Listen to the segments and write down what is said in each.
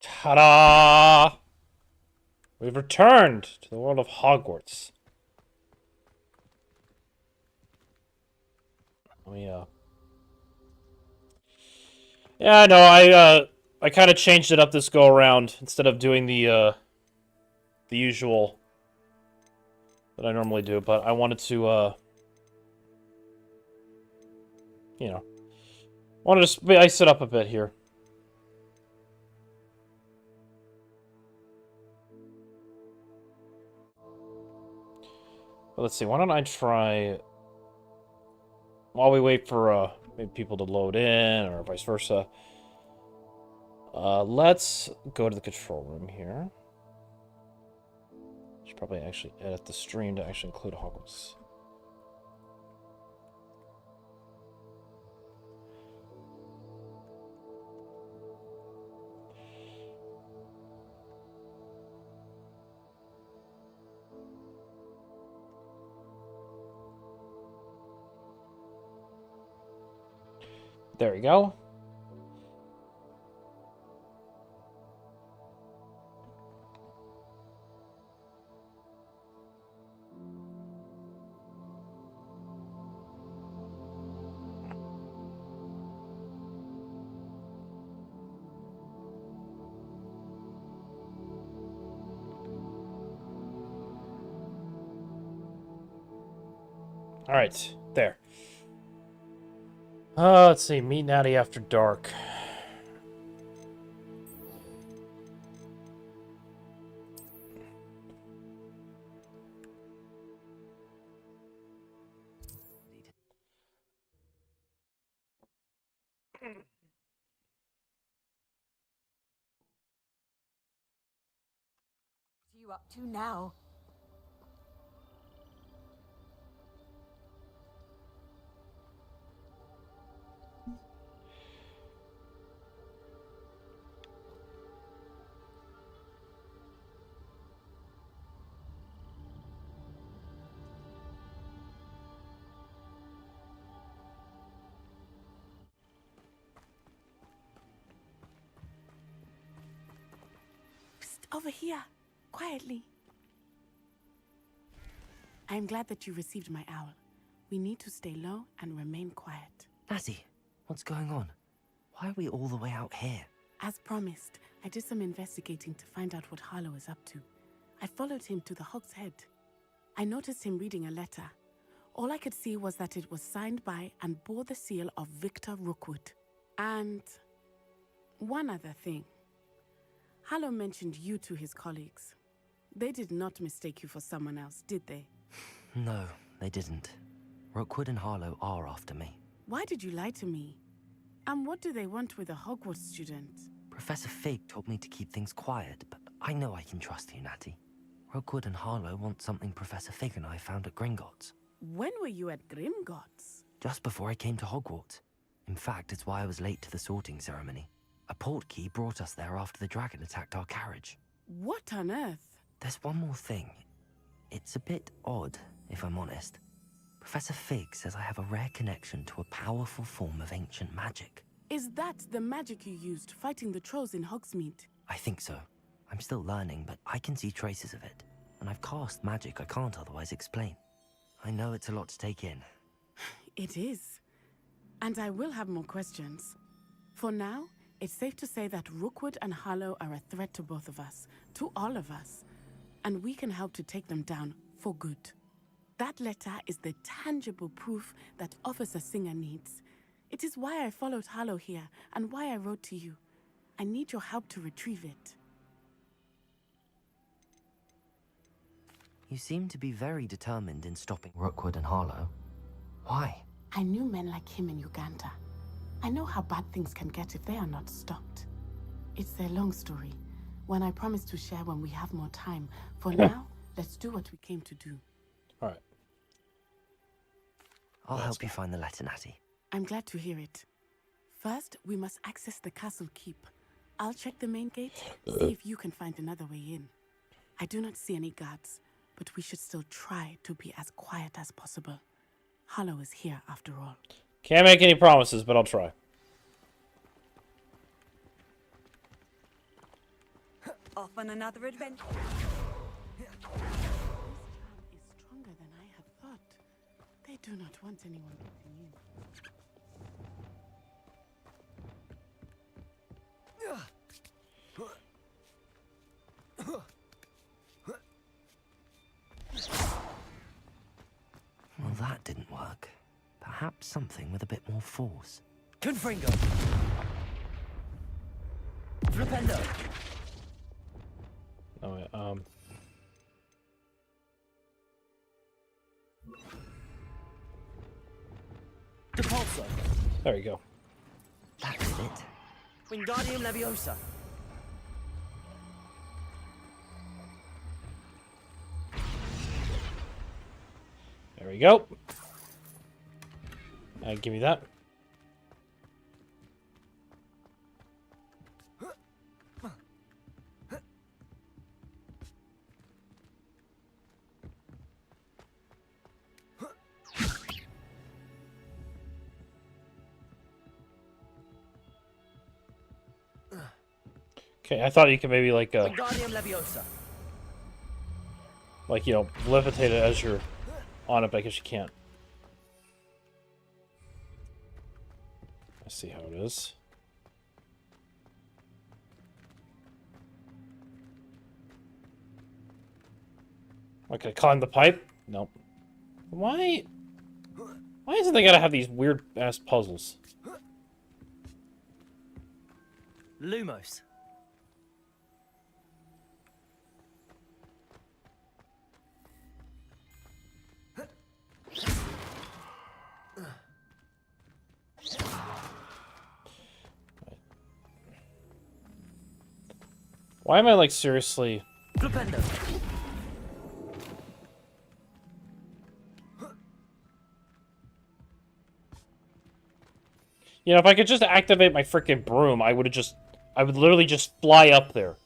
Ta-da! We've returned to the world of Hogwarts. Let me, Yeah, no, I kind of changed it up this go around instead of doing the usual that I normally do, but I wanted to, you know, wanted to spice it up a bit here. But let's see, why don't I try, while we wait for, maybe people to load in, or vice versa, let's go to the control room here. Should probably actually edit the stream to actually include Hogwarts. There we go. Alright, there. Let's see, meet Natty after dark. What are you up to now? Psst, over here, quietly. I am glad that you received my owl. We need to stay low and remain quiet. Natty, what's going on? Why are we all the way out here? As promised, I did some investigating to find out what Harlow is up to. I followed him to the Hog's Head. I noticed him reading a letter. All I could see was that it was signed by and bore the seal of Victor Rookwood. And one other thing. Harlow mentioned you to his colleagues. They did not mistake you for someone else, did they? No, they didn't. Rookwood and Harlow are after me. Why did you lie to me? And what do they want with a Hogwarts student? Professor Fig told me to keep things quiet, but I know I can trust you, Natty. Rookwood and Harlow want something Professor Fig and I found at Gringotts. When were you at Grimgotts? Just before I came to Hogwarts. In fact, it's why I was late to the sorting ceremony. A portkey brought us there after the dragon attacked our carriage. What on earth? There's one more thing. It's a bit odd, if I'm honest. Professor Fig says I have a rare connection to a powerful form of ancient magic. Is that the magic you used fighting the trolls in Hogsmeade? I think so. I'm still learning, but I can see traces of it. And I've cast magic I can't otherwise explain. I know it's a lot to take in. It is. And I will have more questions. For now, it's safe to say that Rookwood and Harlow are a threat to both of us, to all of us. And we can help to take them down for good. That letter is the tangible proof that Officer Singer needs. It is why I followed Harlow here and why I wrote to you. I need your help to retrieve it. You seem to be very determined in stopping Rookwood and Harlow. Why? I knew men like him in Uganda. I know how bad things can get if they are not stopped. It's a long story, one I promise to share when we have more time. For now, let's do what we came to do. Alright. I'll help you find the letter, Natty. I'm glad to hear it. First, we must access the castle keep. I'll check the main gate, see if you can find another way in. I do not see any guards, but we should still try to be as quiet as possible. Harlow is here after all. Can't make any promises, but I'll try. Off on another adventure. This charm is stronger than I had thought. They do not want anyone getting in. Well, that didn't work. Perhaps something with a bit more force. Confringo. Flipendo. Oh, wait, Depulso. there you go. That did it. Wingardium Leviosa. There we go. Give me that. Okay, I thought you could maybe like Wingardium Leviosa. you know, levitate it as you're on it, but I guess you can't. I see how it is. Okay, climb the pipe? Nope. Why? Why isn't they gotta have these weird ass puzzles? Lumos. Why am I like seriously? Flipendo. You know, if I could just activate my freaking broom, I would literally just fly up there.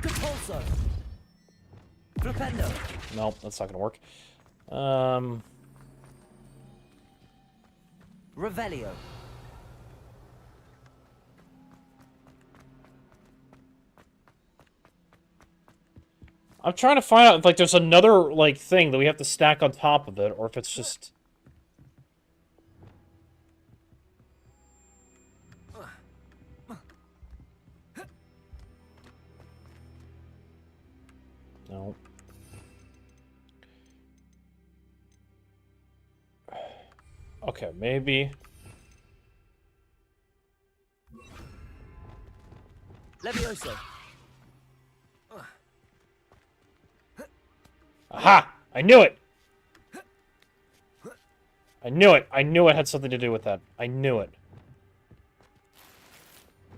Depulso. Flipendo. Nope, that's not gonna work. Revelio. I'm trying to find out if like there's another like thing that we have to stack on top of it, or if it's just. No. Okay, maybe. Levioso. Aha! I knew it! I knew it! I knew it had something to do with that. I knew it.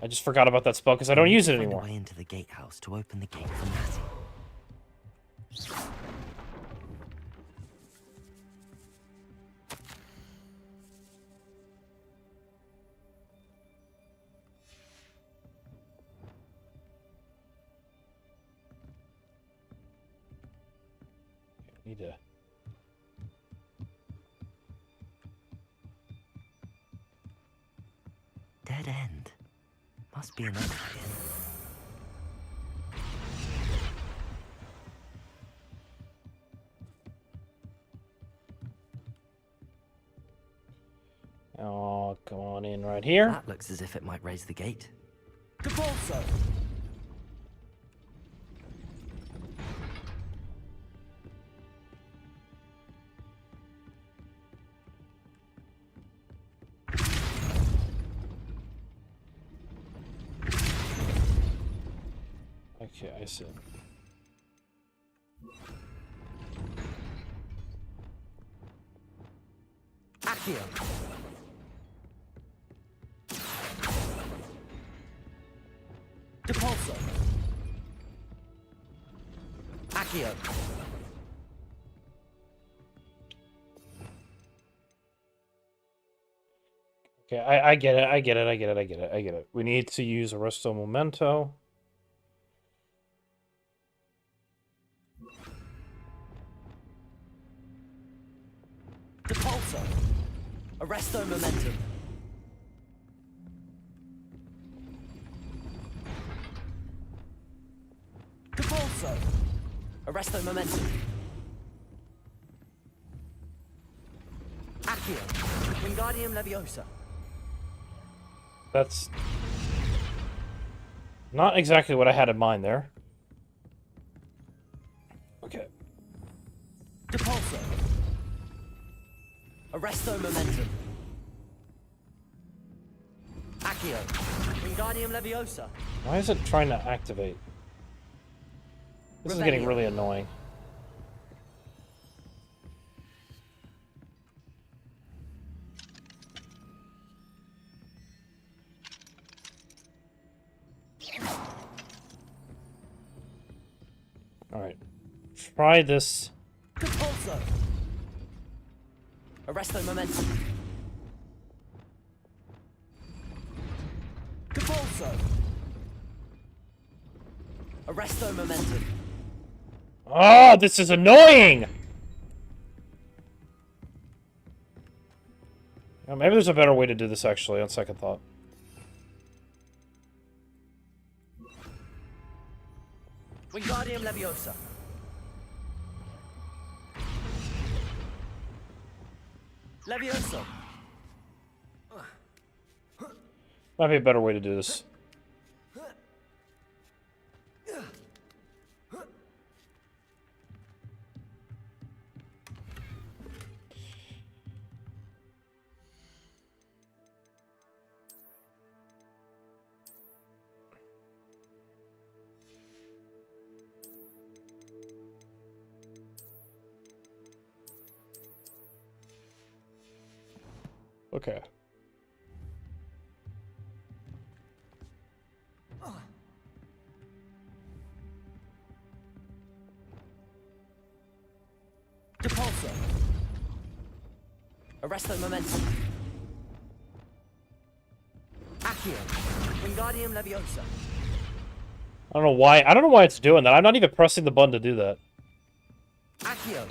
I just forgot about that spell because I don't use it Find a anymore. way into the gatehouse to open the gate for Natty. Need to. Dead end. Must be another way in. Oh, come on in right here. That looks as if it might raise the gate. Depulso. Okay, I see. Accio. Depulso. Accio. Okay, I get it, I get it, I get it, I get it, I get it. We need to use Arresto Memento. Depulso. Arresto Momentum. Convulso. Arresto momentum. Accio. Wingardium Leviosa. That's not exactly what I had in mind there. Okay. Depulso. Arresto momentum. Accio. Wingardium Leviosa. Why is it trying to activate? This is getting really annoying. Alright. Try this. Compulso. Arresto momentum. Compulso. Arresto momentum. Oh, this is annoying! Yeah, maybe there's a better way to do this, actually, on second thought. Wingardium Leviosa. Levioso. Might be a better way to do this. Okay. Depulso. Arresto momentum. Accio. Wingardium Leviosa. I don't know why. I don't know why it's doing that. I'm not even pressing the button to do that. Accio.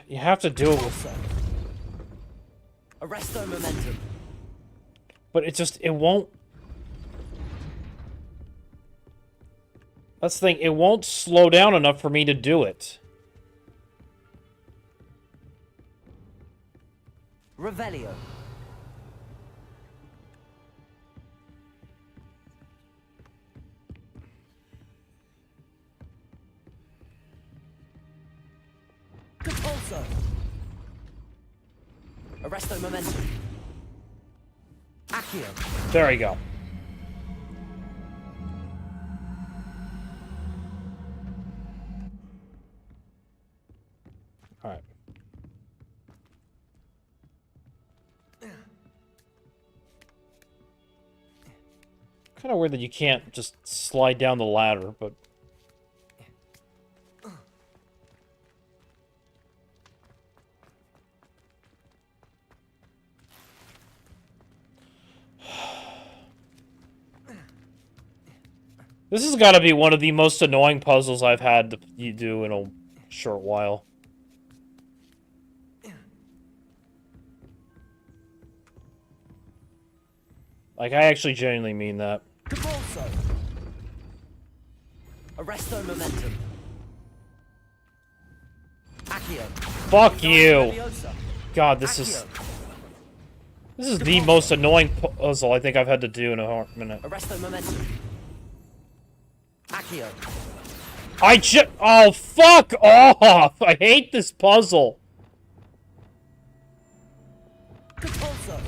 You have to do it with... Compulso. Arresto momentum. But it just... It won't... That's the thing. It won't slow down enough for me to do it. Revelio. Compulso. Arresto momentum. Accio. There you go. Alright. Kind of weird that you can't just slide down the ladder, but... This has got to be one of the most annoying puzzles I've had to do in a short while. Like, I actually genuinely mean that. Compulso. Arresto momentum. Accio. Fuck you! Leviosa. God, this is... This is the most annoying puzzle I think I've had to do in a minute. Arresto momentum. Accio. Oh, fuck off! I hate this puzzle! Compulso.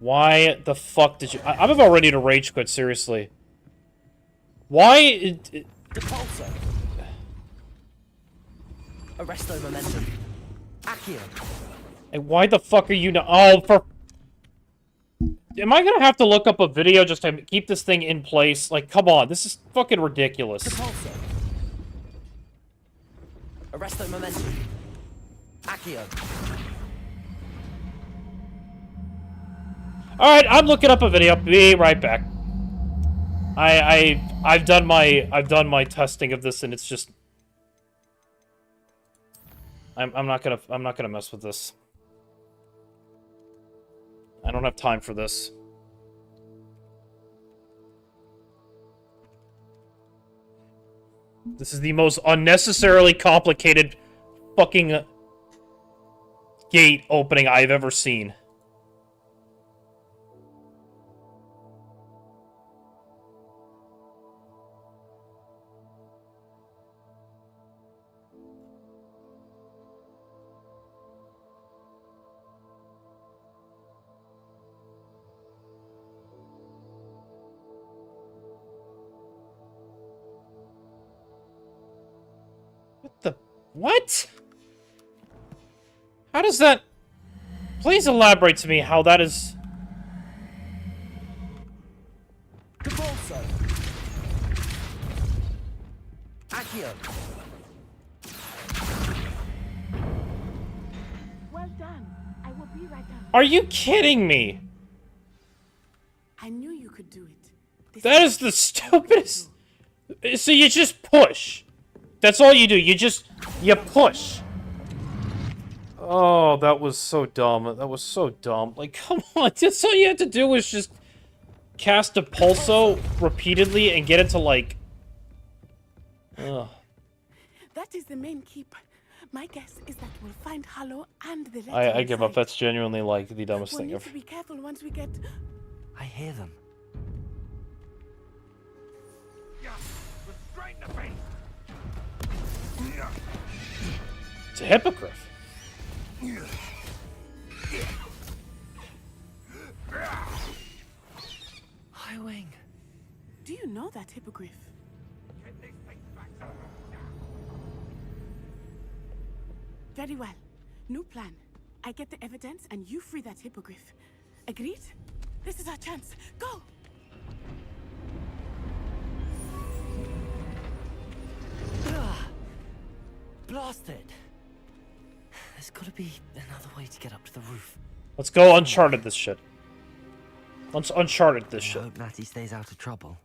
Why the fuck did you... I'm about ready to rage quit, seriously. Why... Depulso. Arresto momentum. Accio. And why the fuck are you not... Oh, for... Am I gonna have to look up a video just to keep this thing in place? Like, come on, this is fucking ridiculous. Depulso. Arresto momentum. Accio. Alright, I'm looking up a video. Be right back. I've done my testing of this and it's just... I'm not gonna mess with this. I don't have time for this. This is the most unnecessarily complicated fucking gate opening I've ever seen. What? How does that... Please elaborate to me how that is... Capalso. Accio. Well done. I will be right down. Are you kidding me? I knew you could do it. This That is the stupidest... So you just push. That's all you do. You push. Oh, that was so dumb. That was so dumb. Like, come on. That's all you have to do is just cast a pulso repeatedly and get it to, like... Ugh. That is the main keep. My guess is that we'll find Hollow and the letter I give up. inside. That's genuinely, like, the dumbest We'll thing need ever. to be careful once we get... I hear them. It's a hippogriff. Highwing. Do you know that hippogriff? Very well. New plan. I get the evidence and you free that hippogriff. Agreed? This is our chance. Go! Blasted. There's gotta be another way to get up to the roof. Let's go Uncharted this shit. Let's Uncharted this I shit. hope Natty stays out of trouble.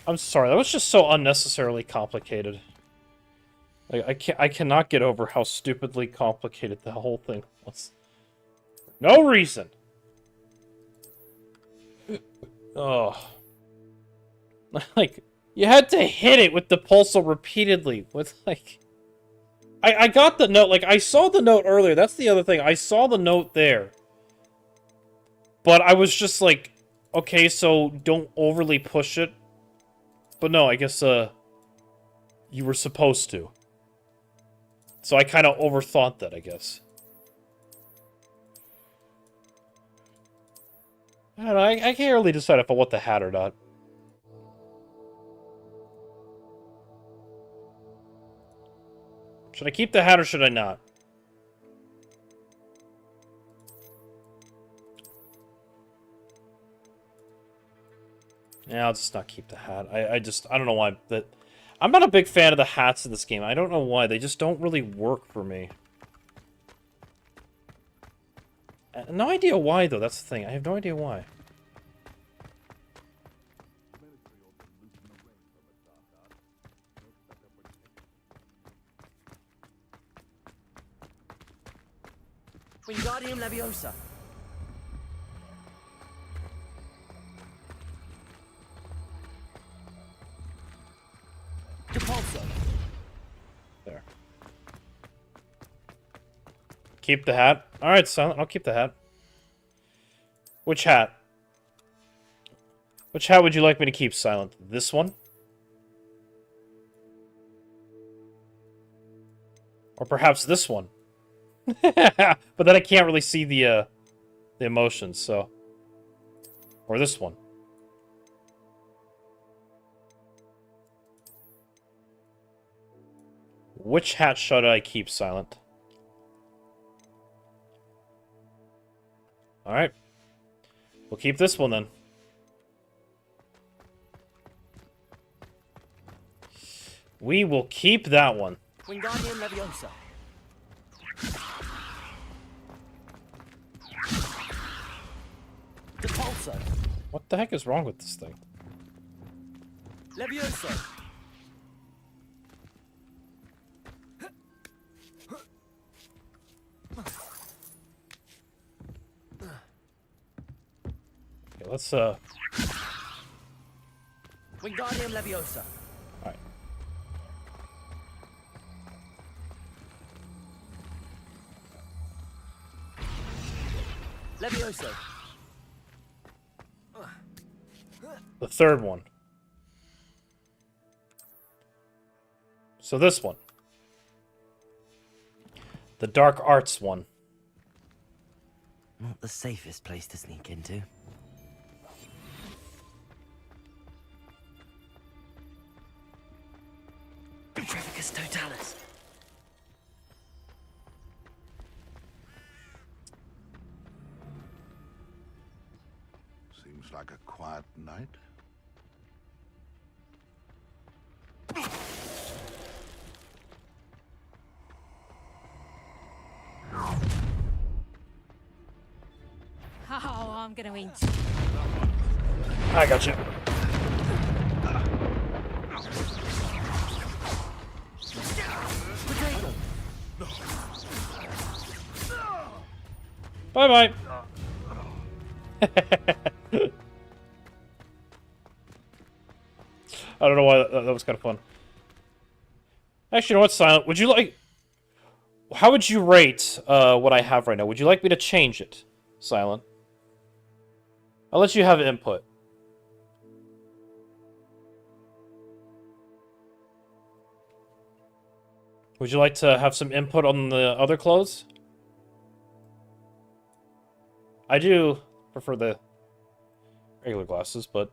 I'm sorry, that was just so unnecessarily complicated. Like, I cannot get over how stupidly complicated the whole thing was. No reason. Oh. Like, you had to hit it with the pulsar repeatedly. With, like... I got the note, like, I saw the note earlier. That's the other thing. I saw the note there. But I was just like, okay, so don't overly push it. But no, I guess, you were supposed to. So I kind of overthought that, I guess. I don't know, I can't really decide if I want the hat or not. Should I keep the hat or should I not? Yeah, I'll just not keep the hat. I don't know why. I'm not a big fan of the hats in this game. I don't know why. They just don't really work for me. No idea why, though. That's the thing. I have no idea why. Wingardium Leviosa. Capalso. There. Keep the hat. Alright, Silent. I'll keep the hat. Which hat? Which hat would you like me to keep, Silent? This one? Or perhaps this one? But then I can't really see the emotions, so... Or this one. Which hat should I keep, Silent? Alright. We'll keep this one, then. We will keep that one. Wingardium Leviosa. Capalso. What the heck is wrong with this thing? Levioso. Okay, let's Wingardium Leviosa. Alright. Levioso. The third one. So this one. The dark arts one. Not the safest place to sneak into. Petrificus Totalis. Seems like a quiet night. Oh, I'm gonna eat. I got you. Bye bye. I don't know why that was kind of fun. Actually, you know what, Silent? Would you like... How would you rate what I have right now? Would you like me to change it, Silent? I'll let you have input. Would you like to have some input on the other clothes? I do prefer the regular glasses, but...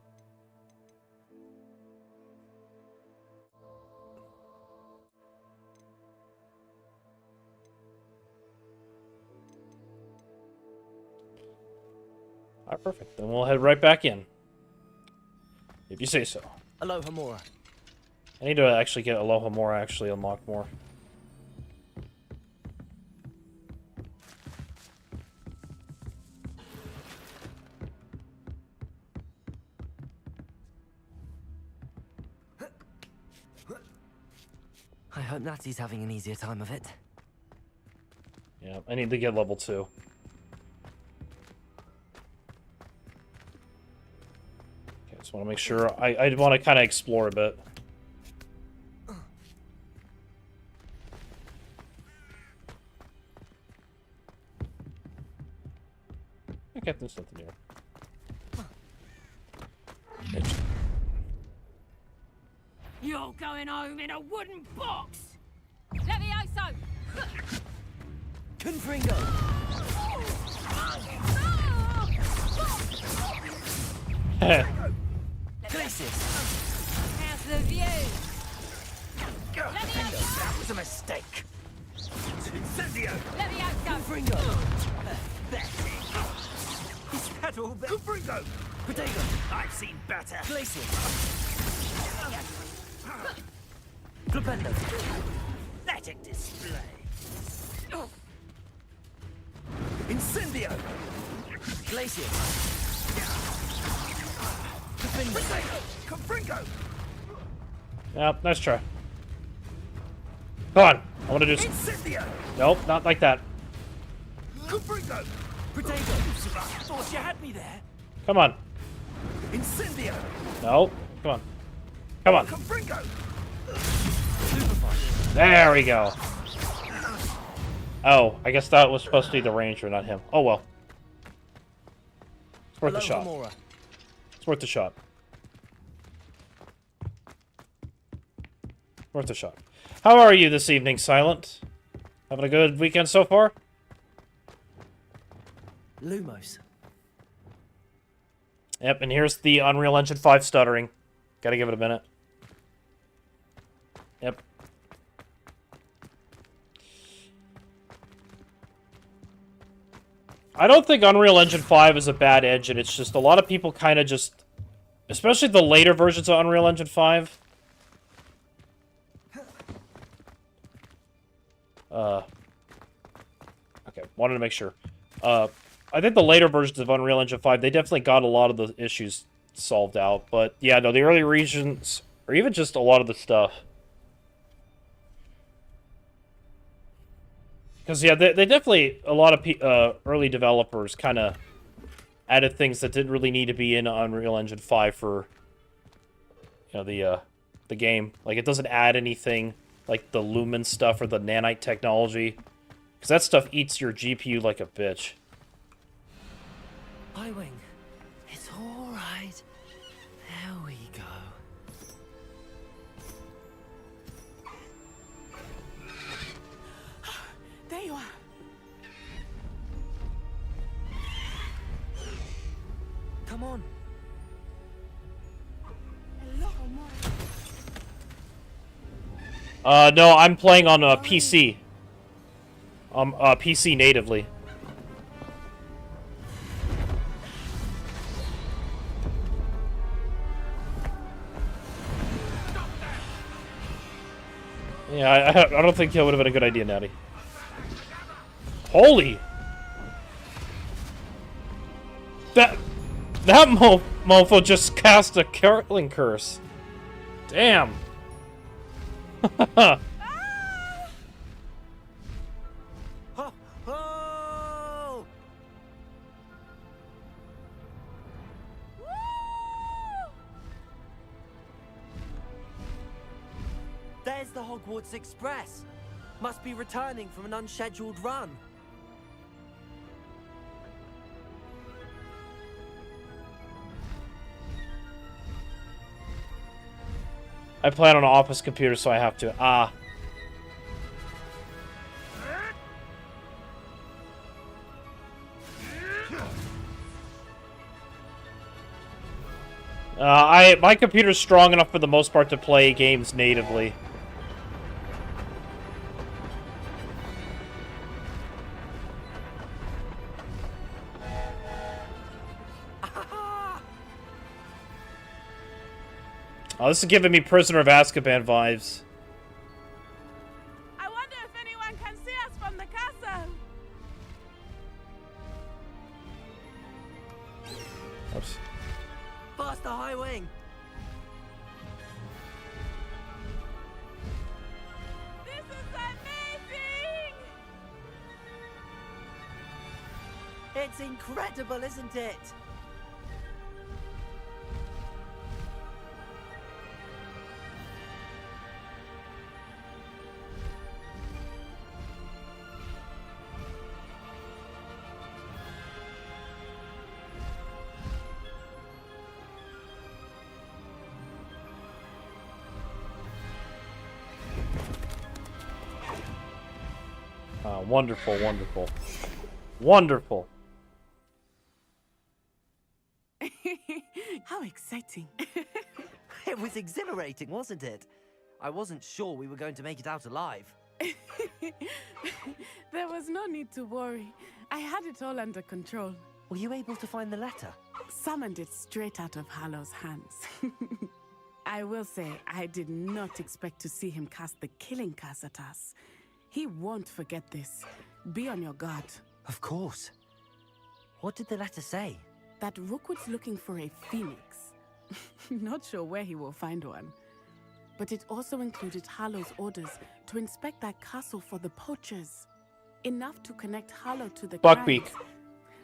Alright, perfect. Then we'll head right back in. If you say so. Aloha Mora. I need to actually get Aloha Mora actually unlocked more. I hope Natty's having an easier time of it. Yeah, I need to get level 2. Okay, just want to make sure. I want to kind of explore a bit. Okay, there's something here. You're going home in a wooden box! Levioso! Confringo. Glacius. How's the view? Confringo. That was a mistake. Incendio. Levioso! Confringo. Pathetic. Is that all? Confringo. Protego. I've seen better. Glacius. Flipendo. Pathetic display. Incendio. Glacius. Confringo. Yeah, nice try. Come on, I want to do some... Incendio. Nope, not like that. Confringo. Protego. Thought you had me there. Come on. Incendio. No, come on. Come on. Confringo. There we go. Oh, I guess that was supposed to be the ranger, not him. Oh well. It's worth a shot. It's worth a shot. Worth a shot. How are you this evening, Silent? Having a good weekend so far? Lumos. Yep, and here's the Unreal Engine 5 stuttering. Gotta give it a minute. Yep. I don't think Unreal Engine 5 is a bad engine. It's just a lot of people kind of just... Especially the later versions of Unreal Engine 5. Okay, wanted to make sure. I think the later versions of Unreal Engine 5, they definitely got a lot of the issues solved out. But yeah, no, the early regions, or even just a lot of the stuff. Because, yeah, they definitely, a lot of early developers kind of added things that didn't really need to be in Unreal Engine 5 for, you know, the game. Like, it doesn't add anything like the Lumen stuff or the nanite technology. Because that stuff eats your GPU like a bitch. Highwing, it's all right. There we go. There you are. Come on. No, I'm playing on a PC. PC natively. Yeah, I don't think that would have been a good idea, Natty. Holy! That mofo just cast a killing curse. Damn. Oh, oh! There's the Hogwarts Express. Must be returning from an unscheduled run. I play on an office computer, so I have to. Ah. My computer's strong enough for the most part to play games natively. Oh, this is giving me Prisoner of Azkaban vibes. I wonder if anyone can see us from the castle. Oops. Faster, Highwing! This is amazing! It's incredible, isn't it? Wonderful, wonderful. Wonderful. How exciting. It was exhilarating, wasn't it? I wasn't sure we were going to make it out alive. There was no need to worry. I had it all under control. Were you able to find the letter? Summoned it straight out of Hallow's hands. I will say, I did not expect to see him cast the killing curse at us. He won't forget this. Be on your guard. Of course. What did the letter say? That Rookwood's looking for a phoenix. Not sure where he will find one. But it also included Hallow's orders to inspect that castle for the poachers. Enough to connect Hallow to the Buckbeak. crimes.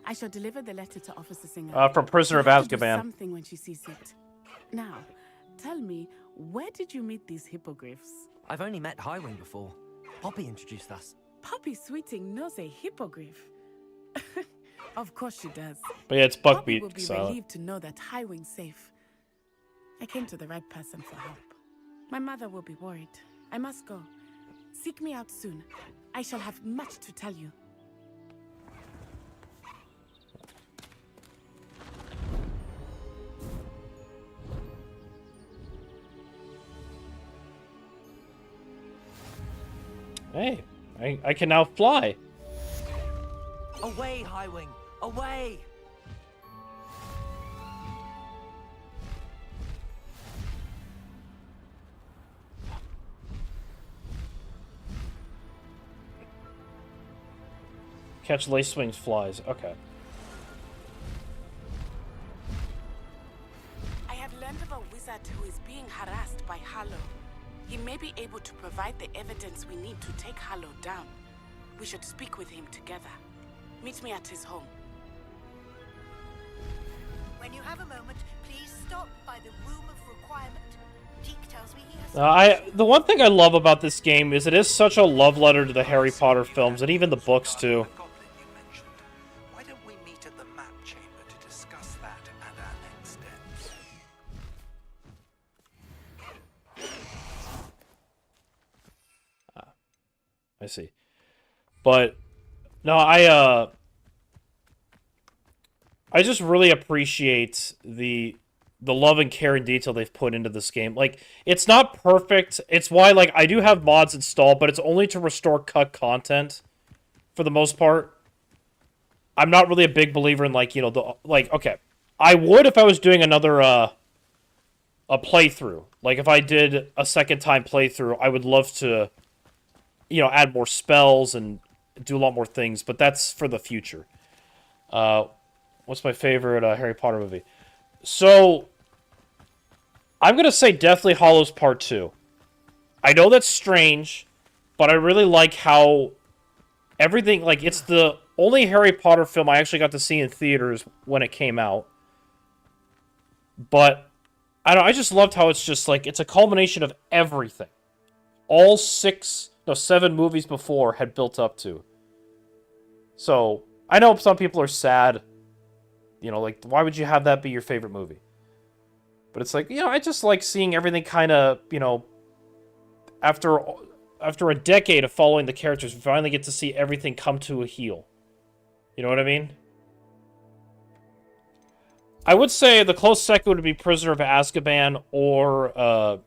I shall deliver the letter to Officer Singer. From Prisoner of She'll have to do Azkaban. something when she sees it. Now, tell me, where did you meet these hippogriffs? I've only met Highwing before. Poppy introduced us. Poppy Sweeting knows a hippogriff. Of course she does. But yeah, it's Poppy will Buckbeak, be so... relieved to know that Highwing's safe. I came to the right person for help. My mother will be worried. I must go. Seek me out soon. I shall have much to tell you. Hey, I can now fly. Away, Highwing! Away! Catch Lacewing's flies. Okay. of a wizard who is being harassed by Harlow. He may be able to provide the evidence we need to take Harlow down. We should speak with him together. Meet me at his home. When you have a moment, please stop by the room of requirement. Deke tells me he has... The one thing I love about this game is it is such a love letter to the Harry Potter films and even the books too. Why don't we meet at the map chamber to discuss that and our next steps? I see. But no, I just really appreciate the love and care and detail they've put into this game. Like, it's not perfect. It's why, like, I do have mods installed, but it's only to restore cut content for the most part. I'm not really a big believer in, like, you know, okay. I would if I was doing another, a playthrough. Like, if I did a second time playthrough, I would love to, you know, add more spells and do a lot more things, but that's for the future. What's my favorite Harry Potter movie? So, I'm going to say Deathly Hallows Part 2. I know that's strange, but I really like how everything, like, it's the only Harry Potter film I actually got to see in theaters when it came out. But, I don't know, I just loved how it's just, like, it's a culmination of everything. All 7 movies before had built up to. So, I know some people are sad. You know, like, why would you have that be your favorite movie? But it's like, you know, I just like seeing everything kind of, you know, after a decade of following the characters, we finally get to see everything come to a heel. You know what I mean? I would say the close second would be Prisoner of Azkaban or,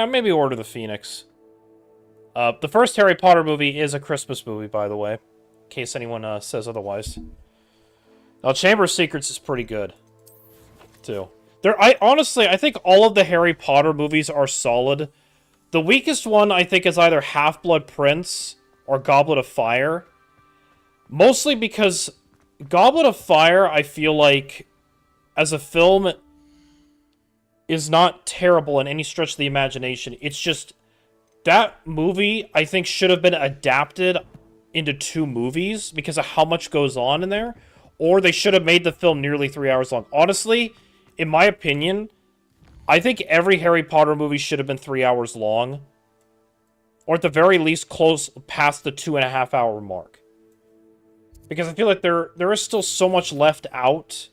maybe Order of the Phoenix. The first Harry Potter movie is a Christmas movie, by the way. In case anyone says otherwise. Now, Chamber of Secrets is pretty good, too. I think all of the Harry Potter movies are solid. The weakest one, I think, is either Half-Blood Prince or Goblet of Fire. Mostly because Goblet of Fire, I feel like, as a film, is not terrible in any stretch of the imagination. It's just, that movie, I think, should have been adapted into 2 movies because of how much goes on in there. Or they should have made the film nearly 3 hours long. Honestly, in my opinion, I think every Harry Potter movie should have been 3 hours long. Or at the very least, close past the 2.5 hour mark. Because I feel like there is still so much left out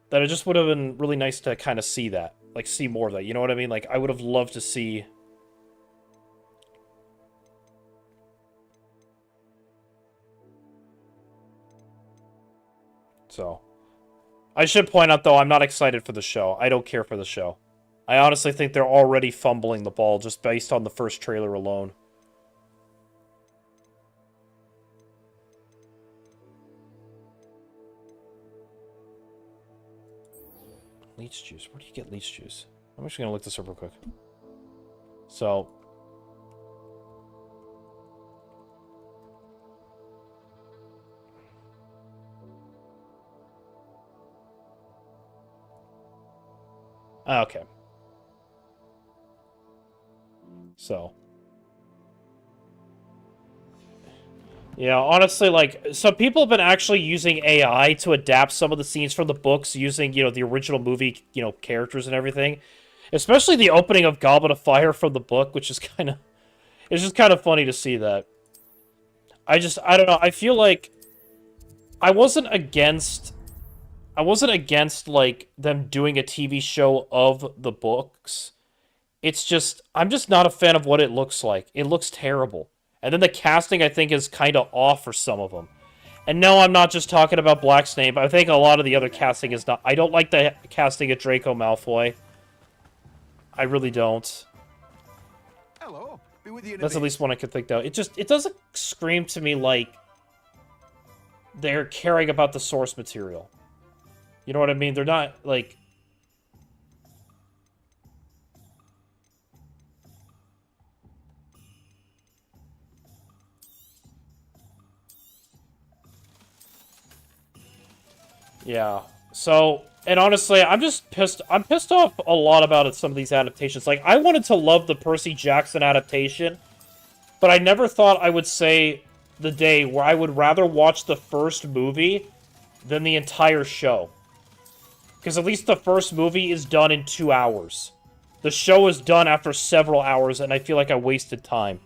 that it just would have been really nice to kind of see that. Like, see more of that. You know what I mean? Like, I would have loved to see... So, I should point out, though, I'm not excited for the show. I don't care for the show. I honestly think they're already fumbling the ball just based on the first trailer alone. Leech juice. Where do you get leech juice? I'm actually going to look this up real quick. So... okay. So. Yeah, honestly, like, some people have been actually using AI to adapt some of the scenes from the books using, you know, the original movie, you know, characters and everything. Especially the opening of Goblet of Fire from the book, which is kind of... It's just kind of funny to see that. I don't know, I feel like... I wasn't against, like, them doing a TV show of the books. It's just... I'm just not a fan of what it looks like. It looks terrible. And then the casting, I think, is kind of off for some of them. And no, I'm not just talking about Black Snape. I think a lot of the other casting is not... I don't like the casting of Draco Malfoy. I really don't. Hello. Be with you in a That's at bit. least one I could think, though. It doesn't scream to me like they're caring about the source material. You know what I mean? They're not, like... Yeah. So, and honestly, I'm just pissed. I'm pissed off a lot about some of these adaptations. Like, I wanted to love the Percy Jackson adaptation, but I never thought I would say the day where I would rather watch the first movie than the entire show. Because at least the first movie is done in 2 hours. The show is done after several hours, and I feel like I wasted time.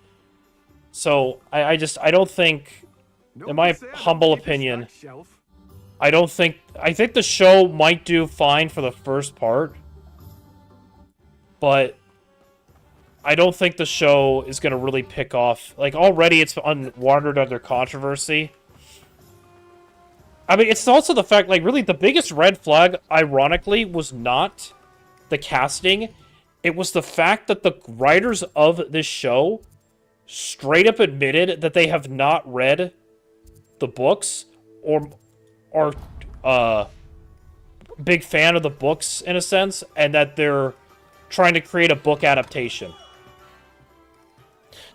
So, I don't think, in my humble opinion, I think the show might do fine for the first part, but I don't think the show is going to really pick off. Like, already it's wandered under controversy. I mean, it's also the fact, like, really, the biggest red flag, ironically, was not the casting. It was the fact that the writers of this show straight up admitted that they have not read the books or are big fan of the books, in a sense, and that they're trying to create a book adaptation.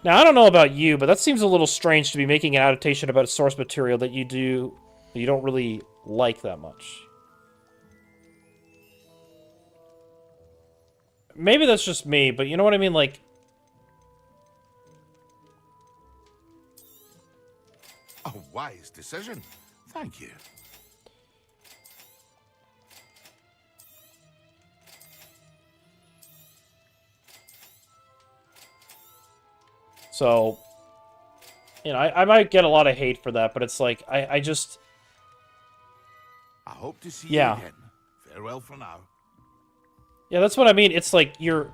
Now, I don't know about you, but that seems a little strange to be making an adaptation about a source material that you don't really like that much. Maybe that's just me, but you know what I mean? Like, a wise decision. Thank you. so, you know, I might get a lot of hate for that, but it's like, I just... I hope to see Yeah. you again. Farewell for now. Yeah, that's what I mean. It's like, you're...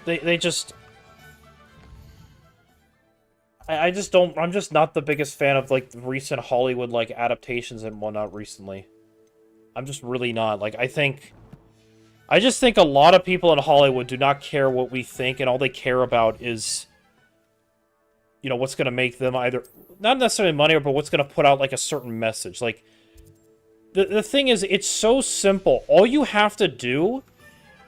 They just... I just don't... I'm just not the biggest fan of, like, recent Hollywood, like, adaptations and whatnot recently. I'm just really not. Like, I just think a lot of people in Hollywood do not care what we think, and all they care about is, you know, what's going to make them either... Not necessarily money, but what's going to put out, like, a certain message. Like, the thing is, it's so simple. All you have to do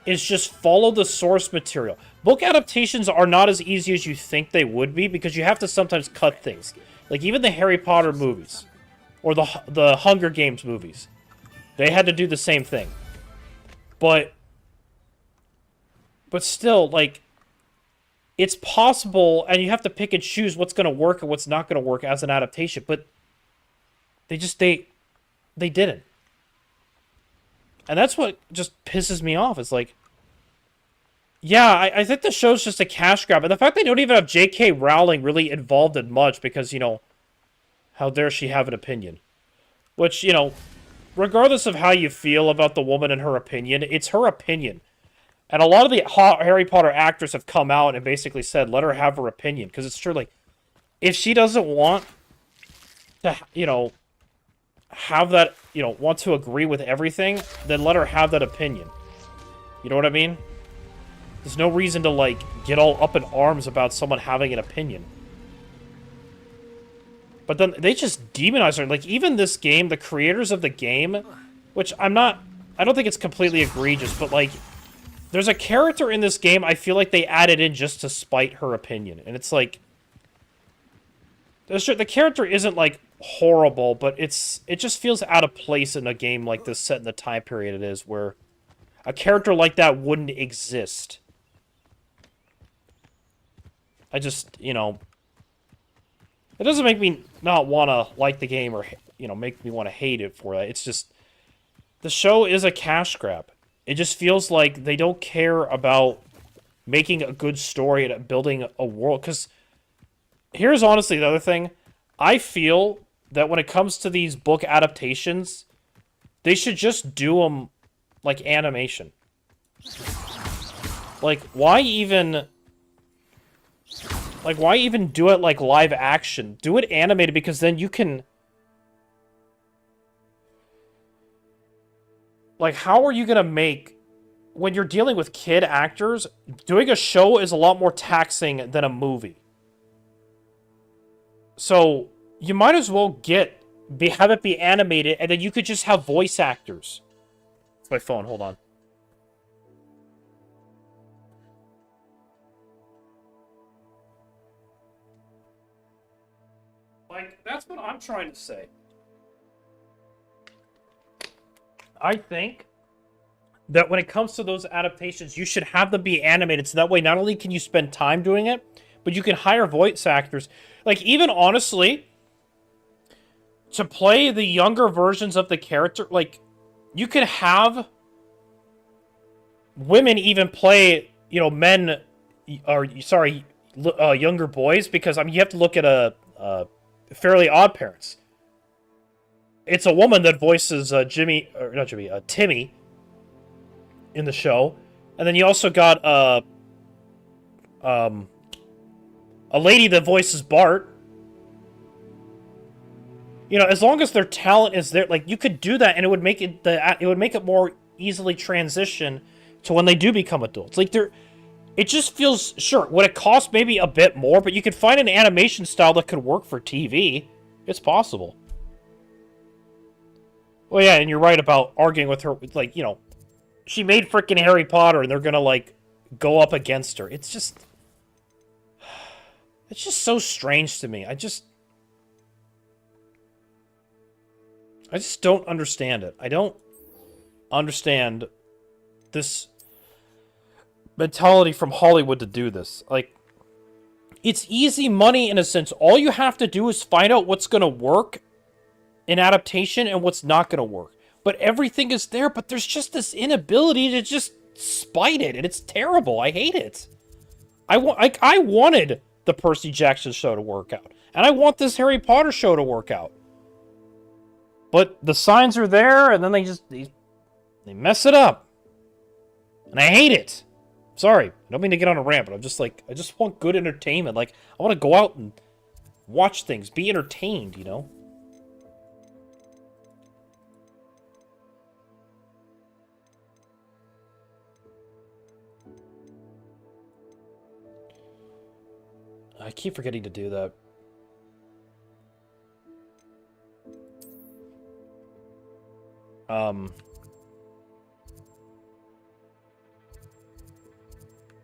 is just follow the source material. Book adaptations are not as easy as you think they would be, because you have to sometimes cut things. Like, even the Harry Potter movies, or the Hunger Games movies, they had to do the same thing. But still, like, it's possible, and you have to pick and choose what's going to work and what's not going to work as an adaptation. But they didn't. And that's what just pisses me off. It's like, yeah, I think the show's just a cash grab. And the fact they don't even have J.K. Rowling really involved in much because, you know, how dare she have an opinion? Which, you know, regardless of how you feel about the woman and her opinion, it's her opinion. And a lot of the Harry Potter actors have come out and basically said, let her have her opinion. Because it's true, like, if she doesn't want to, you know, have that, you know, want to agree with everything, then let her have that opinion. You know what I mean? There's no reason to, like, get all up in arms about someone having an opinion. But then they just demonize her. Like, even this game, the creators of the game, which I don't think it's completely egregious, but, like, there's a character in this game I feel like they added in just to spite her opinion. And it's like, the character isn't, like, horrible, but it just feels out of place in a game like this set in the time period it is, where a character like that wouldn't exist. I just, you know, it doesn't make me not want to like the game or, you know, make me want to hate it for that. It's just, the show is a cash grab. It just feels like they don't care about making a good story and building a world. Because here's honestly the other thing. I feel that when it comes to these book adaptations, they should just do them like animation. Like, why even do it like live action? Do it animated, because then you can... Like, how are you gonna make... When you're dealing with kid actors, doing a show is a lot more taxing than a movie. So, you might as well have it be animated, and then you could just have voice actors. It's my phone, hold on. I'm trying to say. I think that when it comes to those adaptations, you should have them be animated, so that way not only can you spend time doing it, but you can hire voice actors. Like, even honestly, to play the younger versions of the character, like, you could have women even play, you know, men, or, sorry, younger boys, because, I mean, you have to look at Fairly Odd Parents. It's a woman that voices Timmy in the show. And then you also got a lady that voices Bart. You know, as long as their talent is there, like, you could do that, and it would make it more easily transition to when they do become adults. Like, it just feels, sure, would it cost maybe a bit more, but you could find an animation style that could work for TV. It's possible. Well, yeah, and you're right about arguing with her, like, you know, she made frickin' Harry Potter, and they're gonna, like, go up against her. It's just so strange to me. I just don't understand it. I don't understand this mentality from Hollywood to do this. Like, it's easy money in a sense. All you have to do is find out what's gonna work in adaptation and what's not going to work. But everything is there, but there's just this inability to just spite it, and it's terrible. I hate it. I wanted the Percy Jackson show to work out, and I want this Harry Potter show to work out. But the signs are there, and then they mess it up. And I hate it. Sorry, I don't mean to get on a rant, but I'm just like, I just want good entertainment. Like, I want to go out and watch things, be entertained, you know? I keep forgetting to do that.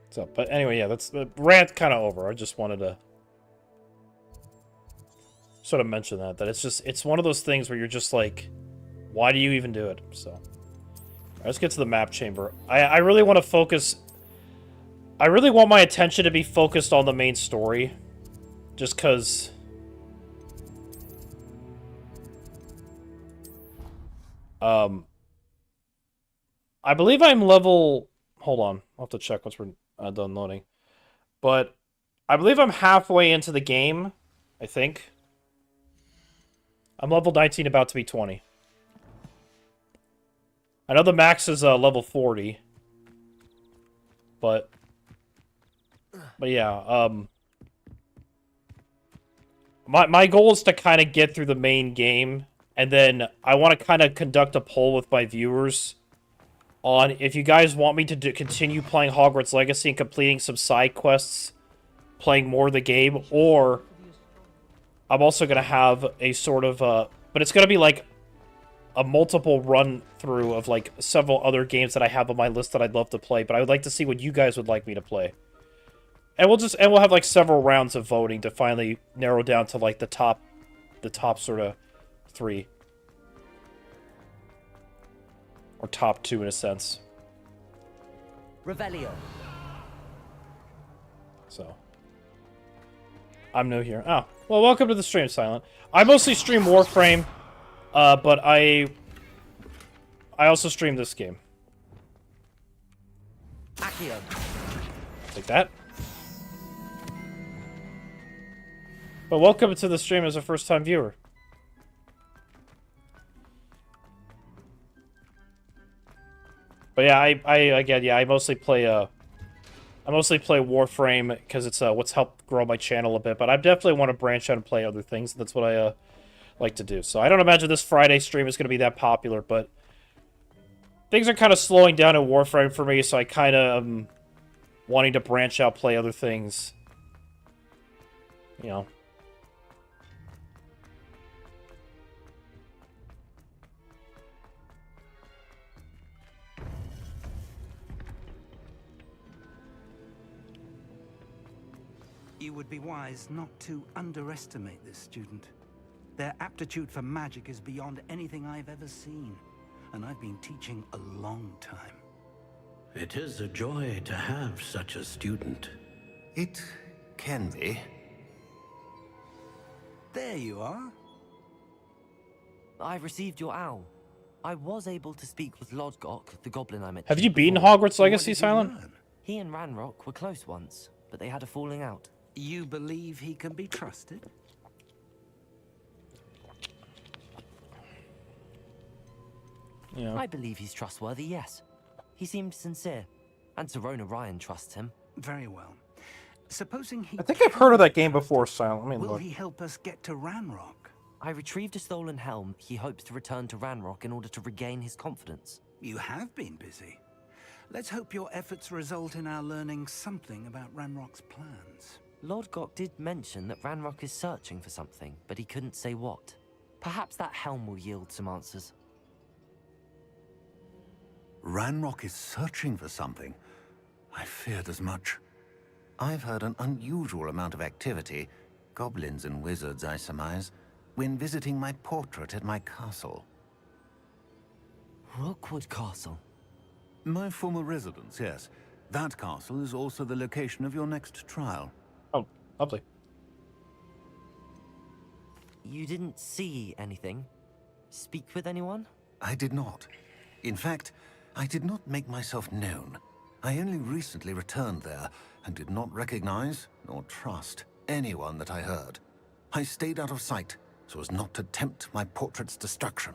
So, but anyway, yeah, that's the rant kind of over. I just wanted to sort of mention that it's one of those things where you're just like, why do you even do it? So, all right, let's get to the map chamber. I really want to focus. I really want my attention to be focused on the main story, just because. I believe I'm level. Hold on, I'll have to check once we're done loading. But I believe I'm halfway into the game. I think I'm level 19, about to be 20. I know the max is level 40, but yeah, my goal is to kind of get through the main game, and then I want to kind of conduct a poll with my viewers on if you guys want me to continue playing Hogwarts Legacy and completing some side quests, playing more of the game, or I'm also going to have a sort of, but it's going to be like a multiple run-through of like several other games that I have on my list that I'd love to play, but I would like to see what you guys would like me to play. And we'll have like several rounds of voting to finally narrow down to like the top sort of 3. Or top 2 in a sense. Revelio. So. I'm new here. Oh. Well, welcome to the stream, Silent. I mostly stream Warframe, but I also stream this game. Accio. Like that. But welcome to the stream as a first-time viewer. But yeah, I mostly play Warframe because it's what's helped grow my channel a bit. But I definitely want to branch out and play other things. That's what I like to do. So I don't imagine this Friday stream is going to be that popular, but things are kind of slowing down in Warframe for me. So I kind of am wanting to branch out, play other things. You know. You would be wise not to underestimate this student. Their aptitude for magic is beyond anything I've ever seen, and I've been teaching a long time. It is a joy to have such a student. It can be. There you are. I received your owl. I was able to speak with Lodgok, the goblin I met. Have you beaten before. Hogwarts Legacy, Silent? He and Ranrock were close once, but they had a falling out. You believe he can be trusted? Yeah. I believe he's trustworthy, yes. He seemed sincere, and Serona Ryan trusts him. Very well. Supposing he... I think I've heard of that game before, Silent. Let me Will look. he help us get to Ranrock? I retrieved a stolen helm. He hopes to return to Ranrock in order to regain his confidence. You have been busy. Let's hope your efforts result in our learning something about Ranrock's plans. Lodgok did mention that Ranrock is searching for something, but he couldn't say what. Perhaps that helm will yield some answers. Ranrock is searching for something. I feared as much. I've heard an unusual amount of activity, goblins and wizards, I surmise, when visiting my portrait at my castle. Rookwood Castle? My former residence, yes. That castle is also the location of your next trial. Oh, lovely. You didn't see anything? Speak with anyone? I did not. In fact, I did not make myself known. I only recently returned there and did not recognize nor trust anyone that I heard. I stayed out of sight so as not to tempt my portrait's destruction.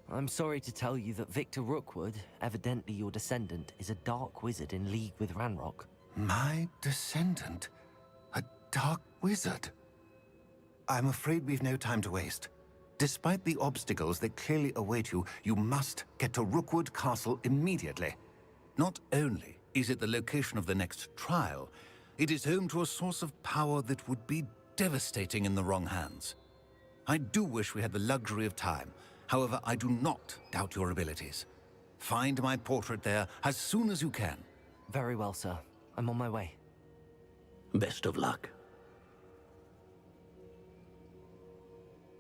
I'm sorry to tell you that Victor Rookwood, evidently your descendant, is a dark wizard in league with Ranrock. My descendant? A dark wizard? I'm afraid we've no time to waste. Despite the obstacles that clearly await you, you must get to Rookwood Castle immediately. Not only is it the location of the next trial, it is home to a source of power that would be devastating in the wrong hands. I do wish we had the luxury of time. However, I do not doubt your abilities. Find my portrait there as soon as you can. Very well, sir. I'm on my way. Best of luck.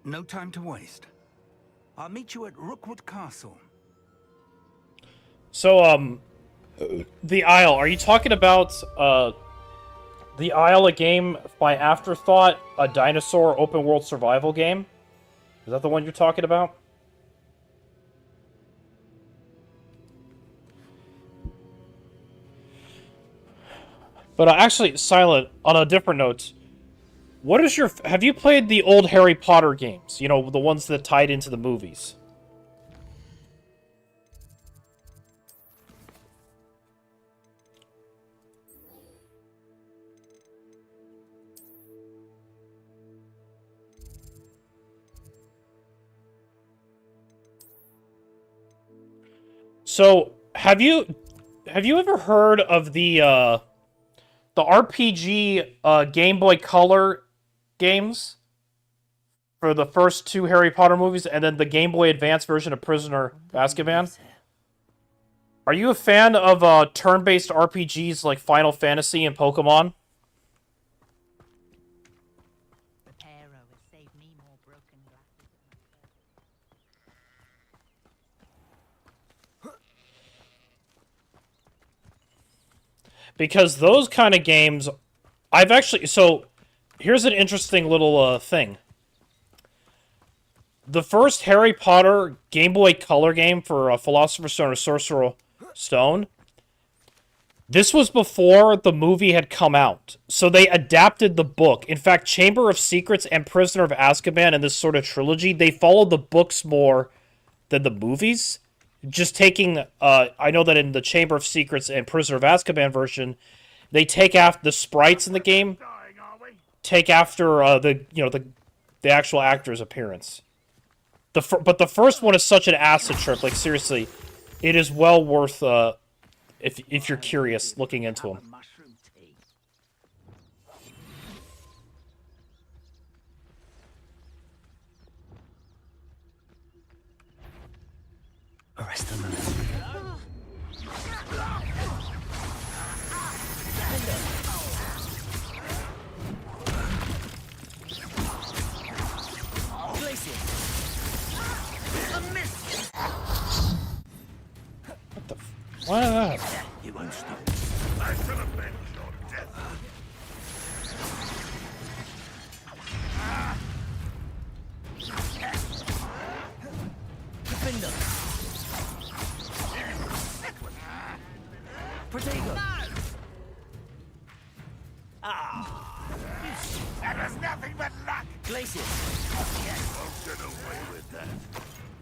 No time to waste. I'll meet you at Rookwood Castle. So, The Isle. Are you talking about, The Isle, a game by Afterthought, a dinosaur open-world survival game? Is that the one you're talking about? But actually, Silent, on a different note, what is your... Have you played the old Harry Potter games? You know, the ones that tied into the movies? So, have you ever heard of the RPG Game Boy Color games for the first two Harry Potter movies, and then the Game Boy Advance version of Prisoner of Azkaban? Are you a fan of turn-based RPGs like Final Fantasy and Pokemon? Because those kind of games, I've actually... So, here's an interesting little thing. The first Harry Potter Game Boy Color game for Philosopher's Stone or Sorcerer's Stone, this was before the movie had come out. So they adapted the book. In fact, Chamber of Secrets and Prisoner of Azkaban in this sort of trilogy, they followed the books more than the movies. Just taking, I know that in the Chamber of Secrets and Prisoner of Azkaban version, they take after the sprites in the game, take after the actual actor's appearance. But the first one is such an acid trip. Like seriously, it is well worth if you're curious looking into them. Arrest them. Why not? You won't stop. I shall avenge your death. Defender. Protego. That was nothing but luck. Glacius. Won't get away with that.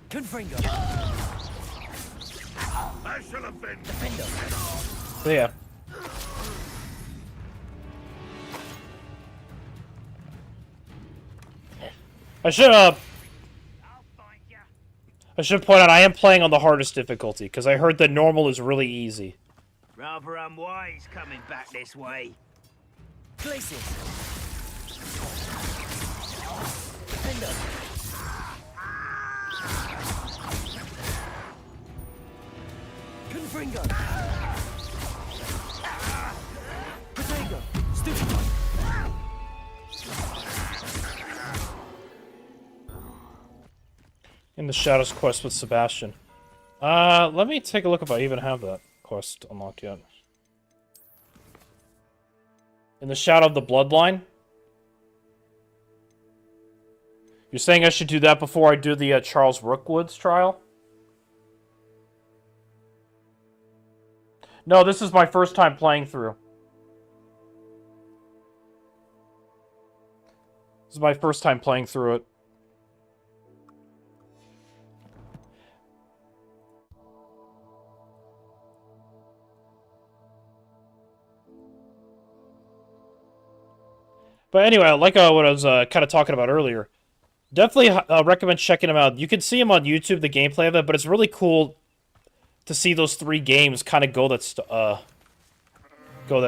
Confringo. I shall avenge. Defender. So yeah. I should point out I am playing on the hardest difficulty because I heard that normal is really easy. Rather unwise coming back this way. Glacius. Defender. Confringo. Protego. Stupefy. In the Shadows quest with Sebastian. Let me take a look if I even have that quest unlocked yet. In the Shadow of the Bloodline? You're saying I should do that before I do the Charles Rookwood's trial? No, this is my first time playing through. This is my first time playing through it. But anyway, like what I was kind of talking about earlier, definitely recommend checking them out. You can see them on YouTube, the gameplay of it, but it's really cool to see those 3 games kind of go that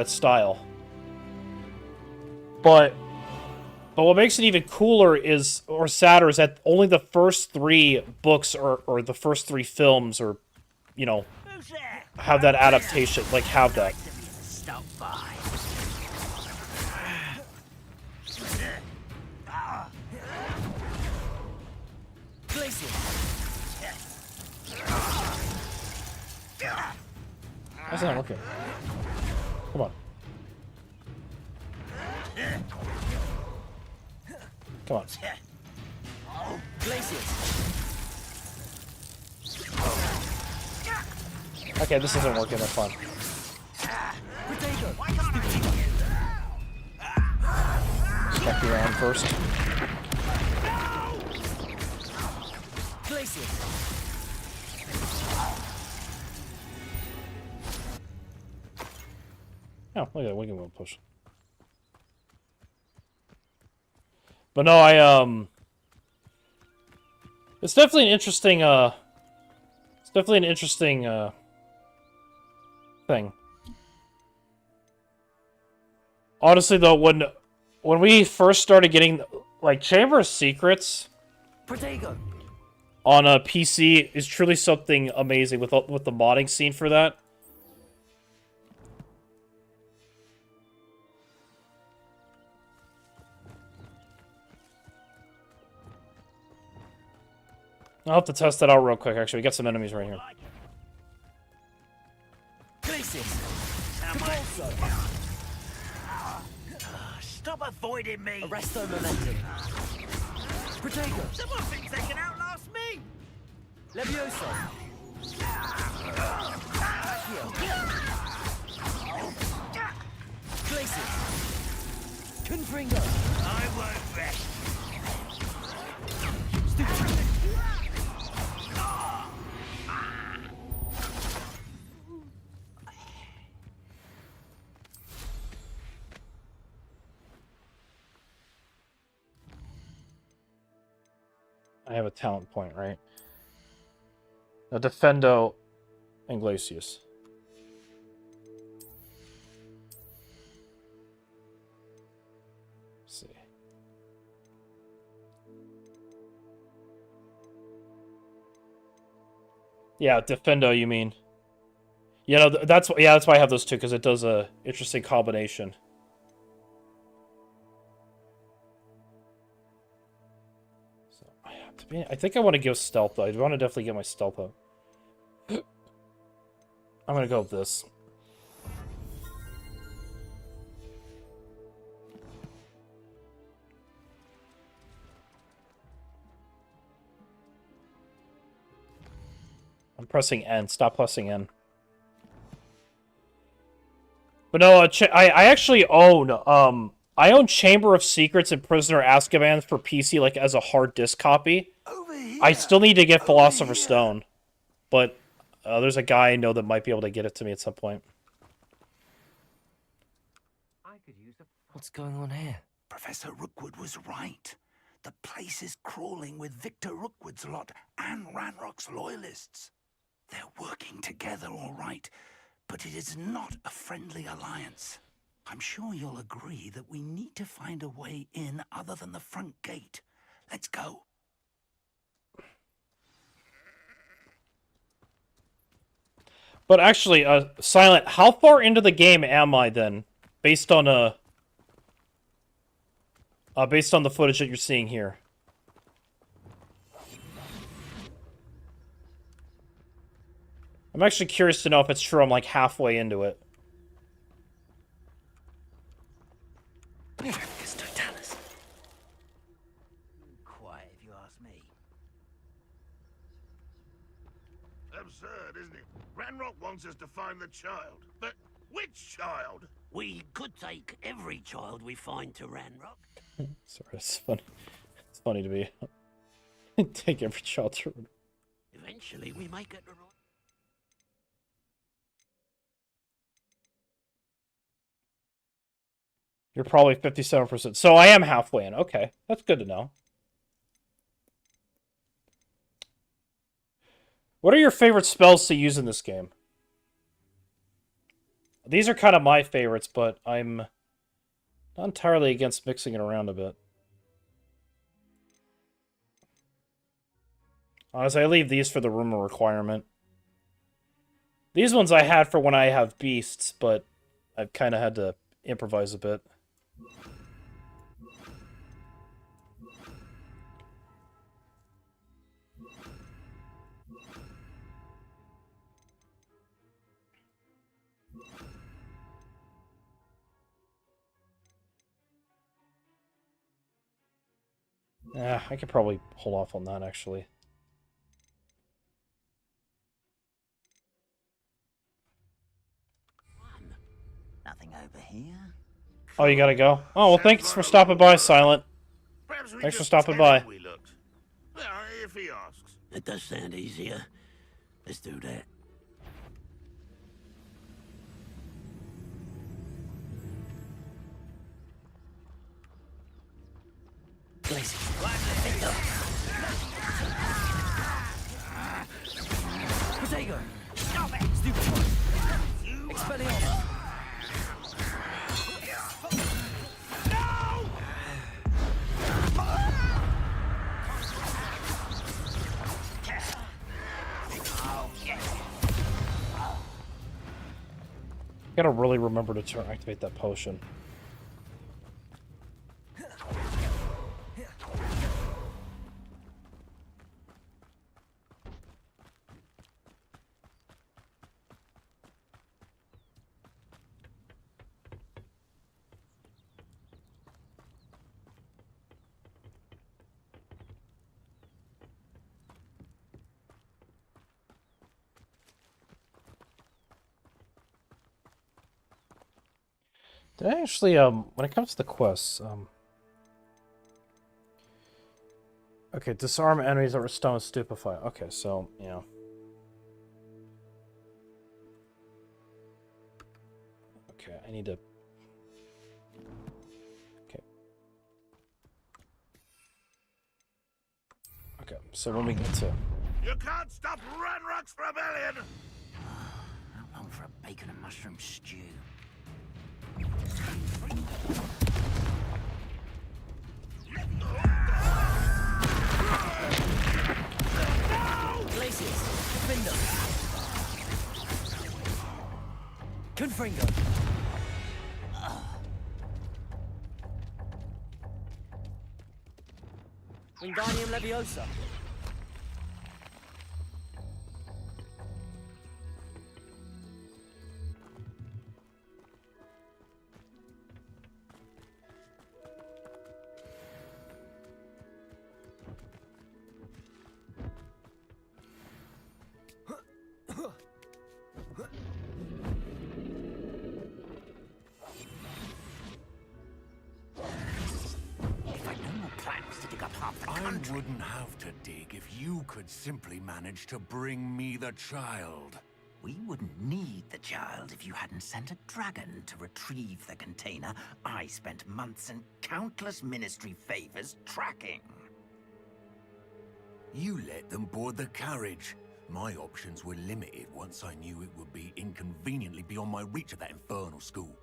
style. But what makes it even cooler is, or sadder, is that only the first 3 books or the first 3 films, or you know, have that adaptation, like have that. Stop by. That's not working. Come on. Come on. Okay, this isn't working. That's fine. Check you around first. Oh, look at that. We can go push. But no, it's definitely an interesting, thing. Honestly, though, when we first started getting, like, Chamber of Secrets on a PC is truly something amazing with the modding scene for that. I'll have to test that out real quick, actually. We got some enemies right here. Stop avoiding me! Arresto momentum. Protego. Someone thinks they can outlast me! Levioso. Glacius. Confringo. I won't rest. I have a talent point, right? Now, Defendo and Glacius. Let's see. Yeah, Defendo, you mean? Yeah, no, that's why I have those two, because it does a interesting combination. So I think I want to give stealth though. I want to definitely get my stealth up. I'm gonna go with this. I'm pressing N. Stop pressing N. But no, I actually own I own Chamber of Secrets and Prisoner Azkaban for PC like as a hard disk copy. I still need to get Philosopher's Stone, but there's a guy I know that might be able to get it to me at some point. What's going on here? Professor Rookwood was right. The place is crawling with Victor Rookwood's lot and Ranrock's loyalists. They're working together, all right, but it is not a friendly alliance. I'm sure you'll agree that we need to find a way in other than the front gate. Let's go. But actually, Silent, how far into the game am I then? Based on the footage that you're seeing here. I'm actually curious to know if it's true I'm like halfway into it. Quiet, if you ask me. Absurd, isn't it? Ranrock wants us to find the child. But which child? We could take every child we find to Ranrock. Sorry, it's funny. It's funny to me. Take every child to... Eventually, we make it the right. You're probably 57%. So I am halfway in. Okay, that's good to know. What are your favorite spells to use in this game? These are kind of my favorites, but I'm not entirely against mixing it around a bit. Honestly, I leave these for the rumor requirement. These ones I had for when I have beasts, but I've kind of had to improvise a bit. Yeah, I could probably hold off on that, actually. Nothing over here. Oh, you gotta go? Oh, well, thanks for stopping by, Silent. Thanks for stopping by. If he asks. It does sound easier. Let's do that. Protego! Stop it! Stupid one! Expelliarmus! Gotta really remember to activate that potion. Did I actually, when it comes to the quests, okay, disarm enemies that were stone stupefy. Okay, so, yeah. Okay, I need to... Okay. Okay, so when we get to... You can't stop Ranrock's rebellion! How long for a bacon and mushroom stew? Glacius, Finder. Confringo. Wingardium Leviosa. country. You wouldn't have to dig if you could simply manage to bring me the child. We wouldn't need the child if you hadn't sent a dragon to retrieve the container I spent months and countless ministry favors tracking. You let them board the carriage. My options were limited once I knew it would be inconveniently beyond my reach at that infernal school.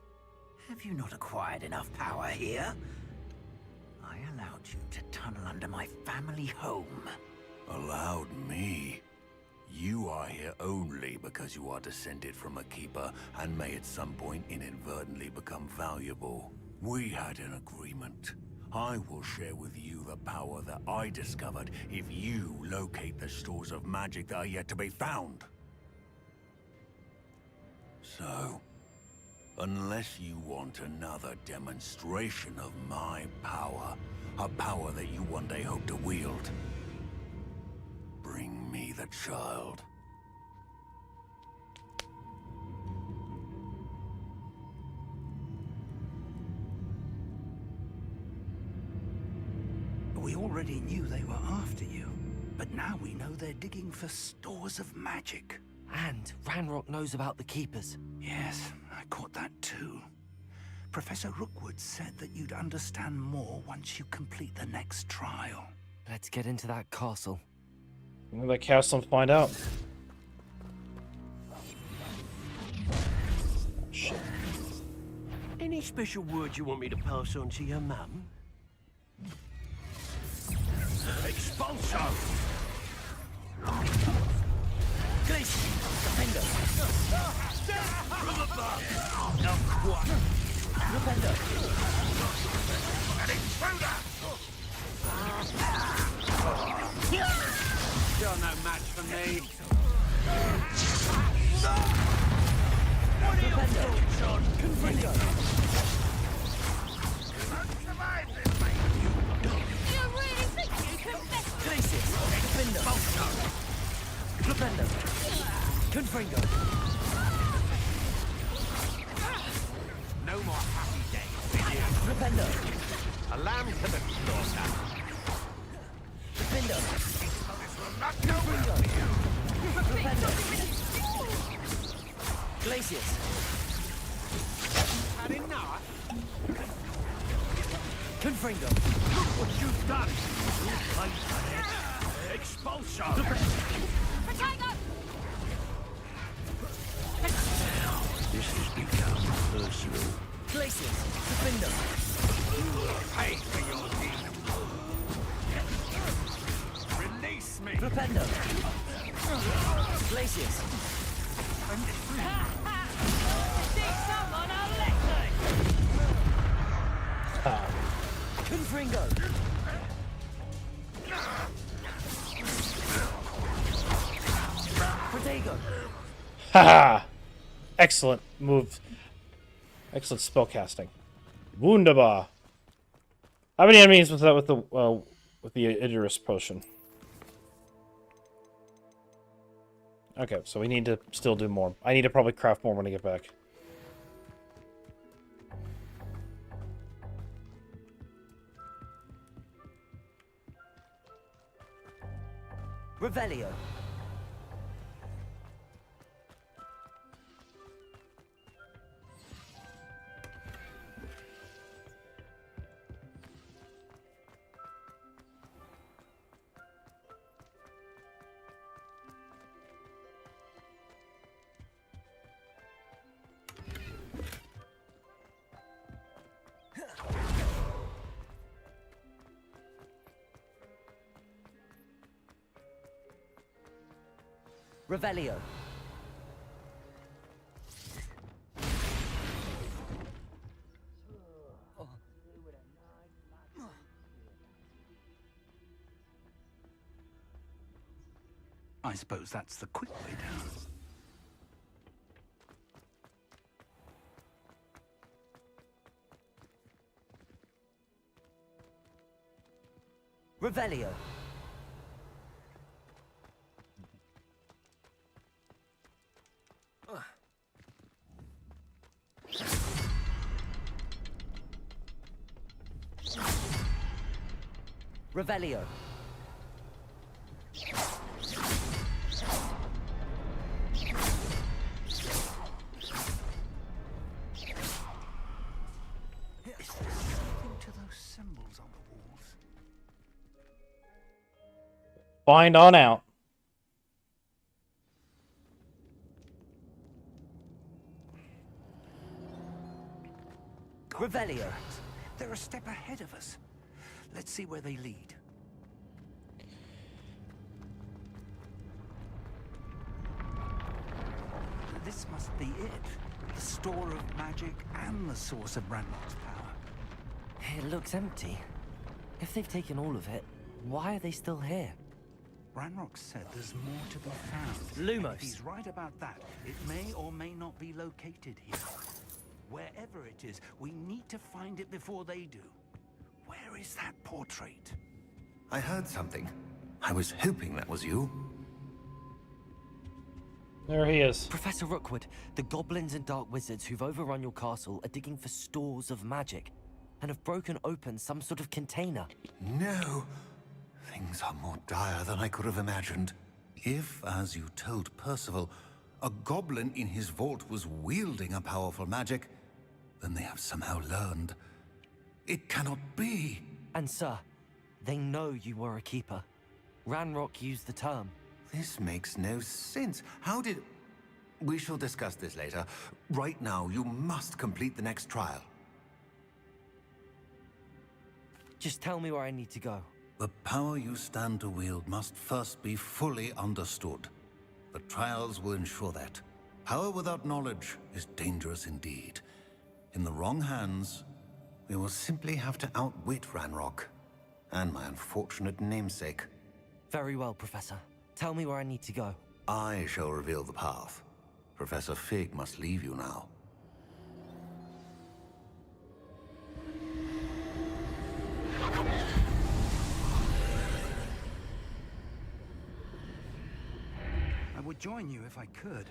Have you not acquired enough power here? I allowed you to tunnel under my family home. Allowed me? You are here only because you are descended from a keeper and may at some point inadvertently become valuable. We had an agreement. I will share with you the power that I discovered if you locate the stores of magic that are yet to be found. So, unless you want another demonstration of my power, a power that you one day hope to wield, bring me the child. We already knew they were after you, but now we know they're digging for stores of magic. And Ranrock knows about the Keepers. Yes, I caught that too. Professor Rookwood said that you'd understand more once you complete the next trial. Let's get into that castle. Into that castle and find out. Shit. Any special words you want me to pass on to your mum? Expulso! Please, defender. From above! No, what? Defender. An intruder! You're no match for me. What are your thoughts on Confringo. survive this, mate? You really think you can mess with Places. Defender. Defender. Confringo. No more happy days. Defender. A lamb to the slaughter. Defender. This will not go well for you. Defender. Glacius. Had enough? Confringo. Look what you've done! Expulsion! Potato! This has become personal. Glacius. Defender. Pay for your deed. Release me! Defender. Glacius. Think someone a lecture! Confringo. Protego. Haha! Excellent move. Excellent spell casting. Wunderbar. How many enemies was that with the Idris potion? Okay, so we need to still do more. I need to probably craft more when I get back. Revelio. Revelio. I suppose that's the quick way down. Revelio. Revelio. Find on out. Revelio. They're a step ahead of us. Let's see where they lead. This must be it. The store of magic and the source of Ranrock's power. It looks empty. If they've taken all of it, why are they still here? Ranrock said there's more to be found. Lumos. If he's right about that, it may or may not be located here. Wherever it is, we need to find it before they do. Where is that portrait? I heard something. I was hoping that was you. There he is. Professor Rookwood, the goblins and dark wizards who've overrun your castle are digging for stores of magic and have broken open some sort of container. No. Things are more dire than I could have imagined. If, as you told Percival, a goblin in his vault was wielding a powerful magic, then they have somehow learned. It cannot be. And sir, they know you were a keeper. Ranrock used the term. This makes no sense. How did... We shall discuss this later. Right now, you must complete the next trial. Just tell me where I need to go. The power you stand to wield must first be fully understood. The trials will ensure that. Power without knowledge is dangerous indeed. In the wrong hands, we will simply have to outwit Ranrock and my unfortunate namesake. Very well, Professor. Tell me where I need to go. I shall reveal the path. Professor Fig must leave you now. I would join you if I could.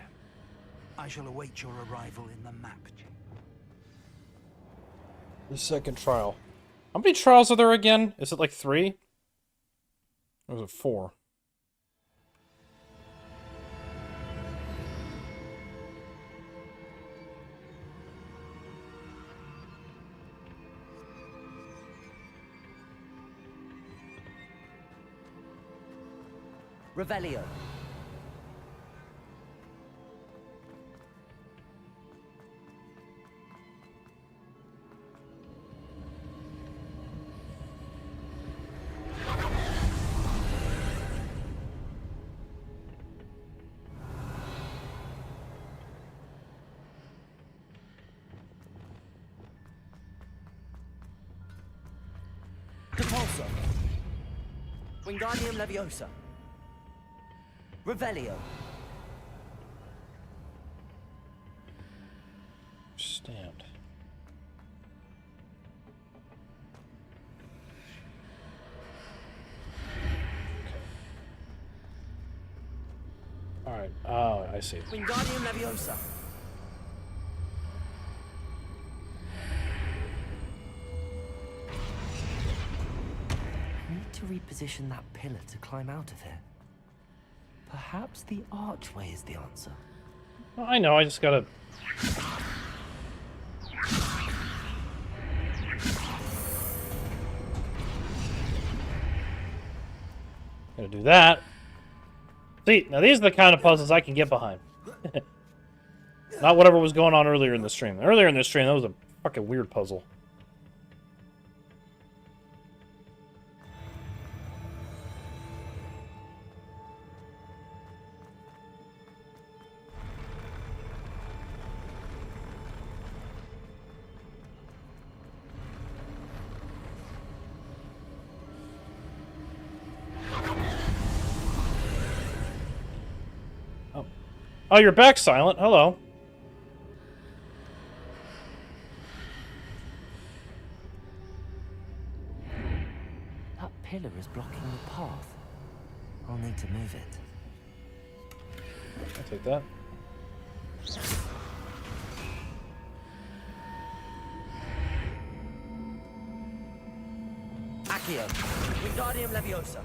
I shall await your arrival in the map chamber. The second trial. How many trials are there again? Is it like 3? Or was it 4? Revelio. Depulso. Wingardium Leviosa. Revelio. Stand. Alright, oh, I see. Wingardium Leviosa. I need to reposition that pillar to climb out of here. Perhaps the archway is the answer. Well, I know, I just gotta... Gotta do that. See, now these are the kind of puzzles I can get behind. Not whatever was going on earlier in the stream. Earlier in the stream, that was a fucking weird puzzle. Oh, you're back, Silent. Hello. That pillar is blocking the path. I'll need to move it. I'll take that. Accio. Wingardium Leviosa.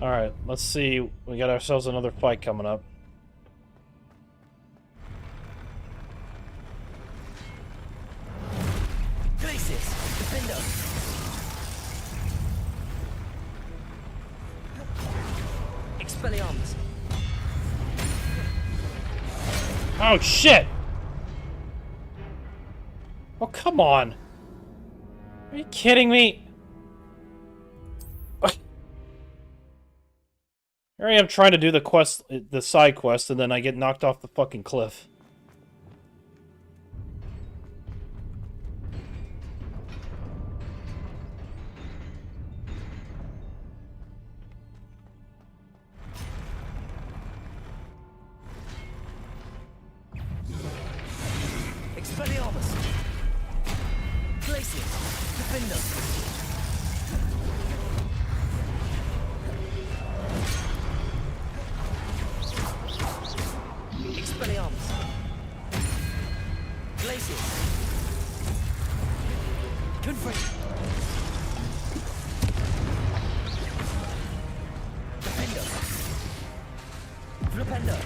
Alright, let's see. We got ourselves another fight coming up. Glacius, defender. Expelliarmus. Oh, shit! Oh, come on! Are you kidding me? Here I am trying to do the quest, the side quest, and then I get knocked off the fucking cliff. Expelliarmus. Glacius, defender. Expelliarmus. Glacius. Confront. Defender. Flipender.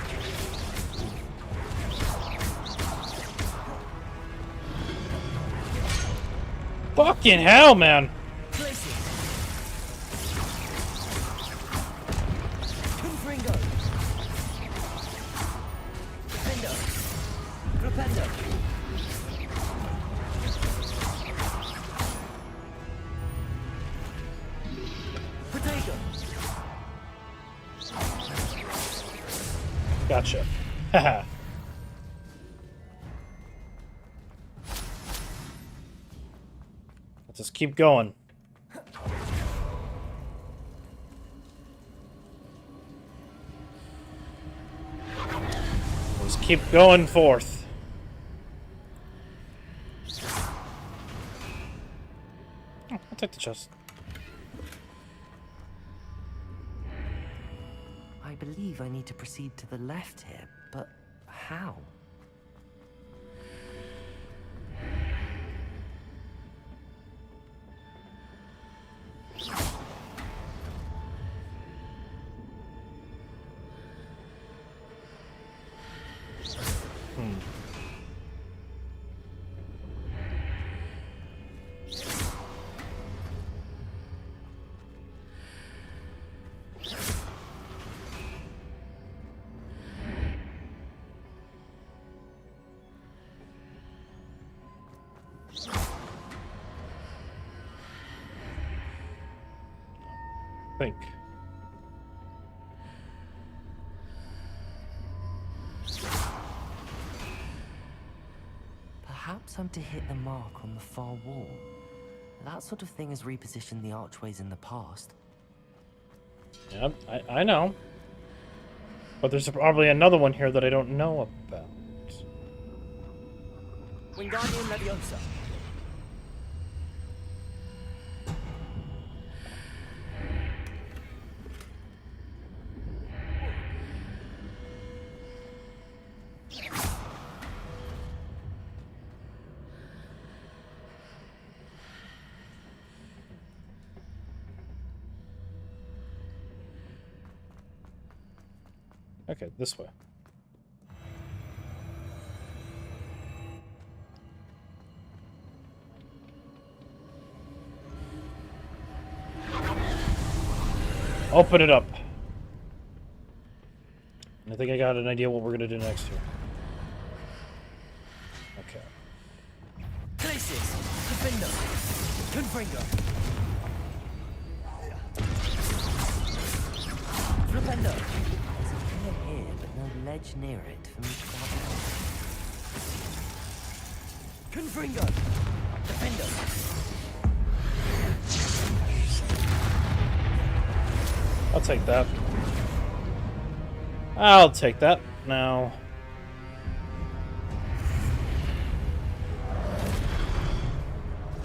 Fucking hell, man! Glacius. Confringo. Defender. Flipender. Protego. Gotcha. Haha. Let's just keep going. Let's keep going forth. Oh, I'll take the chest. I believe I need to proceed to the left here, but how? Think. Perhaps I'm to hit the mark on the far wall. That sort of thing has repositioned the archways in the past. Yeah, I know. But there's probably another one here that I don't know about. Wingardium Leviosa. Okay, this way. Open it up. I think I got an idea what we're gonna do next here. Okay. Glacius, defender. Confringo. Flipendo. There's a pillar here, but no ledge near it for me to grab hold. Confringo. Defender. I'll take that. I'll take that. Now.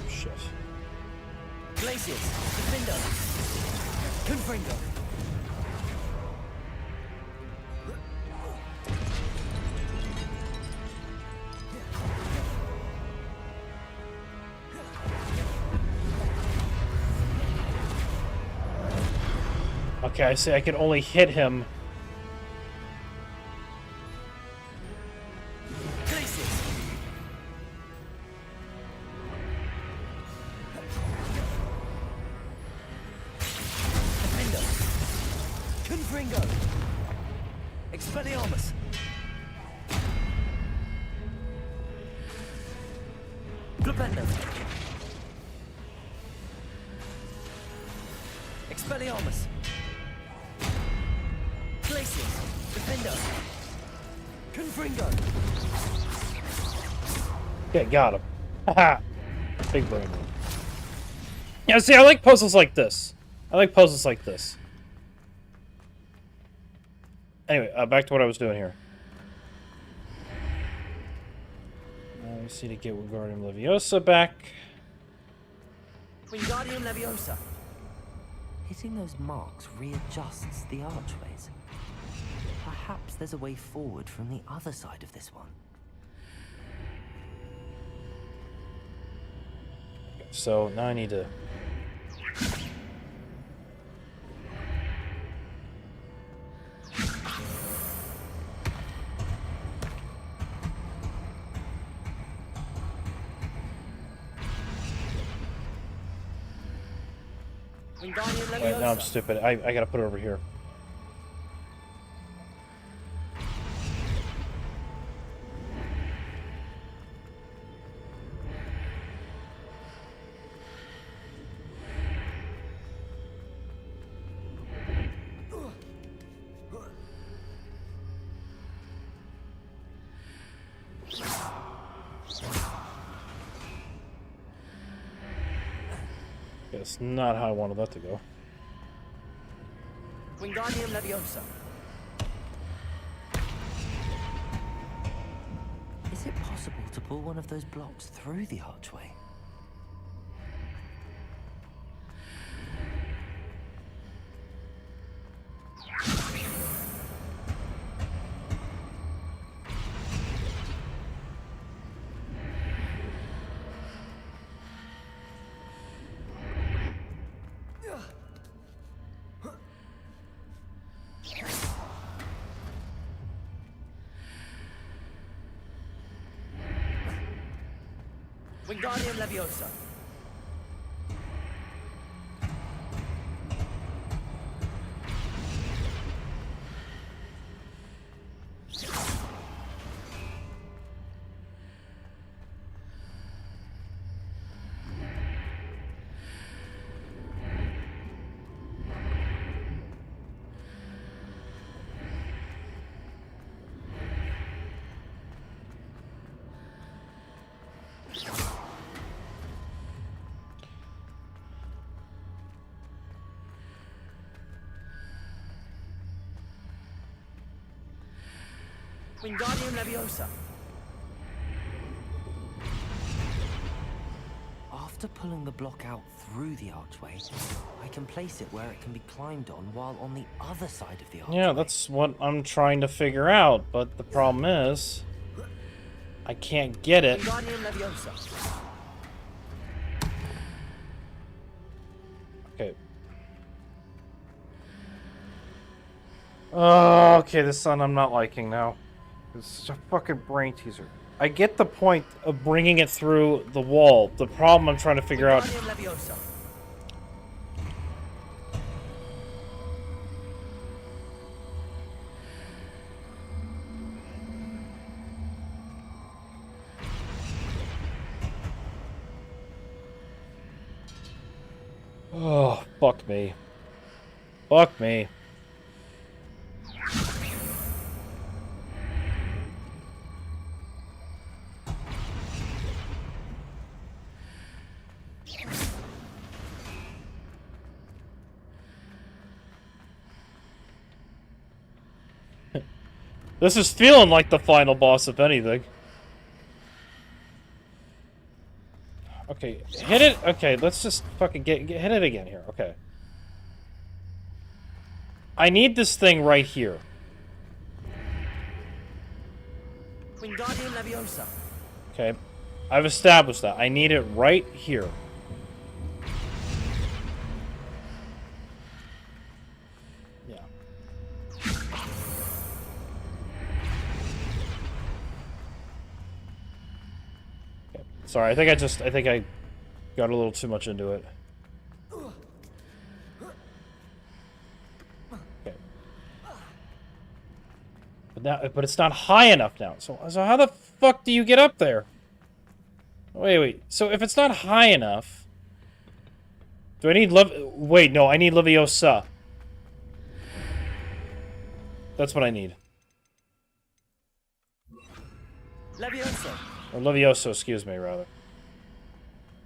Shit. Glacius, defender. Confringo. Okay, I see. I can only hit him. Places. Defender. Confringo. Expelliarmus. Glupendo. Expelliarmus. Places. Defender. Confringo. Okay, got him. Haha. Big brain. Yeah, see, I like puzzles like this. I like puzzles like this. Anyway, back to what I was doing here. We just need to get Wingardium Leviosa back. Wingardium Leviosa. Hitting those marks readjusts the archways. Perhaps there's a way forward from the other side of this one. So now I need to... Wingardium Leviosa. Wait, no, I'm stupid. I gotta put it over here. That's not how I wanted that to go. Wingardium Leviosa. Is it possible to pull one of those blocks through the archway? Wingardium Leviosa. Wingardium Leviosa. After pulling the block out through the archway, I can place it where it can be climbed on while on the other side of the archway. Yeah, that's what I'm trying to figure out, but the problem is... I can't get it. Wingardium Leviosa. Okay. Oh, okay, this one I'm not liking now. It's a fucking brain teaser. I get the point of bringing it through the wall. The problem I'm trying to figure out... Wingardium Leviosa. Oh, fuck me. Fuck me. This is feeling like the final boss, if anything. Okay, hit it. Okay, let's just fucking hit it again here. Okay. I need this thing right here. Wingardium Leviosa. Okay. I've established that. I need it right here. Sorry, I think I got a little too much into it. Okay. But it's not high enough now. So how the fuck do you get up there? Wait. So if it's not high enough, do I need Wait, no, I need Leviosa. That's what I need. Leviosa. Or Levioso, excuse me, rather.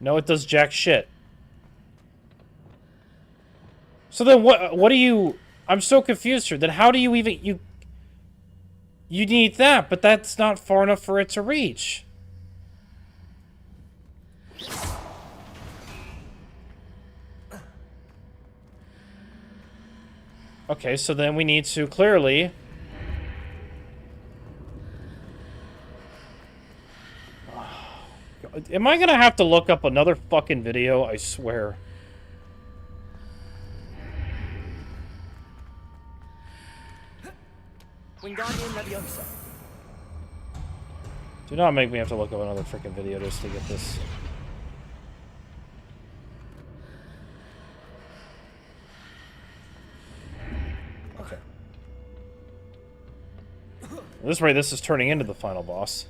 No, it does jack shit. So then what do you... I'm so confused here. Then how do you even... You need that, but that's not far enough for it to reach. Okay, so then we need to clearly... Am I gonna have to look up another fucking video? I swear. Wingardium Leviosa. Do not make me have to look up another freaking video just to get this. Okay. At this rate, this is turning into the final boss.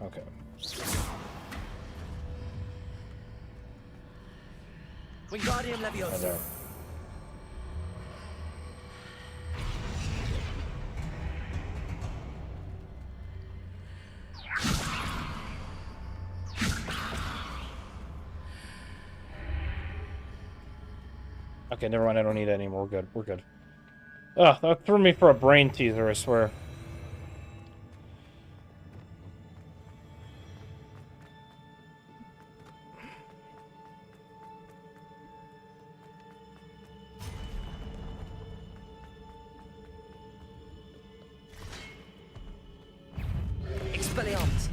Okay. Wingardium Leviosa. There. Okay, never mind. I don't need it anymore. We're good. We're good. Ugh, that threw me for a brain teaser, I swear. Expelliarmus.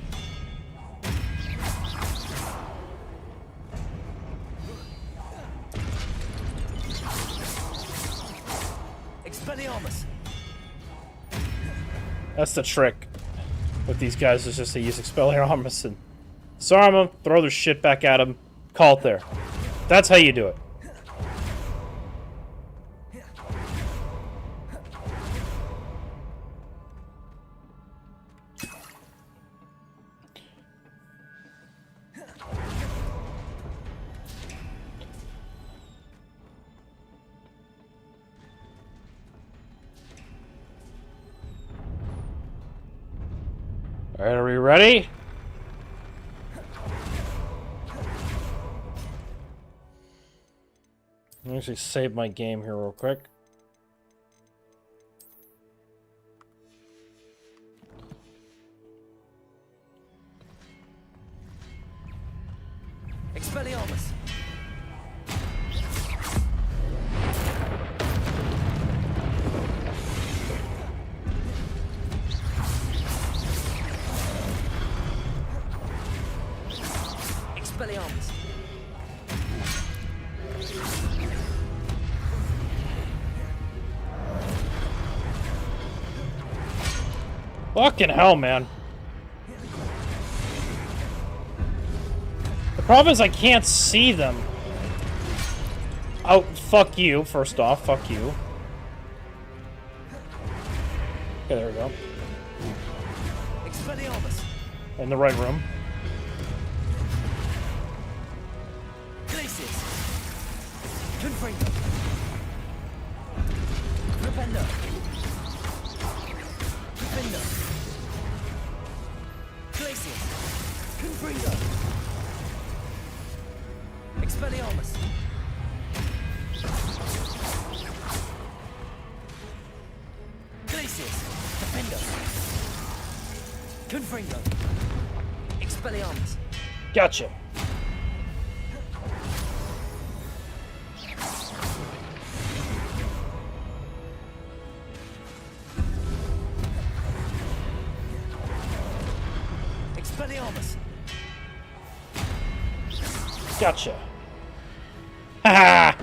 Expelliarmus. That's the trick with these guys, is just to use Expelliarmus and disarm them, throw their shit back at them, call it there. That's how you do it. Alright, are we ready? Let me actually save my game here real quick. Expelliarmus. Expelliarmus. Fucking hell, man. The problem is I can't see them. Oh, fuck you, first off. Fuck you. Okay, there we go. Expelliarmus. In the right room. Glacius. Confringo. Rependo. Defender. Glacius. Confringo. Expelliarmus. Glacius. Defender. Confringo. Expelliarmus. Gotcha. Expelliarmus. Gotcha. Haha!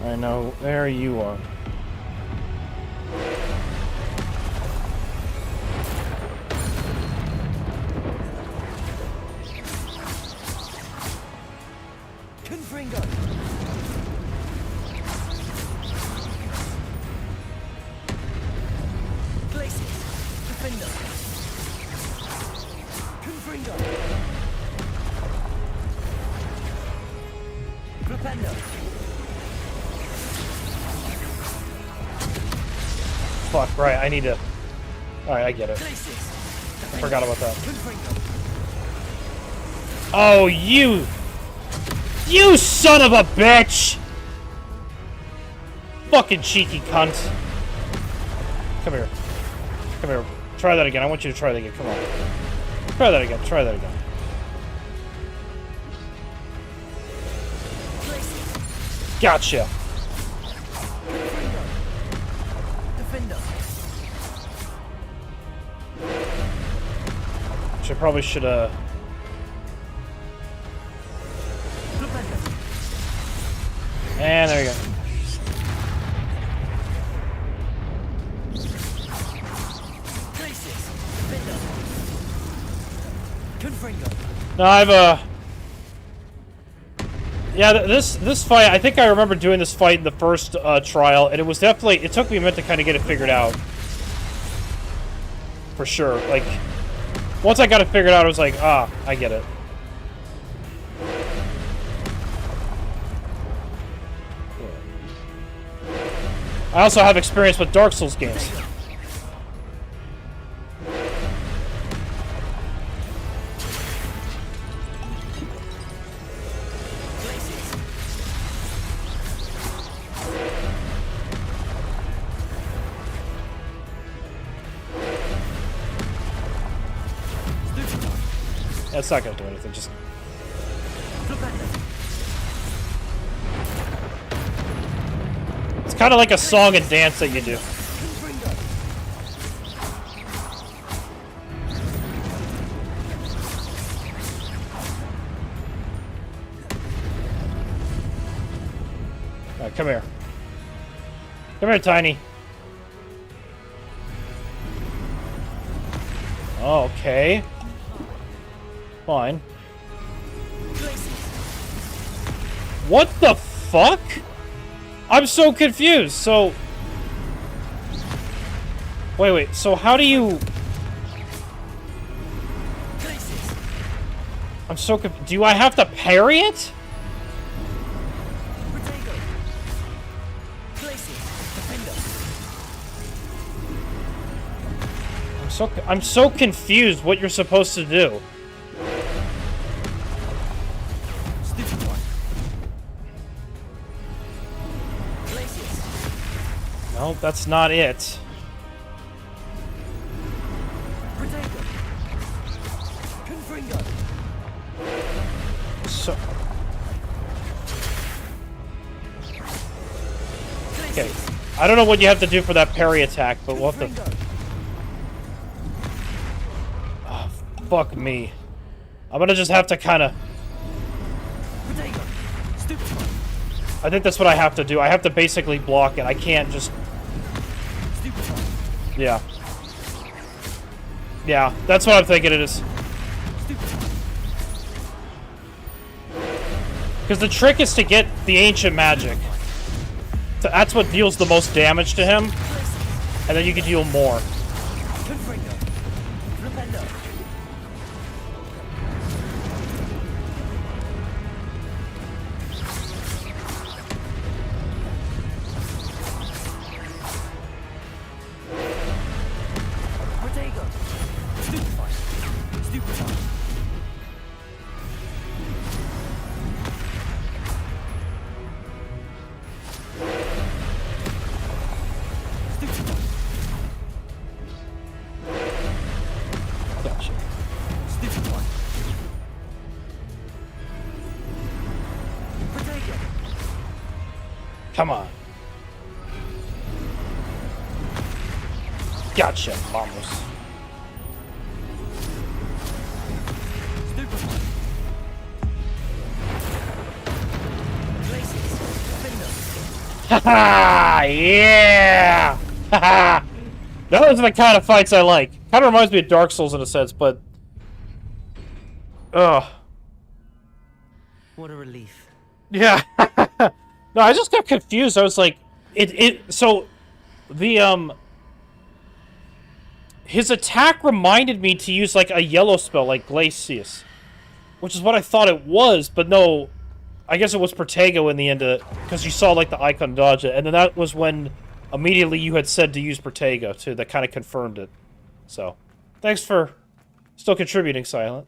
Alright, Alright, now there you are. Confringo. Glacius. Defender. Confringo. Propendo. Fuck, right, I need to... Alright, I get it. Glacius. Forgot about that. Confringo. Oh, you... You son of a bitch! Fucking cheeky cunt. Come here. Come here. Try that again. I want you to try that again. Come on. Try that again. Try that again. Gotcha. Defender. Which I probably should, And there you go. No, I've, yeah, this fight, I think I remember doing this fight in the first, trial, and it was definitely, it took me a minute to kind of get it figured out. For sure. Like, once I got it figured out, I was like, ah, I get it. I also have experience with Dark Souls games. That's not gonna do anything, just... It's kind of like a song and dance that you do. Alright, come here. Come here, Tiny. Okay. Fine. What the fuck? I'm so confused. So... Wait. So how do you... I'm so confused. Do I have to parry it? I'm so confused what you're supposed to do. No, that's not it. So... Okay. I don't know what you have to do for that parry attack, but we'll have to... Oh, fuck me. I'm gonna just have to kinda... I think that's what I have to do. I have to basically block it. I can't just... Yeah. Yeah, that's what I'm thinking it is. Because the trick is to get the ancient magic. So that's what deals the most damage to him. And then you can deal more. Come on. Gotcha, vamos. Ha yeah! Ha Those are the kind of fights I like. Kind of reminds me of Dark Souls in a sense, but... Ugh. What a relief. Yeah. No, I just got confused. I was like... So... His attack reminded me to use, like, a yellow spell, like Glacius. Which is what I thought it was, but no... I guess it was Protego in the end of it, because you saw, like, the icon dodge it, and then that was when immediately you had said to use Protego, too. That kind of confirmed it. So, thanks for still contributing, Silent.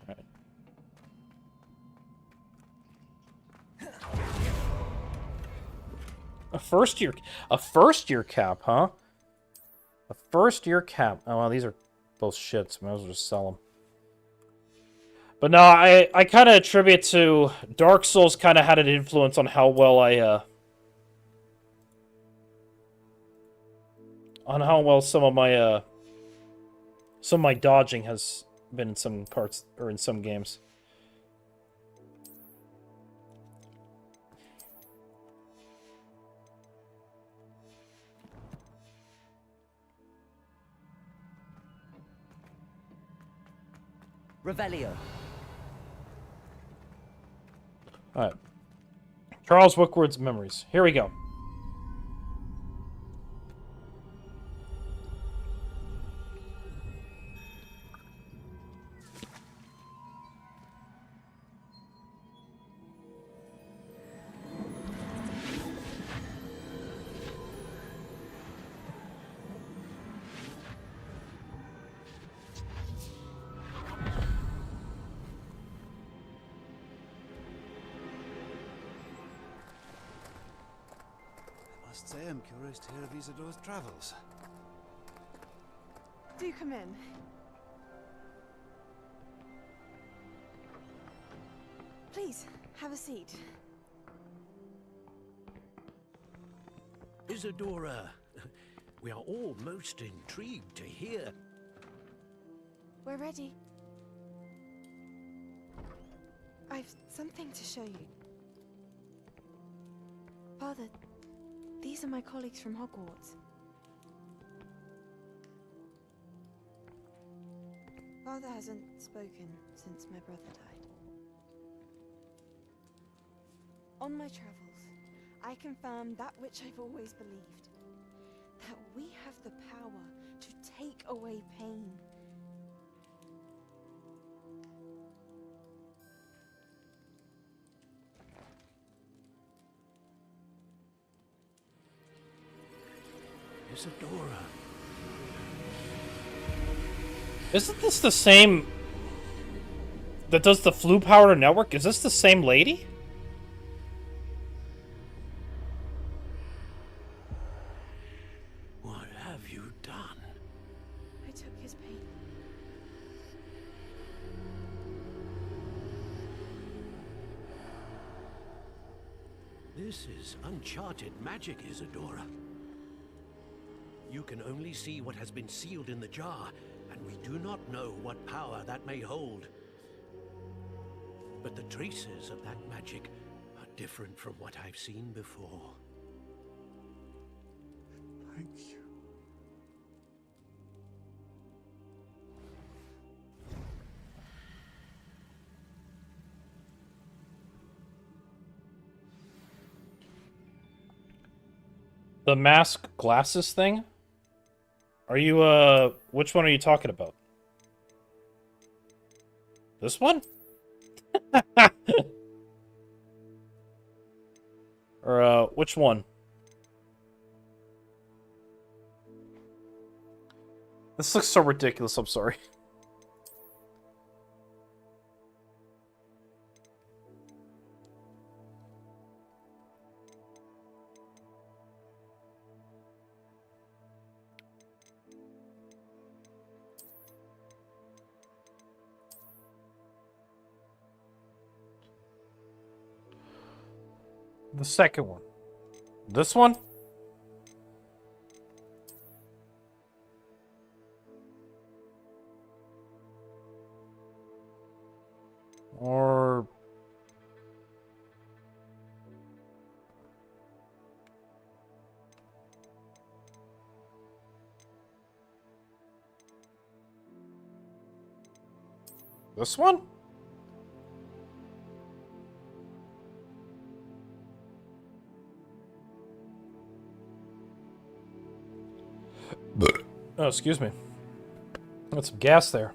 Right. A first year cap, huh? A first year cap. Oh, well, these are both shits. Might as well just sell them. But no, I kind of attribute to Dark Souls kind of had an influence on how well some of my dodging has been in some parts or in some games. Revelio. Alright. Charles Woodward's memories. Here we go. I must say I'm curious to hear of Isadore's travels. Do come in. Please, have a seat. Isadora, we are all most intrigued to hear. We're ready. I've something to show you. Father, these are my colleagues from Hogwarts. Father hasn't spoken since my brother died. On my travels, I confirmed that which I've always believed. That we have the power to take away pain. Isadora. Isn't this the same that does the Flu Power Network? Is this the same lady? What have you done? I took his pain. This is uncharted magic, Isadora. You can only see what has been sealed in the jar, and we do not know what power that may hold. But the traces of that magic are different from what I've seen before. Thank you. The mask glasses thing? Are you, which one are you talking about? This one? Or, which one? This looks so ridiculous, I'm sorry. The second one. This one? Or... This one? Oh, excuse me. Got some gas there.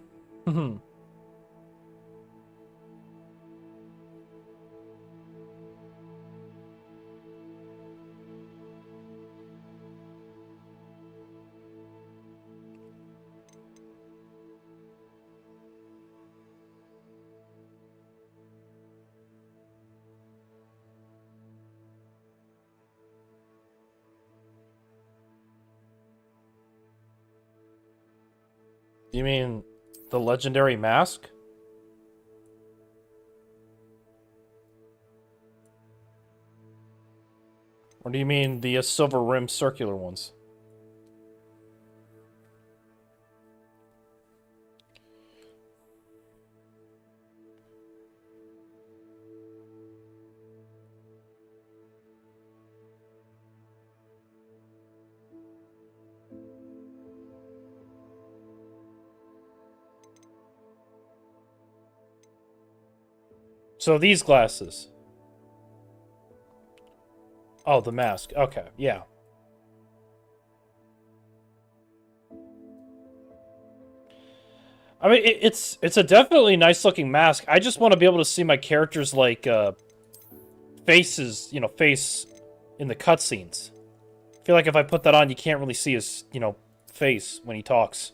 You mean the legendary mask? Or do you mean the silver rim circular ones? So these glasses. Oh, the mask. Okay, yeah. I mean, it's a definitely nice looking mask. I just want to be able to see my character's like faces, you know, face in the cutscenes. I feel like if I put that on, you can't really see his, you know, face when he talks.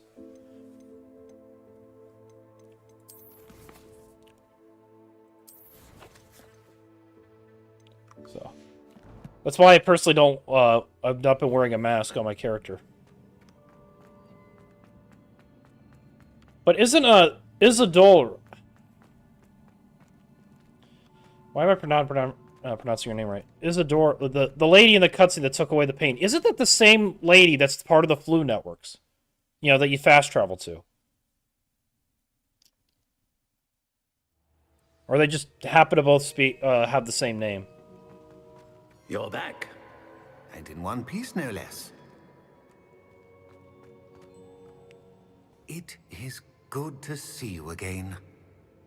So that's why I personally don't. I've not been wearing a mask on my character. But isn't Isidore? Why am I pronouncing your name right? Isidore, the lady in the cutscene that took away the pain. Isn't that the same lady that's part of the flu networks? You know, that you fast travel to. Or they just happen to both have the same name. You're back. And in one piece, no less. It is good to see you again.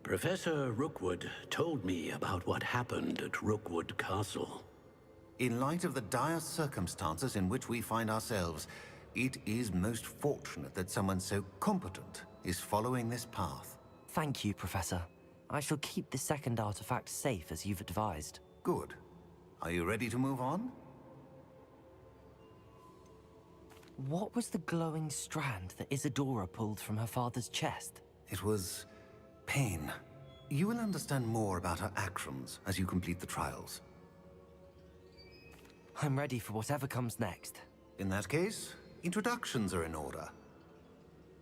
Professor Rookwood told me about what happened at Rookwood Castle. In light of the dire circumstances in which we find ourselves, it is most fortunate that someone so competent is following this path. Thank you, Professor. I shall keep the second artifact safe as you've advised. Good. Are you ready to move on? What was the glowing strand that Isadora pulled from her father's chest? It was pain. You will understand more about her actions as you complete the trials. I'm ready for whatever comes next. In that case, introductions are in order.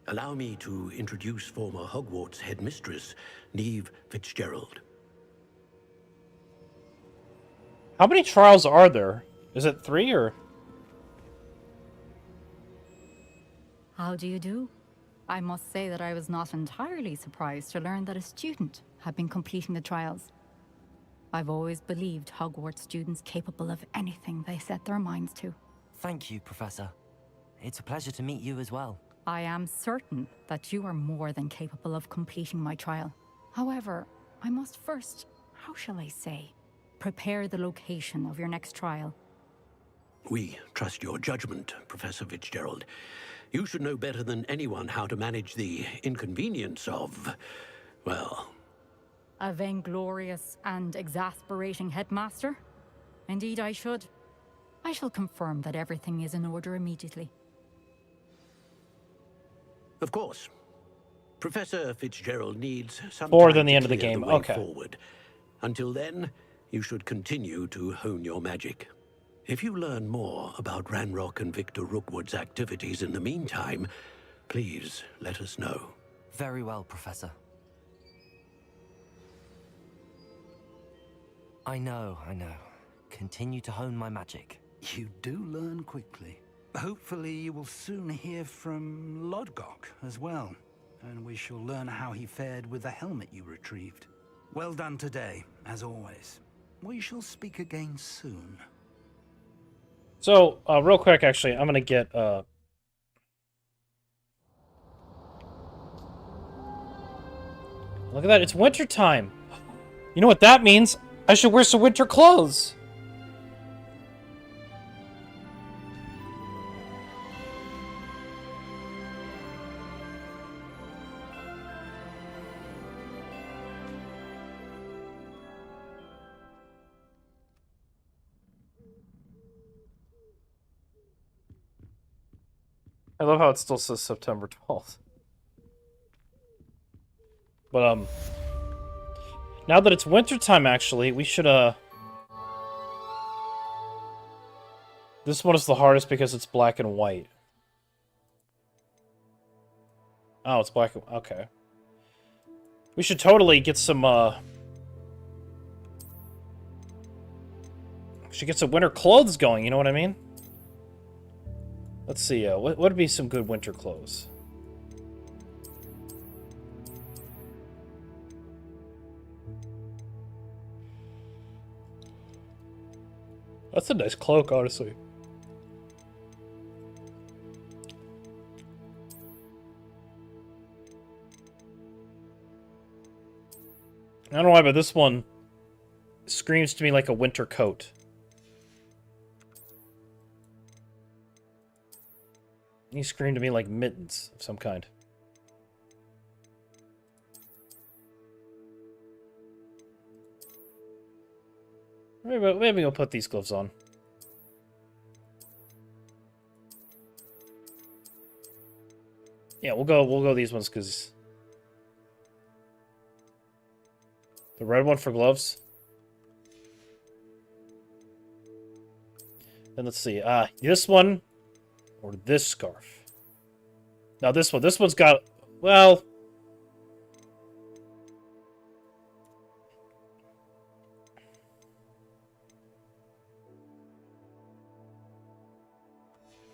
Allow me to introduce former Hogwarts headmistress, Neve Fitzgerald. How many trials are there? Is it 3 or? How do you do? I must say that I was not entirely surprised to learn that a student had been completing the trials. I've always believed Hogwarts students capable of anything they set their minds to. Thank you, Professor. It's a pleasure to meet you as well. I am certain that you are more than capable of completing my trial. However, I must first, how shall I say, prepare the location of your next trial. We trust your judgment, Professor Fitzgerald. You should know better than anyone how to manage the inconvenience of, well... A vainglorious and exasperating headmaster? Indeed I should. I shall confirm that everything is in order immediately. Of course. Professor Fitzgerald needs some More time than the to end of the clear game. way Okay. forward. Until then, you should continue to hone your magic. If you learn more about Ranrock and Victor Rookwood's activities in the meantime, please let us know. Very well, Professor. I know. Continue to hone my magic. You do learn quickly. Hopefully you will soon hear from Lodgok as well, and we shall learn how he fared with the helmet you retrieved. Well done today, as always. We shall speak again soon. So, real quick, actually, I'm gonna get, Look at that, it's winter time. You know what that means? I should wear some winter clothes. I love how it still says September 12th. But, now that it's wintertime, actually, we should, this one is the hardest because it's black and white. Oh, it's black and... Okay. We should totally get some, we should get some winter clothes going, you know what I mean? Let's see, what would be some good winter clothes? That's a nice cloak, honestly. I don't know why, but this one screams to me like a winter coat. He screamed to me like mittens of some kind. Maybe we'll put these gloves on. Yeah, we'll go these ones because the red one for gloves. Then let's see, this one or this scarf. Now this one. This one's got, well,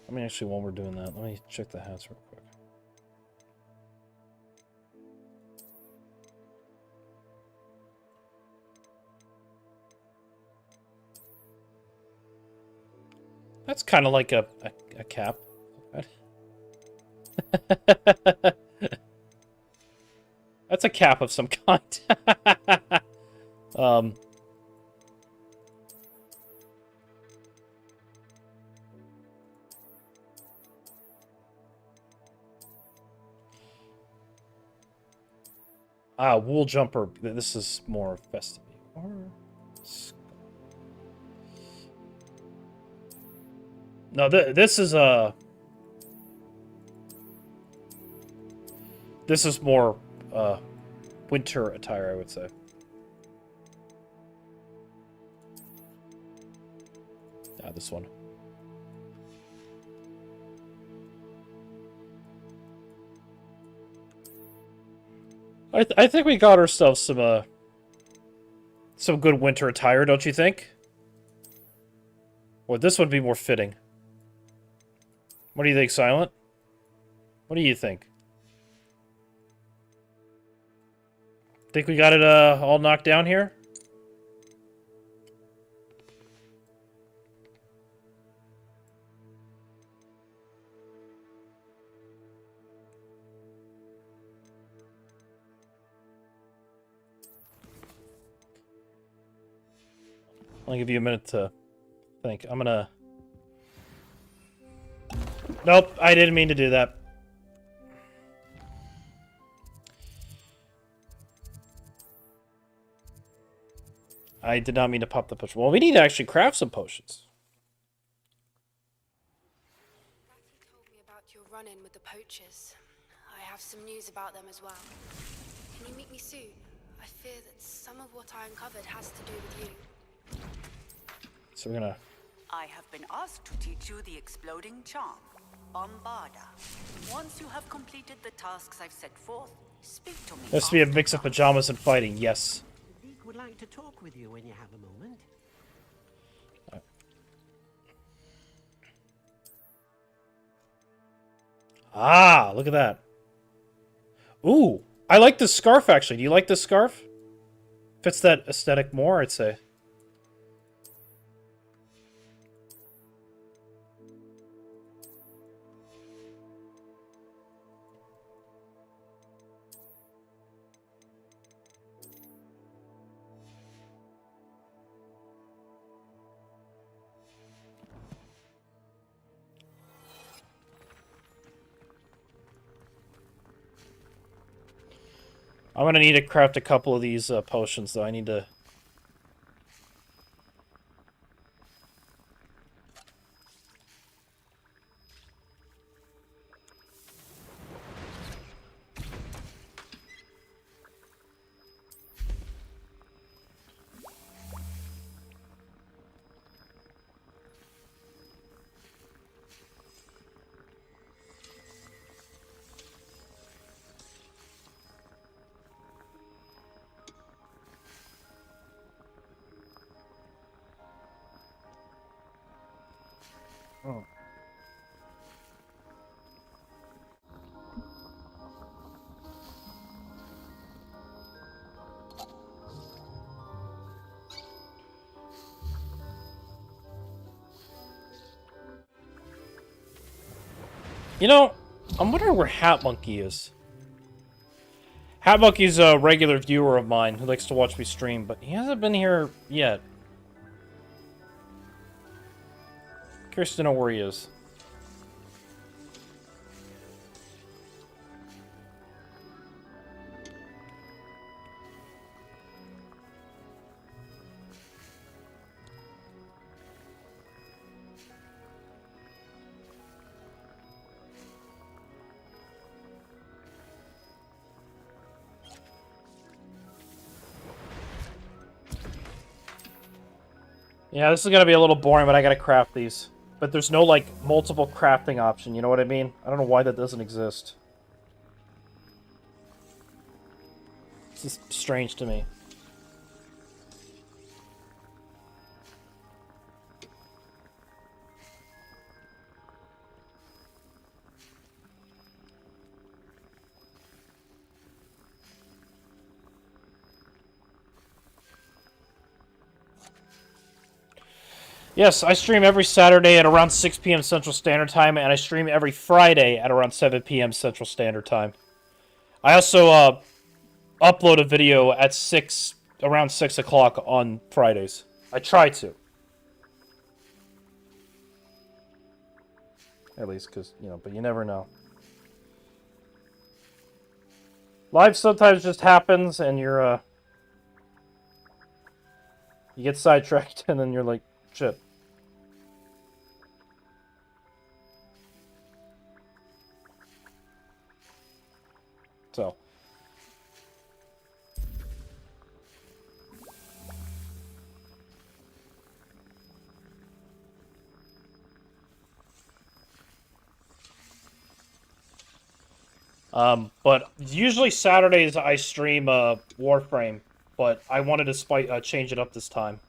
I mean, actually, while we're doing that, let me check the hats real quick. That's kind of like a cap. That's a cap of some kind. Wool jumper. This is more festive. No, this is this is more winter attire, I would say. Yeah, this one. I think we got ourselves some good winter attire, don't you think? Or this would be more fitting. What do you think, Silent? What do you think? Think we got it all knocked down here? I'll give you a minute to think. I'm gonna... Nope, I didn't mean to do that. I did not mean to pop the potion. Well, we need to actually craft some potions. Ratty told me about your run-in with the poachers. I have some news about them as well. Can you meet me soon? I fear that some of what I uncovered has to do with you. So we're gonna... I have been asked to teach you the exploding charm, Bombarda. Once you have completed the tasks I've set forth, speak to me. Has to be a mix of pajamas and fighting, yes. Zeke would like to talk with you when you have a moment. Ah, look at that. Ooh, I like this scarf, actually. Do you like this scarf? Fits that aesthetic more, I'd say. I'm gonna need to craft a couple of these potions, though. I need to... Oh. You know, I'm wondering where Hat Monkey is. Hat Monkey's a regular viewer of mine who likes to watch me stream, but he hasn't been here yet. Curious to know where he is. Yeah, this is gonna be a little boring, but I gotta craft these. But there's no, like, multiple crafting option, you know what I mean? I don't know why that doesn't exist. It's just strange to me. Yes, I stream every Saturday at around 6 p.m. Central Standard Time, and I stream every Friday at around 7 p.m. Central Standard Time. I also upload a video at around 6 o'clock on Fridays. I try to. At least, because, you know, but you never know. Life sometimes just happens, and you're, you get sidetracked, and then you're like, shit. So. But usually Saturdays I stream Warframe, but I wanted to change it up this time.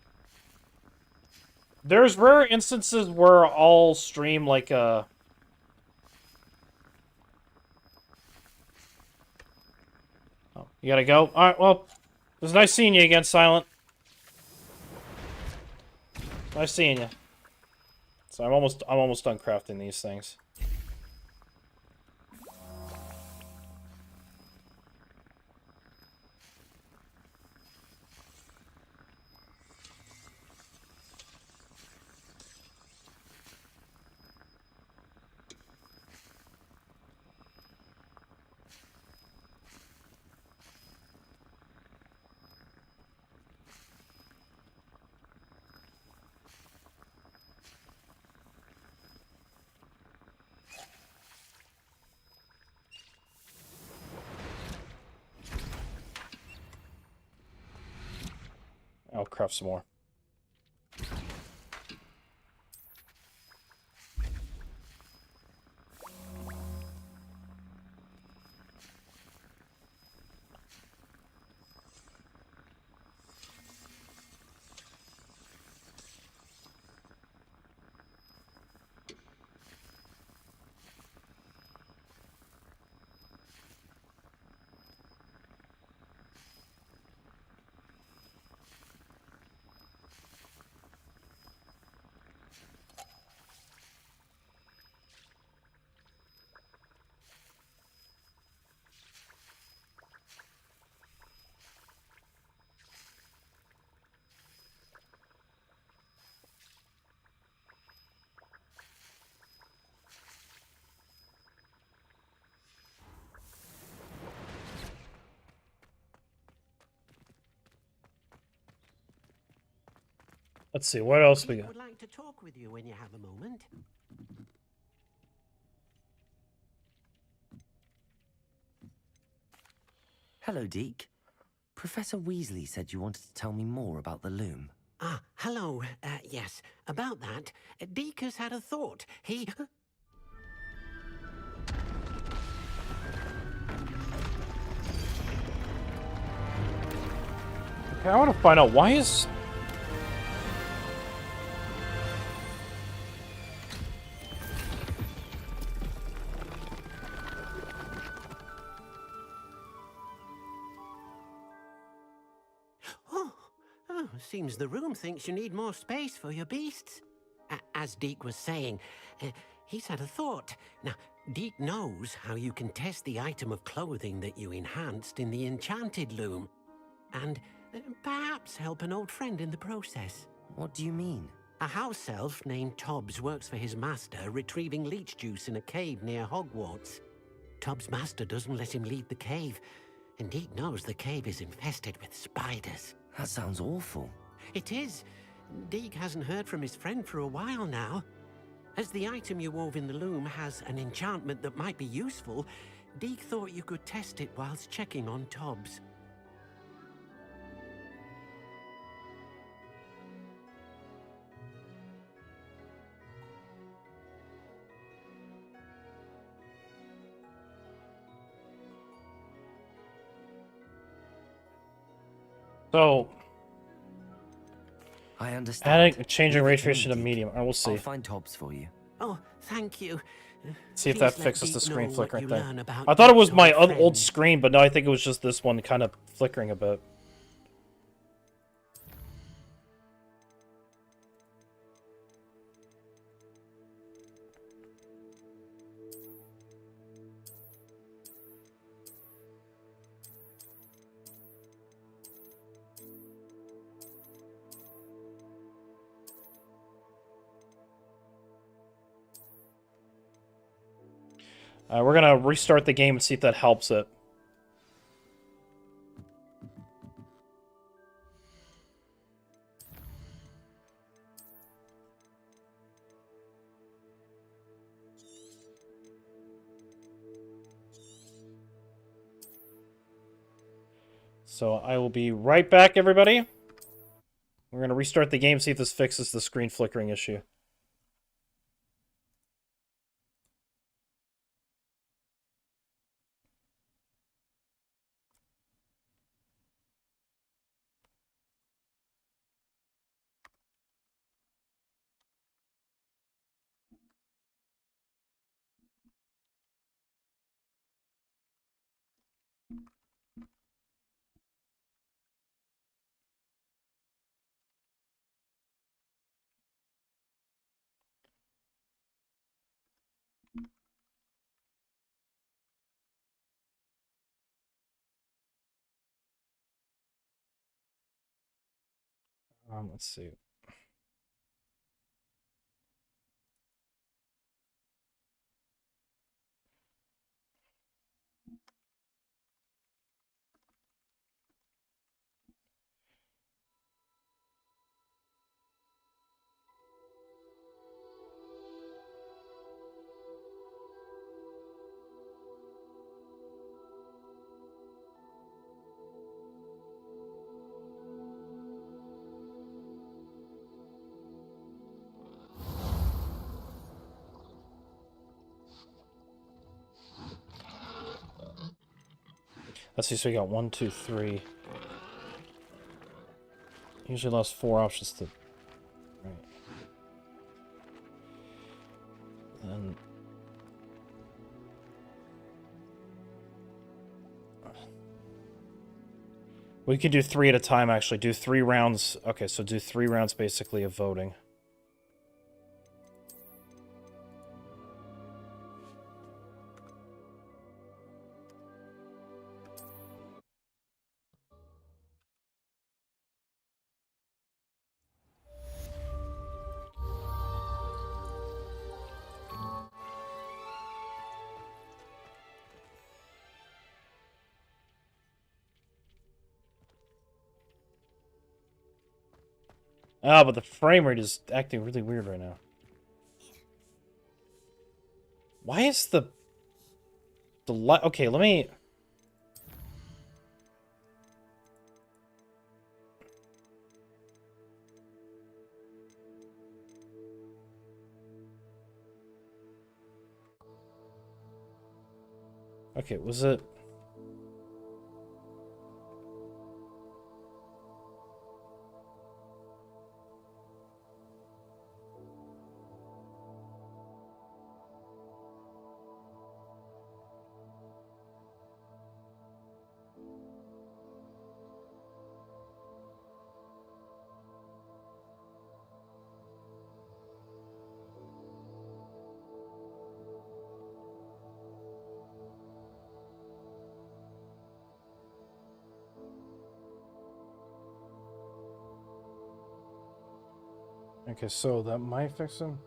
There's rare instances where I'll stream like Oh, you gotta go? Alright, well, it was nice seeing you again, Silent. Nice seeing you. So I'm almost done crafting these things. I'll craft some more. Let's see, what else we I got? would like to talk with you when you have a moment. Hello, Deke. Professor Weasley said you wanted to tell me more about the loom. Ah, hello. Yes, about that. Deke has had a thought. He... Okay, I want to find out why is... Oh, seems the room thinks you need more space for your beasts. As Deke was saying, he's had a thought. Now, Deke knows how you can test the item of clothing that you enhanced in the enchanted loom. And perhaps help an old friend in the process. What do you mean? A house elf named Tobbs works for his master, retrieving leech juice in a cave near Hogwarts. Tobbs' master doesn't let him leave the cave, and Deke knows the cave is infested with spiders. That sounds awful. It is. Deke hasn't heard from his friend for a while now. As the item you wove in the loom has an enchantment that might be useful, Deke thought you could test it whilst checking on Tobbs. So... I understand. Adding, changing ray tracing to medium. I will see. I'll find Tobbs for you. Oh, thank you. See if Please that let fixes Deke the screen know flickering what you thing. learn about I thought it was Deke's my old old friend. screen, but no, I think it was just this one kind of flickering a bit. We're gonna restart the game and see if that helps it. So I will be right back, everybody. We're gonna restart the game, see if this fixes the screen flickering issue. Let's see. Let's see, so we got 1, 2, 3. Usually allows 4 options to... Right. Then... We could do 3 at a time, actually. Do 3 rounds. Okay, so do 3 rounds, basically, of voting. Ah, but the frame rate is acting really weird right now. Why is the light... Okay, let me... Okay, was it... Okay, so that might fix him.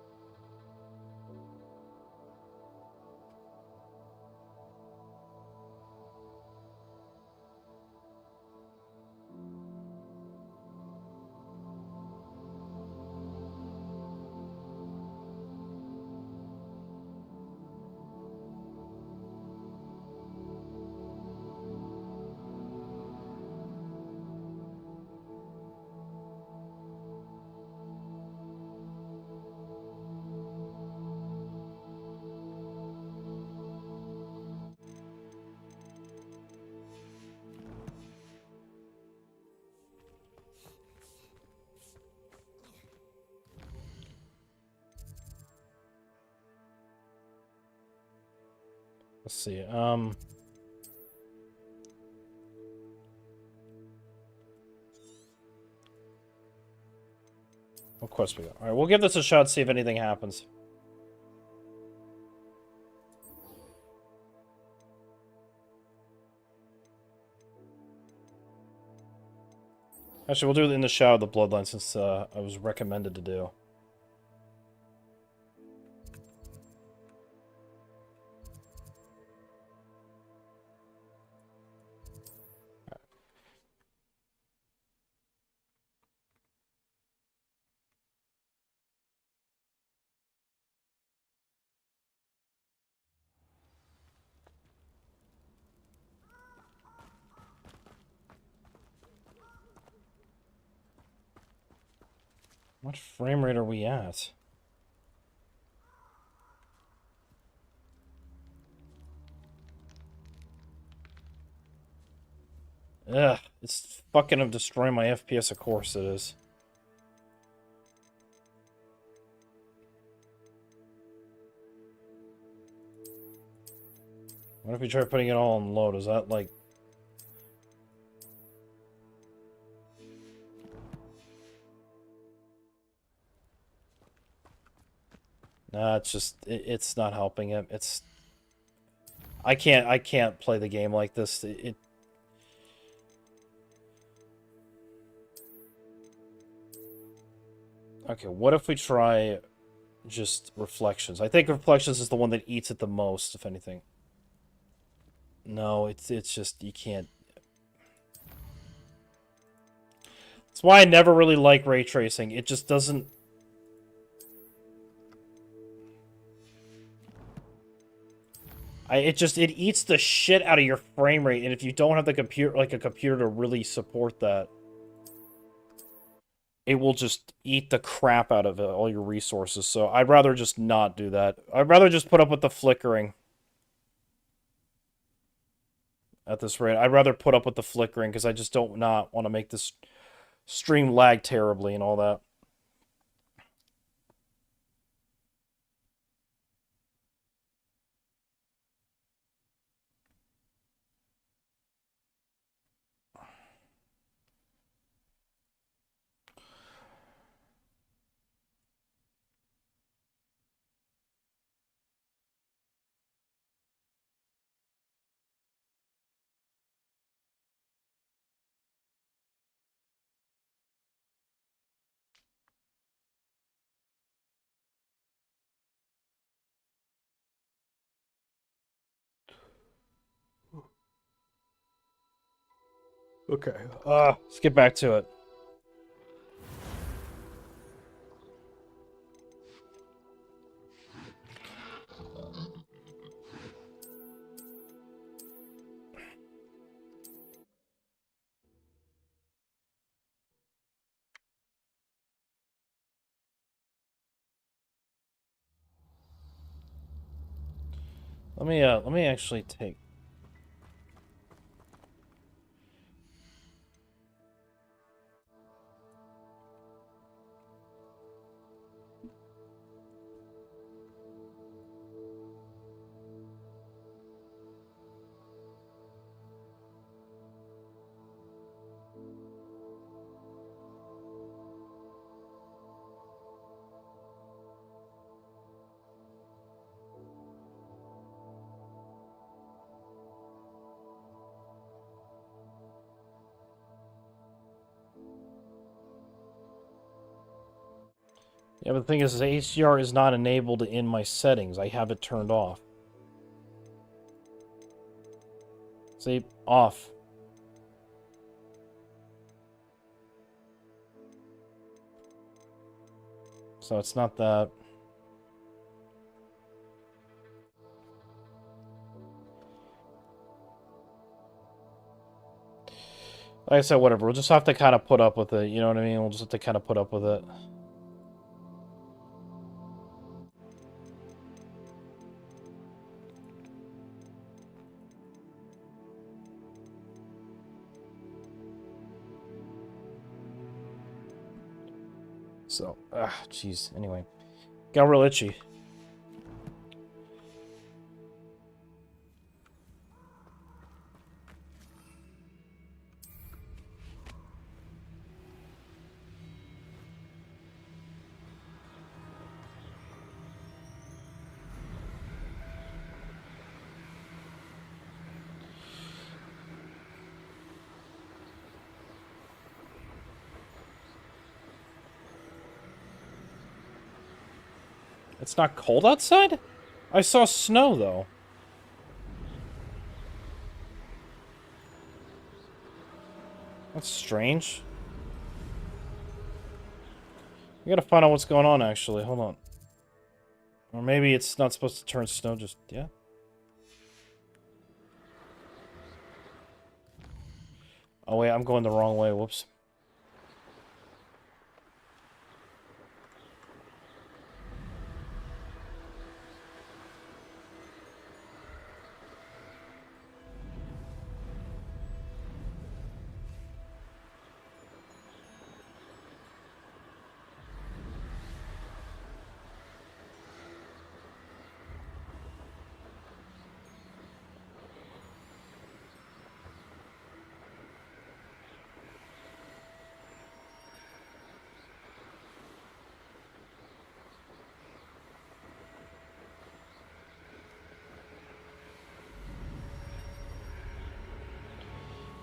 Let's see, what quest we got? Alright, we'll give this a shot, see if anything happens. Actually, we'll do it in the Shadow of the Bloodline, since I was recommended to do. What frame rate are we at? Ugh, it's fucking destroying my FPS, of course it is. What if we try putting it all on low? Does that, like... Nah, it's just... it's not helping it. It's... I can't play the game like this. Okay, what if we try just Reflections? I think Reflections is the one that eats it the most, if anything. No, it's just, you can't... That's why I never really like ray tracing. It just doesn't... it eats the shit out of your frame rate, and if you don't have the computer, like a computer to really support that, it will just eat the crap out of it, all your resources. So I'd rather just not do that. I'd rather just put up with the flickering. At this rate, I'd rather put up with the flickering, because I just don't not want to make this stream lag terribly and all that. Okay, let's get back to it. Let me actually take. Yeah, but the thing is, the HDR is not enabled in my settings. I have it turned off. See? Off. So it's not that. Like I said, whatever. We'll just have to kind of put up with it. You know what I mean? We'll just have to kind of put up with it. So, jeez. Anyway, got real itchy. It's not cold outside? I saw snow, though. That's strange. We gotta find out what's going on, actually. Hold on. Or maybe it's not supposed to turn snow just yet. Oh, wait, I'm going the wrong way. Whoops.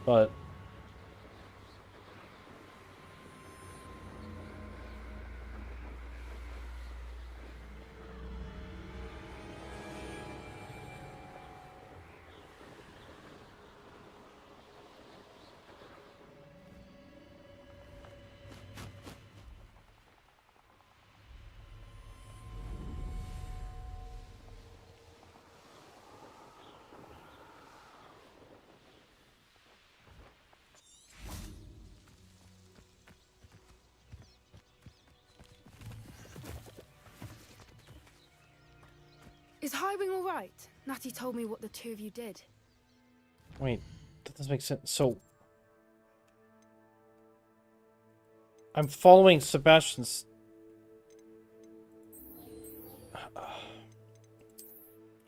But Is Highwing all right? Natty told me what the two of you did. wait, that doesn't make sense. So I'm following Sebastian's.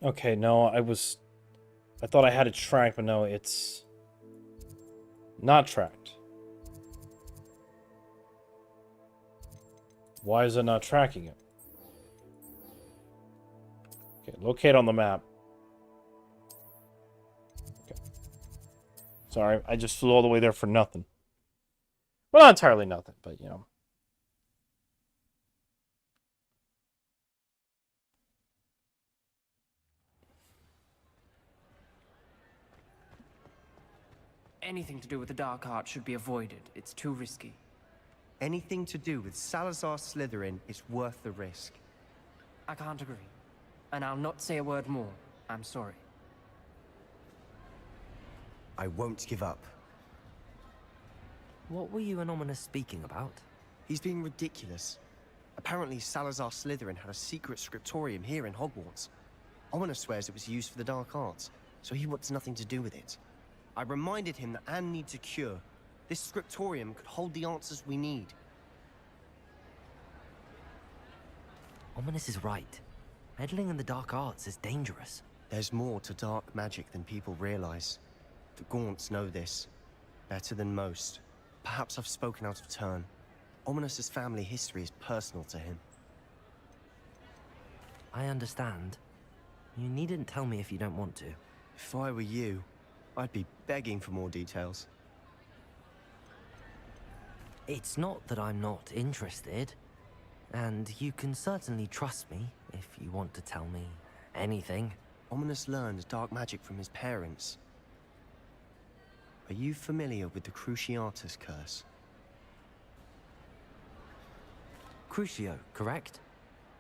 Okay, no, I thought I had it tracked, but no, it's not tracked. Why is it not tracking it? Okay, locate on the map. Okay. Sorry, I just flew all the way there for nothing. Well, not entirely nothing, but you know. Anything to do with the dark art should be avoided. It's too risky. Anything to do with Salazar Slytherin is worth the risk. I can't agree. And I'll not say a word more. I'm sorry. I won't give up. What were you and Ominous speaking about? He's being ridiculous. Apparently Salazar Slytherin had a secret scriptorium here in Hogwarts. Ominous swears it was used for the dark arts, so he wants nothing to do with it. I reminded him that Anne needs a cure. This scriptorium could hold the answers we need. Ominous is right. Meddling in the dark arts is dangerous. There's more to dark magic than people realize. The Gaunts know this better than most. Perhaps I've spoken out of turn. Ominous's family history is personal to him. I understand. You needn't tell me if you don't want to. If I were you, I'd be begging for more details. It's not that I'm not interested. And you can certainly trust me if you want to tell me anything. Ominous learned dark magic from his parents. Are you familiar with the Cruciatus curse? Crucio, correct?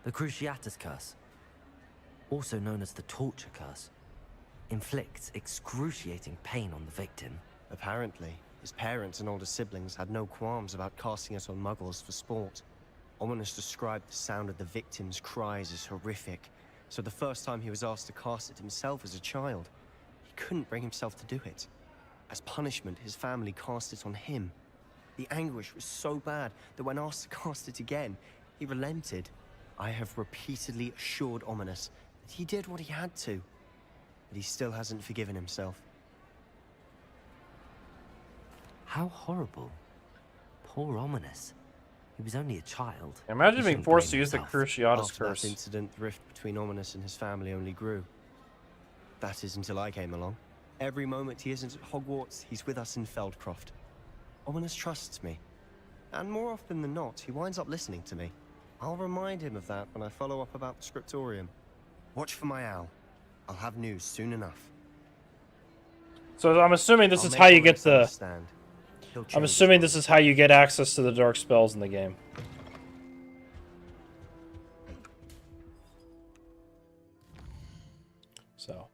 The Cruciatus curse. Also known as the torture curse. Inflicts excruciating pain on the victim. Apparently, his parents and older siblings had no qualms about casting it on muggles for sport. Ominous described the sound of the victim's cries as horrific, so the first time he was asked to cast it himself as a child, he couldn't bring himself to do it. As punishment, his family cast it on him. The anguish was so bad that when asked to cast it again, he relented. I have repeatedly assured Ominous that he did what he had to, but he still hasn't forgiven himself. How horrible. Poor Ominous. He was only a child. Imagine being forced to use the Cruciatus After curse. that incident, the rift between Ominous and his family only grew. That is until I came along. Every moment he isn't at Hogwarts, he's with us in Feldcroft. Ominous trusts me. And more often than not, he winds up listening to me. I'll remind him of that when I follow up about the scriptorium. Watch for my owl. I'll have news soon enough. So I'm assuming this is how you get the... I'm assuming this is how you get access to the dark spells in the game. So...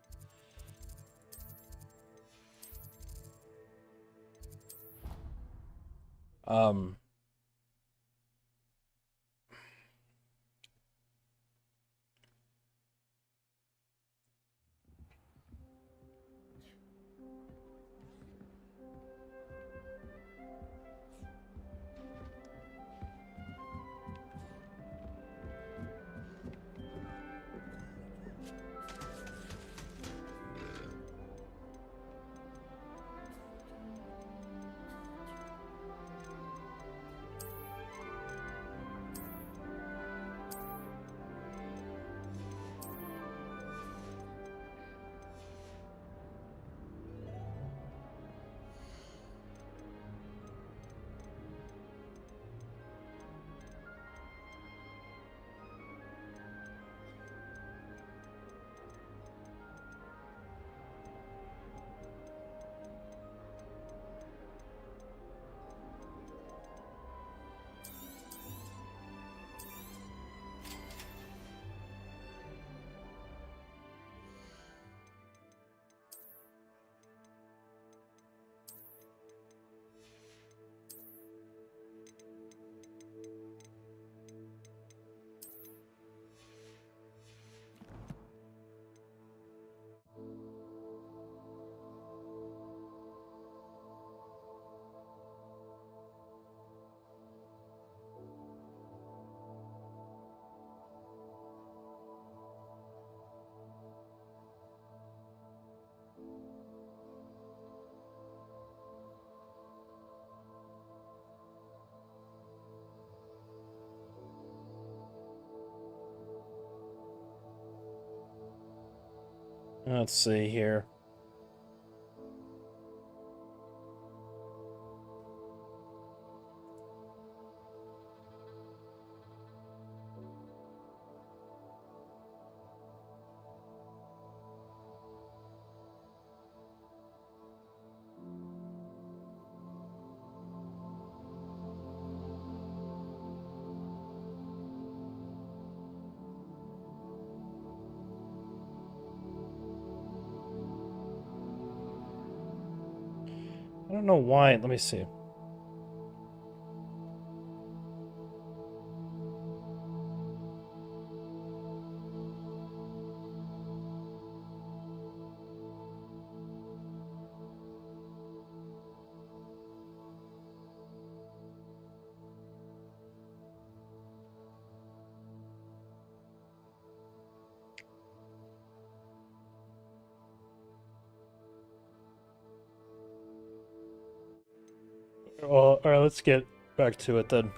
Let's see here. I don't know why. Let me see. Well, alright, let's get back to it then.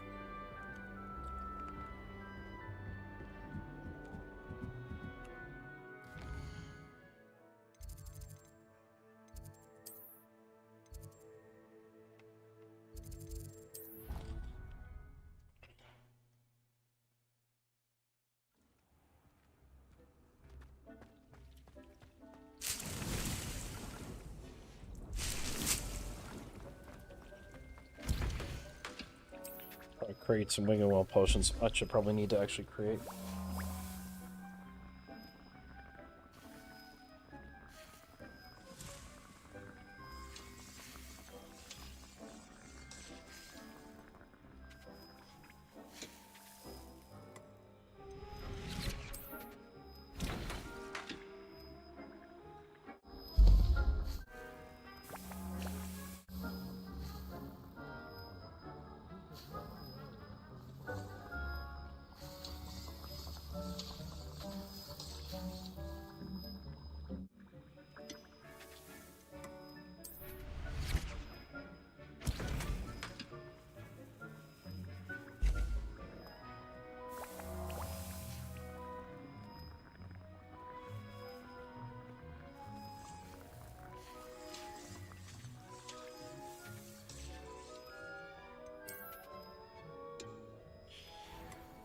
Create some wing and well potions. I should probably need to actually create.